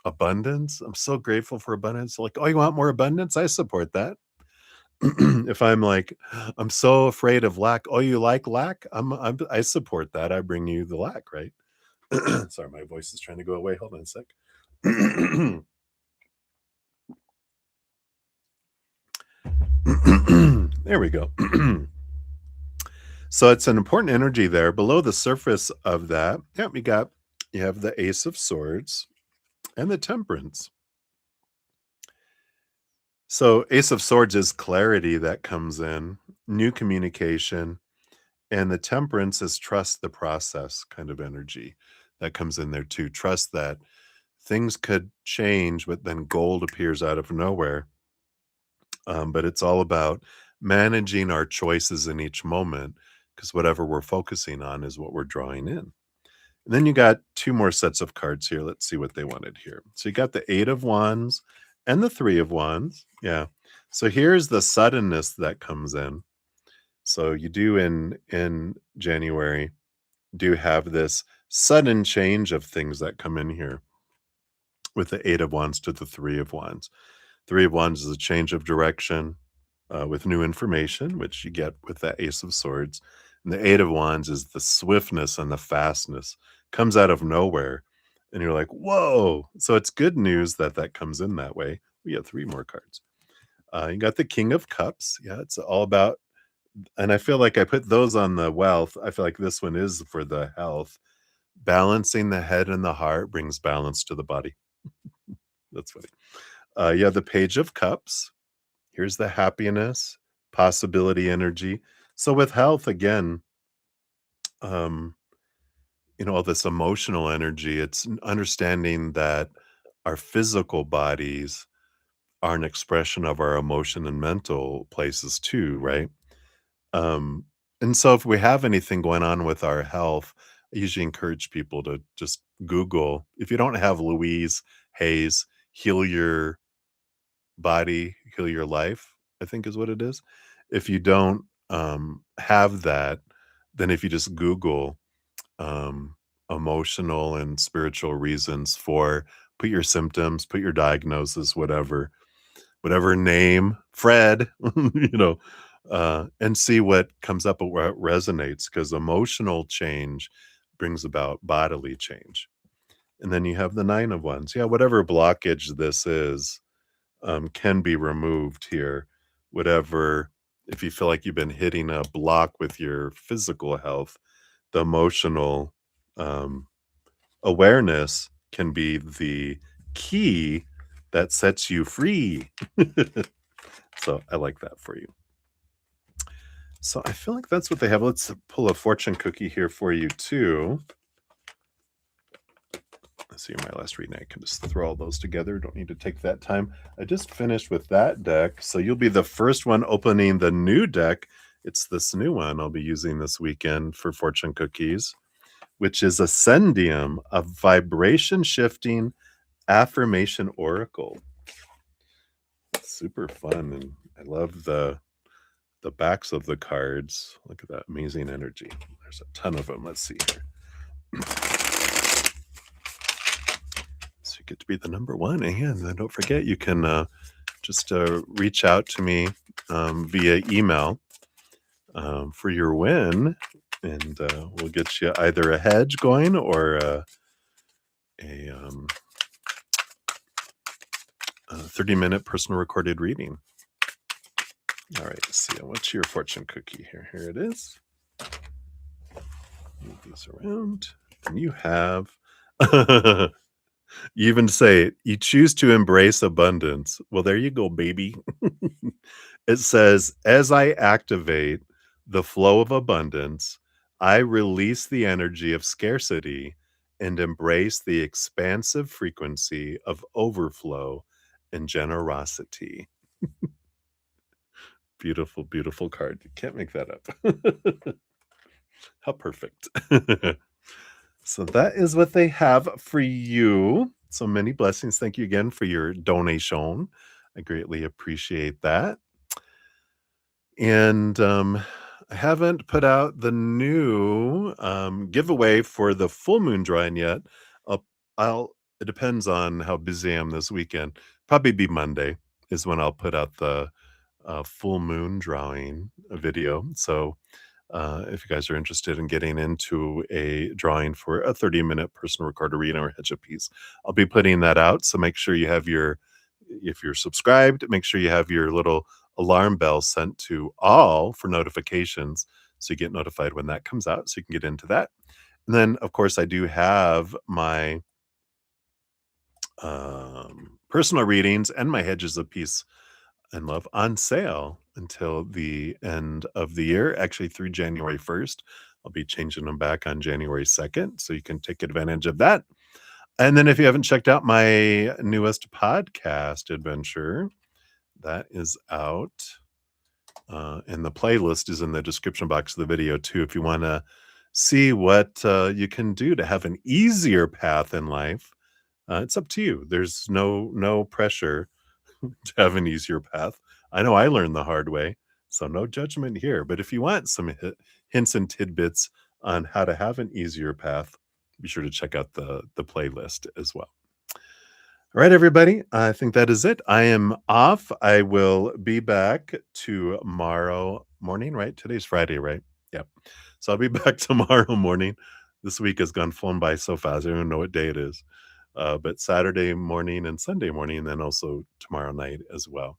abundance, I'm so grateful for abundance. Like, oh, you want more abundance? I support that. If I'm like, I'm so afraid of lack. Oh, you like lack? I support that. I bring you the lack, right? Sorry, my voice is trying to go away. Hold on a sec. There we go. So it's an important energy there. Below the surface of that, yeah, you have the Ace of Swords and the Temperance. So Ace of Swords is clarity that comes in, new communication, and the Temperance is trust the process kind of energy that comes in there too. Trust that things could change, but then gold appears out of nowhere. But it's all about managing our choices in each moment, because whatever we're focusing on is what we're drawing in. And then you got two more sets of cards here. Let's see what they wanted here. So you got the Eight of Wands and the Three of Wands. Yeah. So here's the suddenness that comes in. So you do in January do have this sudden change of things that come in here with the Eight of Wands to the Three of Wands. Three of Wands is a change of direction with new information, which you get with that Ace of Swords. And the Eight of Wands is the swiftness and the fastness, comes out of nowhere. And you're like, whoa. So it's good news that that comes in that way. We have three more cards. You got the King of Cups. Yeah, it's all about, and I feel like I put those on the wealth. I feel like this one is for the health. Balancing the head and the heart brings balance to the body. That's funny. You have the Page of Cups. Here's the happiness, possibility energy. So with health, again, um, all this emotional energy, it's understanding that our physical bodies are an expression of our emotion and mental places too, right? Um, and so if we have anything going on with our health, I usually encourage people to just Google. If you don't have Louise Hayes, Heal Your Body, Heal Your Life, I think is what it is. If you don't have that, then if you just Google um, emotional and spiritual reasons for, put your symptoms, put your diagnosis, whatever name, Fred, and see what comes up, what resonates, because emotional change brings about bodily change. And then you have the Nine of Wands. Yeah, whatever blockage this is can be removed here. Whatever, if you feel like you've been hitting a block with your physical health, the emotional awareness can be the key that sets you free. So I like that for you. So I feel like that's what they have. Let's pull a fortune cookie here for you too. Let's see, my last reading, I can just throw all those together. Don't need to take that time. I just finished with that deck. So you'll be the first one opening the new deck. It's this new one I'll be using this weekend for fortune cookies, which is Ascendium, a vibration shifting affirmation oracle. Super fun. And I love the backs of the cards. Look at that amazing energy. There's a ton of them. Let's see here. So you get to be the number one. And then don't forget, you can just reach out to me via email for your win. And we'll get you either a hedge going or a 30-minute personal recorded reading. All right, let's see. What's your fortune cookie here? Here it is. Move these around. And you have, you even say, you choose to embrace abundance. Well, there you go, baby. It says, as I activate the flow of abundance, I release the energy of scarcity and embrace the expansive frequency of overflow and generosity. Beautiful, beautiful card. You can't make that up. How perfect. So that is what they have for you. So many blessings. Thank you again for your donation. I greatly appreciate that. And I haven't put out the new giveaway for the full moon drawing yet. It depends on how busy I am this weekend. Probably be Monday is when I'll put out the full moon drawing video. So if you guys are interested in getting into a drawing for a 30-minute personal recorder reading or Hedge piece, I'll be putting that out. So make sure you have if you're subscribed, make sure you have your little alarm bell sent to all for notifications so you get notified when that comes out so you can get into that. And then, of course, I do have my personal readings and my Hedges of Peace and Love on sale until the end of the year, actually through January 1st. I'll be changing them back on January 2nd, so you can take advantage of that. And then if you haven't checked out my newest podcast adventure, that is out. And the playlist is in the description box of the video too. If you want to see what you can do to have an easier path in life, it's up to you. There's no pressure to have an easier path. I know I learned the hard way, so no judgment here. But if you want some hints and tidbits on how to have an easier path, be sure to check out the playlist as well. All right, everybody. I think that is it. I am off. I will be back tomorrow morning, right? Today's Friday, right? Yep. So I'll be back tomorrow morning. This week has flown by so fast. I don't even know what day it is. But Saturday morning and Sunday morning, and then also tomorrow night as well.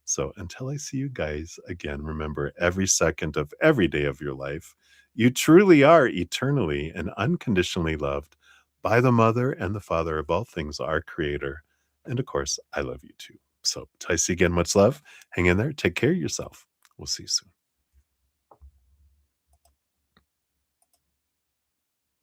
So until I see you guys again, remember every second of every day of your life, you truly are eternally and unconditionally loved by the mother and the father of all things, our creator. And of course, I love you too. So till I see you again, much love. Hang in there. Take care of yourself. We'll see you soon.